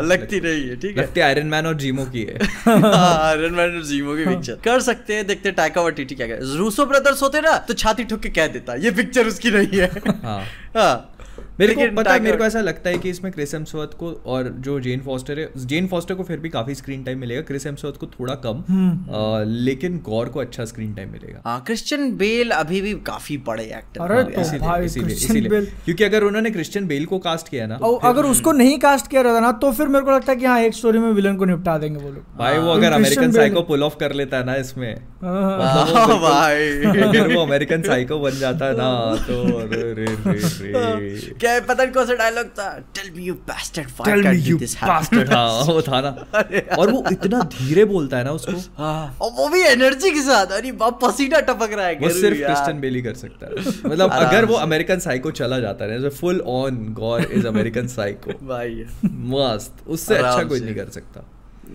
लगती नहीं है, ठीक है, आयरन मैन और जीमो की है। आयरन मैन और जीमो की पिक्चर कर सकते हैं, देखते टाइका वाइटिटी क्या कहते, रूसो ब्रदर्स होते ना तो छाती ठोक के कह देता ये पिक्चर उसकी नहीं है। हाँ मेरे को ऐसा लगता है कि इसमें क्रिस हेम्सवर्थ को और जो जेन फॉस्टर है, जेन फॉस्टर को फिर भी काफी स्क्रीन टाइम मिलेगा, क्रिस हेम्सवर्थ को थोड़ा कम, लेकिन गॉर को अच्छा स्क्रीन टाइम मिलेगा। हाँ, क्रिश्चियन बेल अभी भी काफी बड़े एक्टर, इसीलिए क्योंकि अगर उन्होंने क्रिश्चियन बेल को कास्ट किया ना, अगर उसको नहीं कास्ट किया रहता ना, तो फिर मेरे को लगता है कि हाँ, एक स्टोरी में विलन को निपटा देंगे वो लोग। भाई वो अगर अमेरिकन साइको पुल ऑफ कर लेता है ना इसमें, अगर वो अमेरिकन साइको बन जाता है ना, तो क्या पता नहीं कौन सा डायलॉग था, tell me you bastard, why can't you this happen. हाँ वो था ना, और वो इतना धीरे बोलता है ना उसको, और वो भी एनर्जी के साथ, अरे बाप पसीना टपक रहा है, वो सिर्फ क्रिश्चियन बेल ही कर सकता है। मतलब अगर वो अमेरिकन साइको चला जाता है, full on gore is American psycho भाई, मस्त, उससे अच्छा कोई नहीं कर सकता।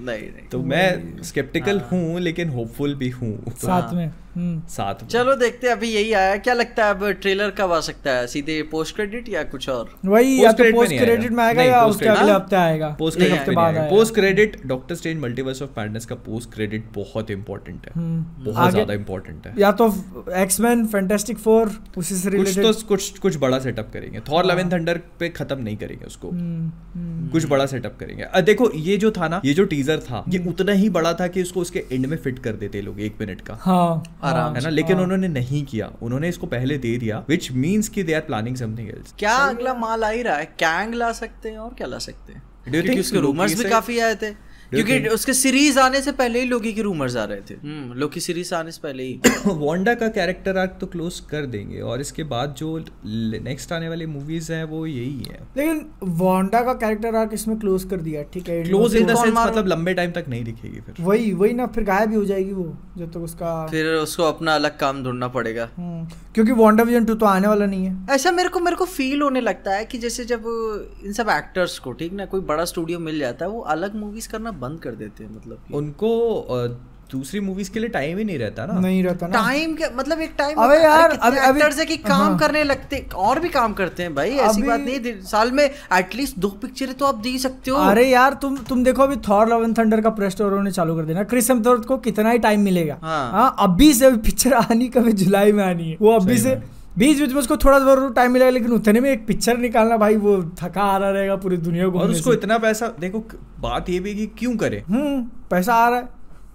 नहीं तो मैं स्केप्टिकल हूँ, लेकिन होपफुल भी हूँ साथ में। चलो देखते हैं, अभी यही आया, क्या लगता है अब ट्रेलर कब आ सकता है, सीधे पोस्ट क्रेडिट या कुछ और? वही या तो पोस्ट क्रेडिट में आएगा या उसके अगले हफ्ते आएगा, पोस्ट क्रेडिट के बाद आएगा। Post credit doctor strange multiverse of madness का पोस्ट क्रेडिट बहुत इंपॉर्टेंट है, बहुत ज्यादा इंपॉर्टेंट है। या तो एक्समैन, फैंटास्टिक फोर, उसी से रिलेटेड कुछ बड़ा सेटअप करेंगे। थॉर लव एंड थंडर पे खत्म नहीं करेंगे उसको, कुछ बड़ा सेटअप करेंगे। देखो ये जो था ना, ये जो टीजर था, ये उतना ही बड़ा था कि उसको उसके एंड में फिट कर देते लोग 1 मिनट का, आराम है ना, लेकिन उन्होंने नहीं किया, उन्होंने इसको पहले दे दिया, which means कि they are planning something else। क्या अगला माल आ ही रहा है, कैंग ला सकते हैं और क्या ला सकते हैं, क्योंकि उसके रूमर्स भी काफी आए थे, क्योंकि उसके सीरीज आने से पहले ही लोकी के रूमर्स आ रहे थे, लोकी सीरीज आने से पहले ही। वांडा का कैरेक्टर आर्क तो क्लोज कर देंगे, और इसके बाद जो नेक्स्ट आने वाली मूवीज हैं वो यही है। लेकिन वांडा का कैरेक्टर आर्क इसमें क्लोज कर दिया, ठीक है, क्लोज इन द सेंस मतलब लंबे टाइम तक नहीं दिखेगी, फिर वही ना, फिर गायब भी हो जाएगी वो, जब तक उसका, फिर उसको अपना अलग काम ढूंढना पड़ेगा, क्योंकि वांडा विजन 2 तो आने वाला नहीं है। ऐसा मेरे को फील होने लगता है कि जैसे जब इन सब एक्टर्स को, ठीक ना, कोई बड़ा स्टूडियो मिल जाता है, वो अलग मूवीज करना बंद कर देते हैं, मतलब उनको दूसरी मूवीज के लिए टाइम ही नहीं रहता ना। नहीं रहता ना टाइम के मतलब एक टाइम। अबे यार अभी एक्टर्स है कि काम करने लगते और भी काम करते हैं भाई, ऐसी बात नहीं। साल में एटलीस्ट 2 पिक्चरें तो आप दे सकते हो। अरे यार तुम देखो अभी थॉर लव एंड थंडर का प्रेस टूर उन्होंने चालू कर देना, क्रिस हेम्सवर्थ को कितना ही टाइम मिलेगा। हाँ अभी से पिक्चर आनी कभी जुलाई में आनी है, वो अभी से बीच में उसको थोड़ा जरूर टाइम मिलेगा, लेकिन उतने में एक पिक्चर निकालना भाई वो थका आ रहा रहेगा पूरी दुनिया को। और उसको इतना पैसा, देखो बात ये भी कि क्यों करे, पैसा आ रहा है,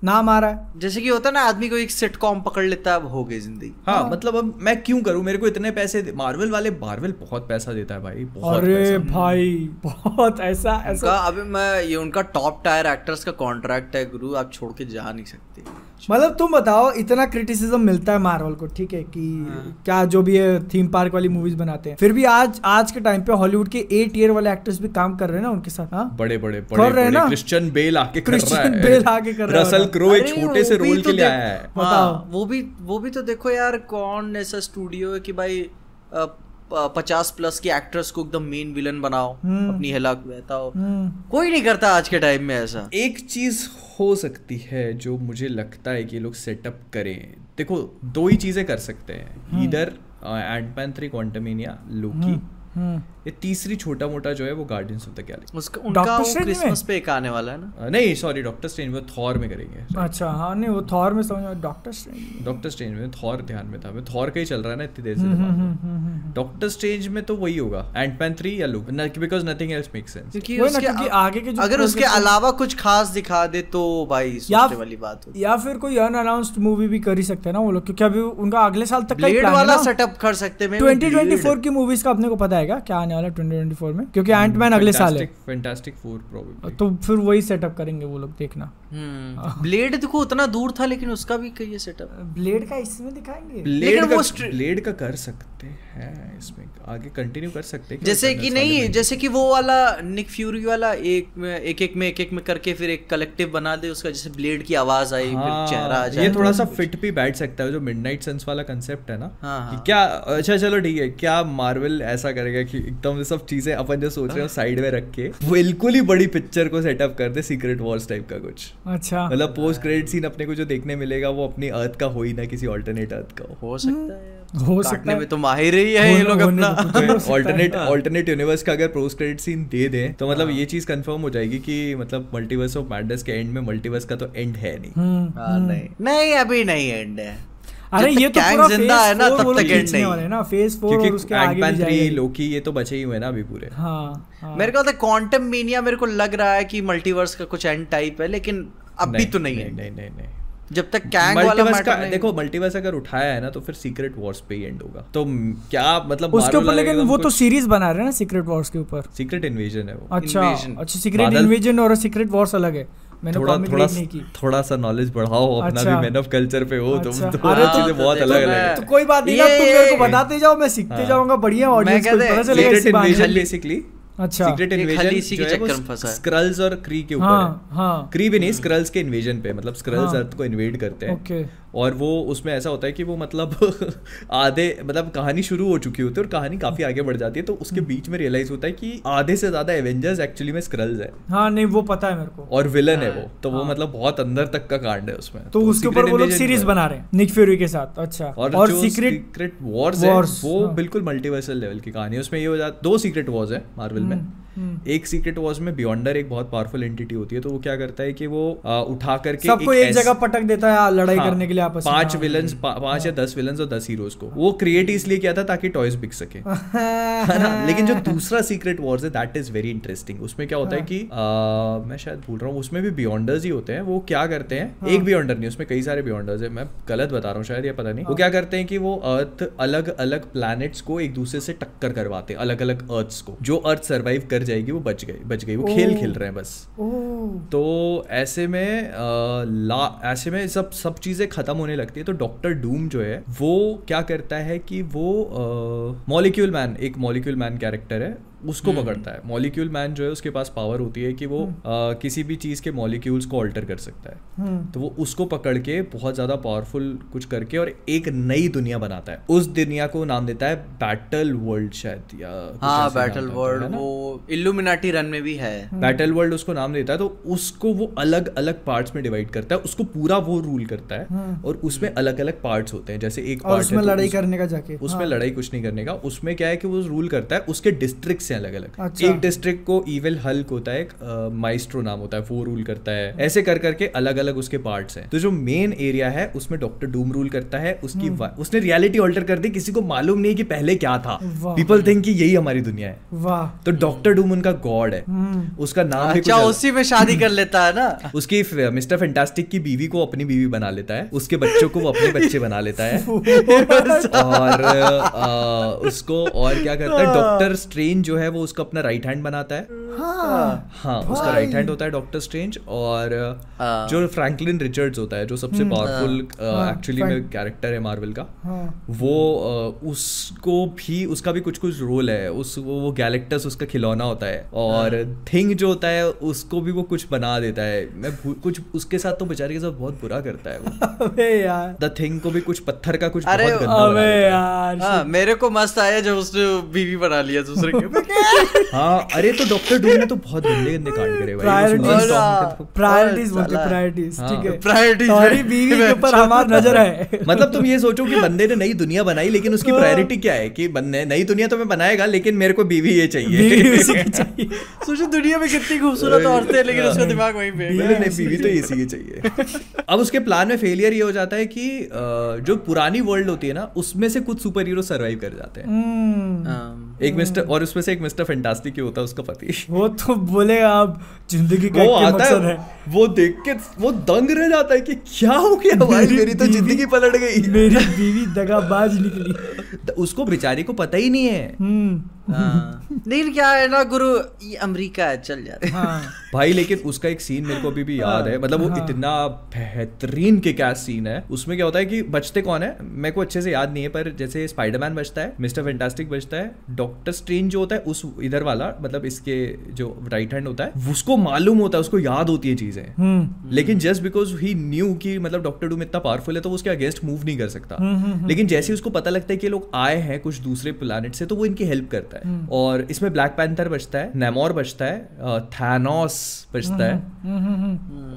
नाम आ रहा है। जैसे कि होता है ना आदमी को एक सिटकॉम पकड़ लेता है, अब हो गई जिंदगी। हाँ मतलब अब मैं क्यों करूं, मेरे को इतने पैसे। मार्वल बहुत पैसा देता है भाई, बहुत। अरे भाई बहुत ऐसा अभी मैं ये उनका टॉप टायर एक्टर्स का कॉन्ट्रैक्ट है गुरु, आप छोड़ के जा नहीं सकते। मतलब तुम बताओ इतना क्रिटिसिज्म मिलता है मार्वल को, ठीक है कि क्या जो भी है थीम पार्क वाली मूवीज बनाते हैं, फिर भी आज के टाइम पे हॉलीवुड के 8 ईयर वाले एक्टर्स भी काम कर रहे हैं ना उनके साथ। बड़े क्रिश्चियन बेल आके कर रहा है, रसल क्रो एक छोटे से रोल के लिए आया है। बताओ वो भी तो देखो यार, कौन ऐसा स्टूडियो है कि भाई 50+ के एक्टर्स को एकदम मेन विलन बनाओ, अपनी हलाक बहता हो। कोई नहीं करता आज के टाइम में ऐसा। एक चीज हो सकती है जो मुझे लगता है कि लोग सेटअप करें, देखो 2 ही चीजें कर सकते हैं, इधर एंटमैन 3 क्वांटमेनिया, लोकी, ये तीसरी छोटा मोटा जो है वो गार्डियंस ऑफ द गैलेक्सी। उनका क्रिसमस पे एक आने वाला है ना। नहीं सॉरी, डॉक्टर स्ट्रेंज में, थॉर में करेंगे। अच्छा हाँ, नहीं वो थॉर में समझ, डॉक्टर स्ट्रेंज में, थॉर ध्यान में था, मैं थॉर का ही चल रहा है ना इतनी देर से। डॉक्टर स्ट्रेंज में तो वही होगा, एंटमैन 3 या look, because nothing else makes sense. क्योंकि आगे के अगर उसके अलावा कुछ खास दिखा दे तो भाई सोचने वाली बात होती। या फिर कोई अनअनाउंस्ड मूवी भी कर ही सकते हैं ना वो लोग, क्योंकि अभी उनका अगले साल तक ब्लेड वाला सेटअप कर सकते हैं। 2024 की मूवीज का अपने को पता है क्या आने वाला 2024 में, क्योंकि एंटमैन अगले साल है। फैंटास्टिक 4 प्रोबेबली, तो फिर वही सेटअप करेंगे वो लोग, देखना। ब्लेड देखो उतना दूर था, लेकिन उसका भी कई सेटअप। ब्लेड का इसमें दिखाएंगे, ब्लेड का कर सकते हैं, इसमें आगे कंटिन्यू कर सकते हैं। जैसे कि नहीं, जैसे कि वो वाला निक फ्यूरी वाला एक में करके फिर एक कलेक्टिव बना दे उसका, जैसे ब्लेड की आवाज आई फिर चेहरा आ जाए। ये थोड़ा सा फिट भी बैठ सकता है, जो मिडनाइट सन्स वाला कंसेप्ट है ना। कि क्या, अच्छा चलो ठीक है, क्या मार्वल ऐसा करेगा कि एकदम सब चीजें अपन जो सोच रहे हो साइड में रख के बिल्कुल ही बड़ी पिक्चर को सेटअप कर दे, सीक्रेट वॉर्स टाइप का कुछ। अच्छा मतलब पोस्ट क्रेडिट सीन अपने को जो देखने मिलेगा वो अपनी अर्थ का हो ही ना, किसी ऑल्टरनेट अर्थ का हो सकता है। हो सकता है, में तो माहिर ही है ये लोग अपना। ऑल्टरनेट यूनिवर्स का अगर पोस्ट क्रेडिट सीन दे दे तो मतलब ये चीज कंफर्म हो जाएगी कि मतलब मल्टीवर्स ऑफ मैडनेस के एंड में मल्टीवर्स का तो एंड है नहीं। नहीं अभी नहीं एंड है। अरे ये तो पूरा जिंदा है ना, तब तक एंड नहीं है ना, फेज 4 और उसके आगे भी जाएगा। लोकी ये तो बचे ही हुए ना अभी पूरे। मेरे को तो क्वांटम मीनिया मेरे को लग रहा है कि मल्टीवर्स का कुछ एंड टाइप है, लेकिन अभी तो नहीं है। नहीं जब तक कैंग वाला मैटर नहीं। देखो मल्टीवर्स अगर उठाया है ना तो फिर सीक्रेट वॉर्स पे ही एंड होगा, तो क्या मतलब उसके ऊपर, लेकिन वो तो सीरीज बना रहे हैं ना सीक्रेट वॉर्स के ऊपर। सीक्रेट इन्वेजन है वो। अच्छा सीक्रेट इन्वेजन और सीक्रेट वॉर्स अलग है। थोड़ा सा नॉलेज बढ़ाओ अपना भी, मैन ऑफ कल्चर पे हो तुम तो चीजें बहुत अलग अलग है। तो कोई बात नहीं ना, तुम मेरे को बताते जाओ, मैं सीखते जाऊंगा, बढ़िया ऑडियंस को पता चलेगा बेसिकली। अच्छा सीक्रेट इन्वेजन स्क्रल्स और क्री के ऊपर, क्री भी नहीं, स्क्रल्स के इन्वेजन पे, मतलब स्क्रल्स अर्थ को इन्वेड करते हैं। और वो उसमें ऐसा होता है कि वो मतलब आधे मतलब कहानी शुरू हो चुकी होती है और कहानी काफी आगे बढ़ जाती है, तो उसके बीच में रियलाइज होता है कि आधे से ज्यादा एवेंजर्स एक्चुअली में स्क्रल्स है। हाँ नहीं वो पता है मेरे को, और विलन है वो, तो वो मतलब बहुत अंदर तक का कांड है उसमें। तो उसके ऊपर वो लोग सीरीज बना रहे हैं निक फ्यूरी के साथ। अच्छा और सीक्रेट वॉर्स है वो बिल्कुल मल्टीवर्सल लेवल की कहानी है। उसमें ये हो जाता, 2 सीक्रेट वॉर्स है मार्वल में। एक सीक्रेट वॉर्स में बियॉन्डर एक बहुत पावरफुल एंटिटी होती है, तो वो क्या करता है कि वो उठा करके सबको एक जगह पटक देता है लड़ाई करने के लिए आपस में। 5 विलन्स, 5 या 10 विलन्स और 10 हीरोज को वो क्रिएट इसलिए किया था ताकि टॉयज बिक सके। लेकिन जो दूसरा सीक्रेट वॉर्स है दैट इज वेरी इंटरेस्टिंग। उसमें क्या होता है कि मैं शायद भूल रहा हूँ, उसमें भी बियॉन्डर्स ही होते हैं। वो क्या करते हैं, एक बियॉन्डर नहीं, उसमें कई सारे बियॉन्डर्स है, मैं गलत बता रहा हूँ शायद, या पता नहीं। वो क्या करते हैं कि वो अर्थ अलग अलग प्लैनेट्स को एक दूसरे से टक्कर करवाते हैं, अलग अलग अर्थ्स को। जो अर्थ सर्वाइव कर जाएगी वो बच गई, वो खेल रहे हैं बस। तो ऐसे में सब चीजें खत्म होने लगती है। तो डॉक्टर डूम जो है वो क्या करता है कि वो मॉलिक्यूल मैन, एक मॉलिक्यूल मैन कैरेक्टर है, उसको पकड़ता है। मॉलिक्यूल मैन जो है उसके पास पावर होती है कि वो किसी भी चीज के मॉलिक्यूल्स को अल्टर कर सकता है, तो वो उसको पकड़ के बहुत ज्यादा पावरफुल कुछ करके और एक नई दुनिया बनाता है। उस दुनिया को नाम देता है बैटल वर्ल्ड शायद, या हाँ बैटल वर्ल्ड, वो इल्यूमिनाटी रन में भी है बैटल वर्ल्ड उसको नाम देता है। तो उसको वो अलग अलग पार्ट्स में डिवाइड करता है, उसको पूरा वो रूल करता है और उसमें अलग अलग पार्ट्स होते हैं। जैसे एक पार्ट उसमें लड़ाई करने का जाके, उसमें लड़ाई कुछ नहीं करने का, उसमें क्या है कि वो रूल करता है उसके डिस्ट्रिक्ट से अलग अलग। एक डिस्ट्रिक्ट को इविल हल्क होता है, एक माइस्ट्रो नाम होता है, वो रूल करता है। ऐसे कर करके अलग अलग उसके पार्ट्स हैं। तो जो मेन एरिया है उसमें डॉक्टर डूम रूल करता है। उसकी उसने रियलिटी ऑल्टर कर दी, किसी को मालूम नहीं कि पहले क्या था। पीपल थिंक कि यही हमारी दुनिया है। वाह। तो डॉक्टर डूम उनका गॉड है, उसका नाम भी अच्छा उसी में शादी कर लेता है ना। उसकी मिस्टर फैंटास्टिक की बीवी को अपनी बीवी बना लेता है, उसके बच्चों को वो अपने बच्चे बना लेता है और उसको और क्या करता है, डॉक्टर स्ट्रेंज जो है वो उसका अपना राइट हैंड बनाता है। हाँ उसका राइट हैंड होता है डॉक्टर स्ट्रेंज। और जो फ्रैंकलिन रिचर्ड्स होता है जो सबसे पावरफुल एक्चुअली में कैरेक्टर है मार्वल का, वो उसको भी उसका भी कुछ कुछ रोल है। वो गैलेक्टस उसका खिलौना होता है और थिंग जो होता है उसको भी वो कुछ बना देता है। मैं कुछ उसके साथ तो बेचारे के साथ बहुत बुरा करता है वो। अबे यार द थिंग को भी कुछ पत्थर का कुछ बहुत गंदा बना यार। हाँ मेरे को मस्त आया जब उसने बीवी बना लिया दूसरे के। हाँ अरे तो डॉक्टर डूम ने तो बहुत गंदे गंदे कांड करे भाई। प्रायोरिटीज बोलते हैं, प्रायोरिटीज ठीक है, प्रायोरिटीज सॉरी बीवी के ऊपर हमारी नजर है। मतलब तुम ये सोचो कि बंदे ने नई दुनिया बनाई लेकिन उसकी प्रायोरिटी क्या है कि नई दुनिया तो मैं बनाएगा लेकिन मेरे को बीवी ये चाहिए। सोचो दुनिया में कितनी खूबसूरत औरतें लेकिन उसका दिमाग वहीं पे है, बीवी तो इसी की चाहिए। अब उसके प्लान में फेलियर ये हो जाता है कि जो पुरानी वर्ल्ड होती है ना उसमें से कुछ सुपर हीरो सर्वाइव कर जाते हैं। एक मिस्टर और उसमें से एक मिस्टर फैंटास्टिक ही होता है उसका पति। वो तो बोलेगा अब जिंदगी का क्या मकसद है। वो देख के वो दंग रह जाता है कि क्या हो गया भाई, मेरी तो जिंदगी पलट गई, मेरी बीवी दगाबाज निकली। उसको बेचारी को पता ही नहीं है। नहीं क्या है ना गुरु, ये अमेरिका है चल जाते भाई। लेकिन उसका एक सीन मेरे को अभी भी याद है, मतलब वो इतना बेहतरीन के क्या सीन है। उसमें क्या होता है कि बचते कौन है मेरे को अच्छे से याद नहीं है, पर जैसे स्पाइडरमैन बचता है, मिस्टर फैंटास्टिक बचता है, डॉक्टर स्ट्रेंज जो होता है उस इधर वाला मतलब इसके जो राइट हैंड होता है उसको मालूम होता है, उसको याद होती है चीजें। लेकिन जस्ट बिकॉज ही न्यू कि मतलब डॉक्टर डूम इतना पावरफुल है तो वो उसके अगेंस्ट मूव नहीं कर सकता। लेकिन जैसे उसको पता लगता है कि लोग आए हैं कुछ दूसरे प्लैनेट से तो वो इनकी हेल्प करता है। और इसमें ब्लैक पैंथर बचता है, नेमोर बचता है, थैनोस बचता है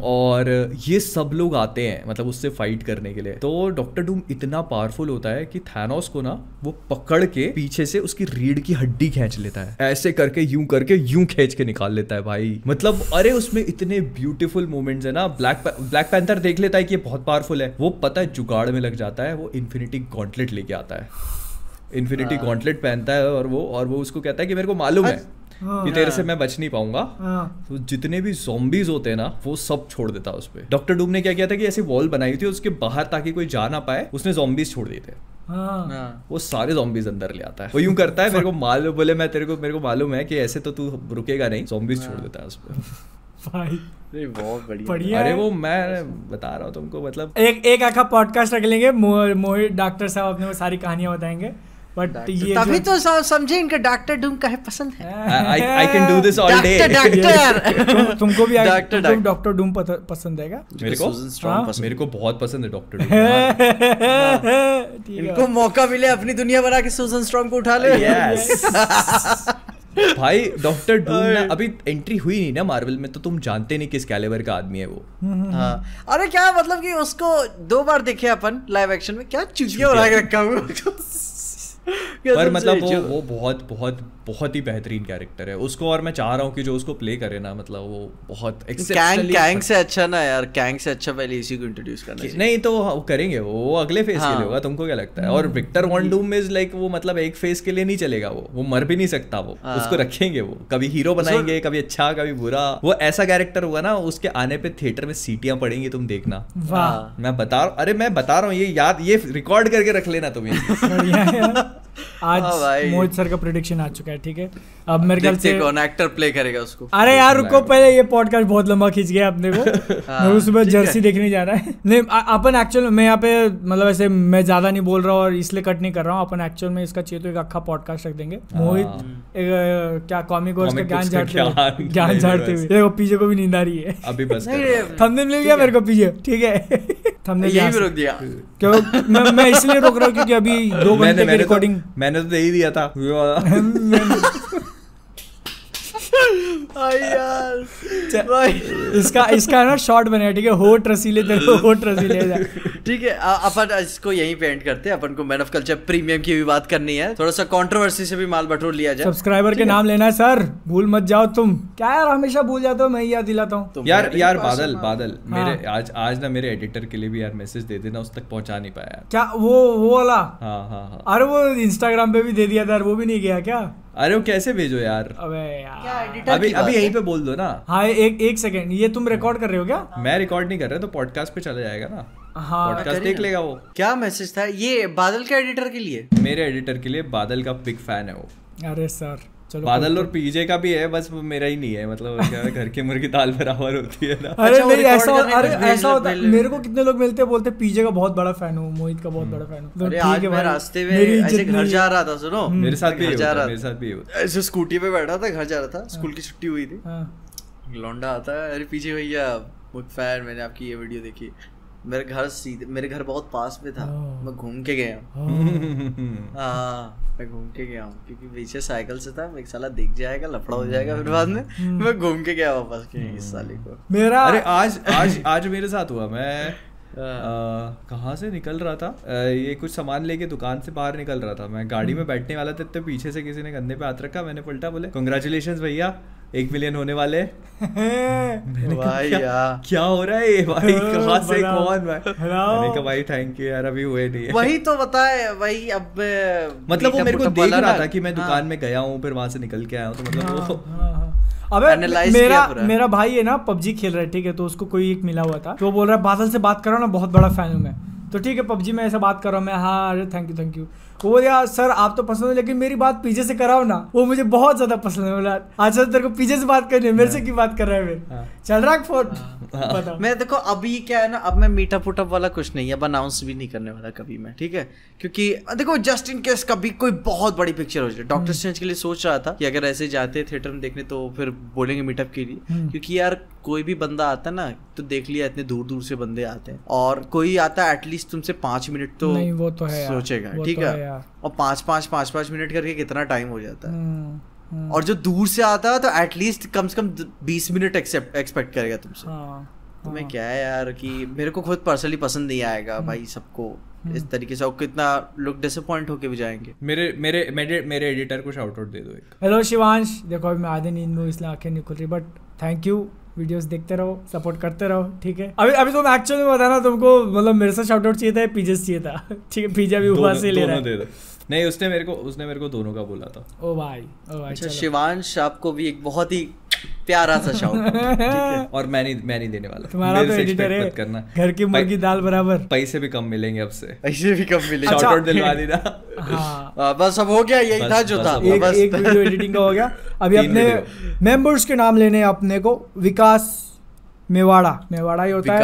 और ये सब लोग आते हैं मतलब उससे फाइट करने के लिए। तो डॉक्टर डूम इतना पावरफुल होता है कि थैनोस को ना वो पकड़ के पीछे से उसकी रीढ़ की हड्डी खींच लेता है, ऐसे करके यूं खींच के निकाल लेता है भाई। मतलब अरे उसमें इतने ब्यूटीफुल मोमेंट्स है ना। ब्लैक पैंथर देख लेता है कि ये बहुत पावरफुल है, वो पता है जुगाड़ में लग जाता है, वो इन्फिनिटी गॉन्टलेट लेके आता है, इन्फिनिटी गॉन्टलेट पहनता है और वो उसको कहता है कि मेरे को मालूम है कि तेरे से मैं बच नहीं पाऊंगा। तो जितने भी ज़ॉम्बीज होते हैं ना वो सब छोड़ देता है उस पे। डॉक्टर डूम ने क्या किया था कि ऐसी वॉल बनाई थी उसके बाहर ताकि कोई जा ना पाए, उसने ज़ॉम्बीज छोड़ दिए थे। वो सारे ज़ॉम्बीज अंदर ले आता है, वो यूं करता है मेरे को मालूम, बोले मेरे को मालूम है कि ऐसे तो तू रुकेगा नहीं, ज़ॉम्बीज छोड़ देता है उस पे भाई। बहुत बढ़िया। अरे वो मैं बता रहा हूँ तुमको, मतलब एक आखा पॉडकास्ट रख लेंगे, मोहित डॉक्टर साहब अपने को सारी कहानियां बताएंगे। बट ये तभी तो समझे इनका डॉक्टर डूम काहे पसंद है। I can do this all day। Doctor तुमको भी डॉक्टर डूम पसंद है क्या? मेरे को बहुत पसंद है डॉक्टर डूम। इनको मौका मिले अपनी दुनिया बना के सूजन स्ट्रॉन्ग को उठा ले। भाई डॉक्टर डूम ना अभी एंट्री हुई नहीं ना मार्वल में, तो तुम जानते नहीं किस कैलिबर का आदमी है वो। हाँ अरे क्या मतलब कि उसको 2 बार देखे अपन लाइव एक्शन में, क्या चुटिया बना के रखा हुआ। पर मतलब वो बहुत बहुत बहुत ही बेहतरीन कैरेक्टर है उसको, और मैं चाह रहा हूँ कि जो उसको प्ले करे ना मतलब वो बहुत कैंग से अच्छा ना यार, कैंग से अच्छा पहले इसी को इंट्रोड्यूस करना चाहिए। नहीं तो करेंगे वो अगले फेज के लिए होगा, तुमको क्या लगता है? और Victor Von Doom is like वो मतलब एक फेज के लिए नहीं चलेगा, वो मर भी नहीं सकता, वो उसको रखेंगे, वो कभी हीरो बनाएंगे, कभी अच्छा कभी बुरा। वो ऐसा कैरेक्टर होगा ना उसके आने पे थिएटर में सीटियां पड़ेंगी, तुम देखना। मैं बता रहा हूँ ये याद, ये रिकॉर्ड करके रख लेना तुम्हें। आज मोहित सर का प्रेडिक्शन आ चुका है, ठीक है। अब मेरे ख्याल से कौन एक्टर प्ले करेगा उसको। अरे यार रुको, पहले ये पॉडकास्ट बहुत लंबा खींच गया अपने को। मेरे सुबह जर्सी देखने जाना है। नहीं अपन एक्चुअल में यहाँ पे मतलब ऐसे मैं ज्यादा नहीं बोल रहा हूँ और इसलिए कट नहीं कर रहा हूँ। अपन एक्चुअल में इसका चाहिए तो एक अच्छा पॉडकास्ट रख देंगे। मोहित क्या कॉमिक वर्स का ज्ञान झाड़ते हुए देखो, पीछे को भी नींद आ रही है अभी बस। थंबनेल मिल गया मेरे को पीछे, ठीक है। थंबनेल यही भी रोक दिया क्यों? मैं इसलिए रोक रहा हूँ क्योंकि अभी 2 घंटे की रिकॉर्डिंग मैंने तो दे ही दिया था। इसका ना शॉर्ट बनेगा, ठीक है। होठ रसीले तेरे होठ रसीले जा, ठीक है। अपन इसको यहीं पे एंड करते हैं। अपन को मैन ऑफ कल्चर प्रीमियम की भी बात करनी है, थोड़ा सा कंट्रोवर्सी से भी माल बटोर लिया जाए। सब्सक्राइबर के नाम लेना है सर, भूल मत जाओ तुम। क्या यार हमेशा भूल जाते हो, मैं ही याद दिलाता हूँ यार। बादल मेरे आज ना मेरे एडिटर के लिए भी यार मैसेज दे देना, उस तक पहुंचा नहीं पाया। क्या वो वाला? हाँ। अरे वो इंस्टाग्राम पे भी दे दिया था, वो भी नहीं गया क्या? अरे वो कैसे भेजो यार? अबे यार अभी यहीं पे बोल दो ना। हाँ एक सेकंड, ये तुम रिकॉर्ड कर रहे हो क्या? मैं रिकॉर्ड नहीं कर रहा, तो पॉडकास्ट पे चला जाएगा ना। हाँ पॉडकास्ट देख लेगा वो। क्या मैसेज था ये बादल के एडिटर के लिए? मेरे एडिटर के लिए, बादल का बिग फैन है वो। अरे सर चलो, बादल और पीजे का भी है, बस वो मेरा ही नहीं है। मतलब क्या घर के मुर्गी दाल बराबर होती है ना। अरे नहीं ऐसा होता है। मेरे को कितने लोग मिलते हैं, बोलते पीजे का बहुत बड़ा फैन हूँ, मोहित का बहुत बड़ा फैन हूँ। अरे आज मैं रास्ते में ऐसे घर जा रहा था, सुनो मेरे साथ भी होता। ऐसे स्कूटी पे बैठा था, घर जा रहा था, स्कूल की छुट्टी हुई थी। लौंडा आता है, अरे पीछे भैया फैन, मैंने आपकी ये वीडियो देखी। मेरे घर बहुत पास में था, मैं घूम के गया। मैं घूम के गया हूँ क्योंकि पीछे साइकिल से था। मैं एक साला दिख जाएगा, लफड़ा हो जाएगा फिर बाद में। मैं घूम के गया वापस के इस साले को। मेरा अरे आज मेरे साथ हुआ। मैं कहाँ से निकल रहा था, ये कुछ सामान लेके दुकान से बाहर निकल रहा था। मैं गाड़ी में बैठने वाला था, तो पीछे से किसी ने कंधे पे हाथ रखा। मैंने पलटा, बोले कांग्रेचुलेशंस भैया, 1 मिलियन होने वाले। भाई क्या हो रहा है भाई, कहाँ से कौन भाई? मैंने कहा भाई थैंक यू यार, अभी हुए नहीं है। वही तो बताए भाई। अब मतलब वो मेरे को देख रहा था कि मैं दुकान में गया हूँ, फिर वहां से निकल के आया हूँ, तो मतलब वो अबे मेरा भाई है ना, पबजी खेल रहा है, ठीक है। तो उसको कोई एक मिला हुआ था, तो वो बोल रहा है बादल से बात करो ना, बहुत बड़ा फैन हूँ मैं। तो ठीक है पबजी में ऐसा बात कर रहा हूँ मैं। हाँ अरे थैंक यू। वो यार सर आप तो पसंद है, लेकिन मेरी बात पीछे से कराओ ना, वो मुझे बहुत ज्यादा पसंद है। बोला अच्छा तेरे को पीछे से बात करनी है, मेरे से क्यों बात कर रहा है? मैं चल रहा फोन। मैं देखो अभी क्या है ना, अब मैं मीटअप उटअप वाला कुछ नहीं है, अब अनाउंस भी नहीं करने वाला कभी मैं, ठीक है। क्योंकि देखो जस्ट इन केस कभी कोई बहुत बड़ी पिक्चर हो जाए। डॉक्टर स्ट्रेंज के लिए सोच रहा था कि अगर ऐसे जाते थिएटर में देखने तो फिर बोलेंगे मीटअप के लिए, क्योंकि यार कोई भी बंदा आता ना, तो देख लिया इतने दूर दूर से बंदे आते हैं, और कोई आता है एटलीस्ट तुमसे 5 मिनट तो नहीं, वो तो है सोचेगा, ठीक है। और 5 मिनट करके कितना टाइम हो जाता है। और जो दूर से आता है तो एटलीस्ट कम से कम 20 मिनट एक्सपेक्ट करेगा तुमसे। तो मैं क्या है यार कि मेरे को खुद पर्सनली पसंद नहीं आएगा भाई सबको इस तरीके से, और कितना लोग डिसअपॉइंट होके भी जाएंगे। मेरे एडिटर को शाउट आउट दे दो एक। हेलो शिवांश, देखो अभी मैं आधे नींद में इसलिए आंखें नहीं खुल रही, बट थैंक यू। वीडियोस देखते रहो, सपोर्ट करते रहो, ठीक है। अभी तुम एक्चुअली में बताना, तुमको मतलब मेरे से शाउट आउट चाहिए था, पीजे चाहिए था, ठीक है। पीजे भी हुआ से ले रहा है। नहीं उसने मेरे को दोनों का बोला था। ओ भाई अच्छा शिवांश आपको भी एक बहुत ही प्यारा सा शाउट आउट। और मैं नहीं देने वाला, तुम्हारा तो एडिटर है, करना घर की मुर्गी दाल बराबर। पैसे भी कम मिलेंगे अब से, पैसे भी कम मिलेंगे। शाउट आउट दिलवा देना। हाँ बस अब हो गया, यही था जो था। एक वीडियो एडिटिंग का हो गया। अभी अपने मेंबर्स के नाम लेने अपने को। विकास मेवाड़ा ही होता है।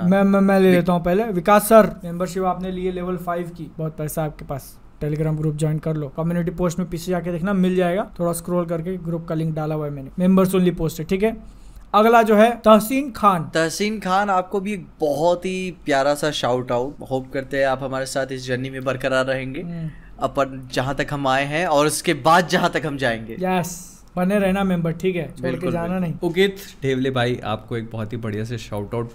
मैं ले लेता हूँ पहले। विकास सर, मेंबरशिप आपने लिए लेवल 5 की, बहुत पैसा आपके पास। टेलीग्राम ग्रुप ज्वाइन कर लो, कम्युनिटी पोस्ट में पीछे जाके देखना मिल जाएगा, थोड़ा स्क्रॉल करके ग्रुप का लिंक डाला हुआ है मैंने, मेंबर्स ओनली पोस्ट है, ठीक है। अगला जो है तहसीन खान, आपको भी एक बहुत ही प्यारा सा शाउट आउट। होप करते हैं आप हमारे साथ इस जर्नी में बरकरार रहेंगे, अपन जहाँ तक हम आए हैं और उसके बाद जहाँ तक हम जाएंगे। यस, बने रहना मेंबर, ठीक है, छोड़ के जाना नहीं। उगित ढेवले भाई, आपको एक बहुत ही बढ़िया से shout out,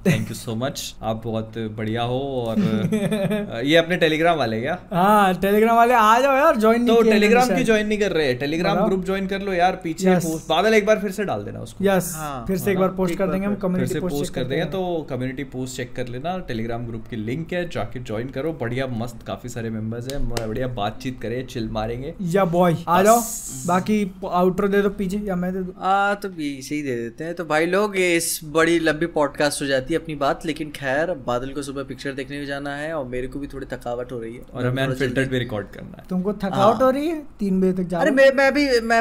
thank you so much. आप बहुत बढ़िया हो। और ये अपने टेलीग्राम वाले क्या? हाँ टेलीग्राम वाले आ जाओ यार, ज्वाइन तो टेलीग्राम की ज्वाइन नहीं कर रहे, टेलीग्राम ग्रुप ज्वाइन कर लो यार। पीछे पोस्ट बादल एक बार फिर से डाल देना उसको। यस, फिर से एक बार पोस्ट कर देंगे हम, कम्युनिटी पोस्ट कर देंगे। तो कम्युनिटी पोस्ट चेक कर लेना, टेलीग्राम ग्रुप की लिंक है, जाके ज्वाइन करो। बढ़िया मस्त काफी सारे मेंबर्स हैं, बढ़िया बातचीत करें, चिल मारेंगे। या बॉय आ जाओ। बाकी बाकी आउटरो दे दो पीछे या मैं दे दूं? तो इसे ही दे देते हैं। तो भाई लोग इस बड़ी लंबी पॉडकास्ट हो जाती है अपनी बात, लेकिन खैर बादल को सुबह पिक्चर देखने को जाना है और मेरे को भी थोड़ी थकावट हो रही है और हमें अनफिल्टर्ड भी रिकॉर्ड करना है। तुमको थकावट हो रही है 3 बजे तक? अरे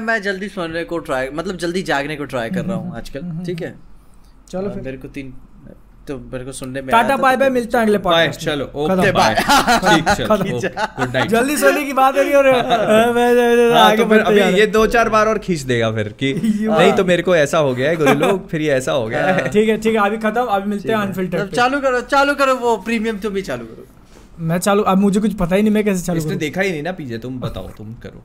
मैं जल्दी सोने को ट्राई, मतलब जल्दी जागने को ट्राई कर रहा हूँ आजकल। ठीक है चलो फिर मेरे को 3 तो मेरे को सुनने में टाटा बाय बाय, मिलता है अगले पॉडकास्ट। चलो ओके बाय, ठीक चलो गुड नाइट। जल्दी सोने की बात हो रही है और आगे फिर अभी ये 2-4 बार और खींच देगा फिर कि नहीं तो मेरे को ऐसा हो गया है गुरु लोग, फिर ये ऐसा हो गया है। ठीक है अभी खत्म, अभी मिलते हैं अनफिल्टर्ड। चालू करो वो प्रीमियम, तुम ही चालू करो। मैं चालू, अब मुझे कुछ पता ही नहीं मैं कैसे चालू करूं। इसने देखा ही नहीं ना पीछे, तुम बताओ, तुम करो।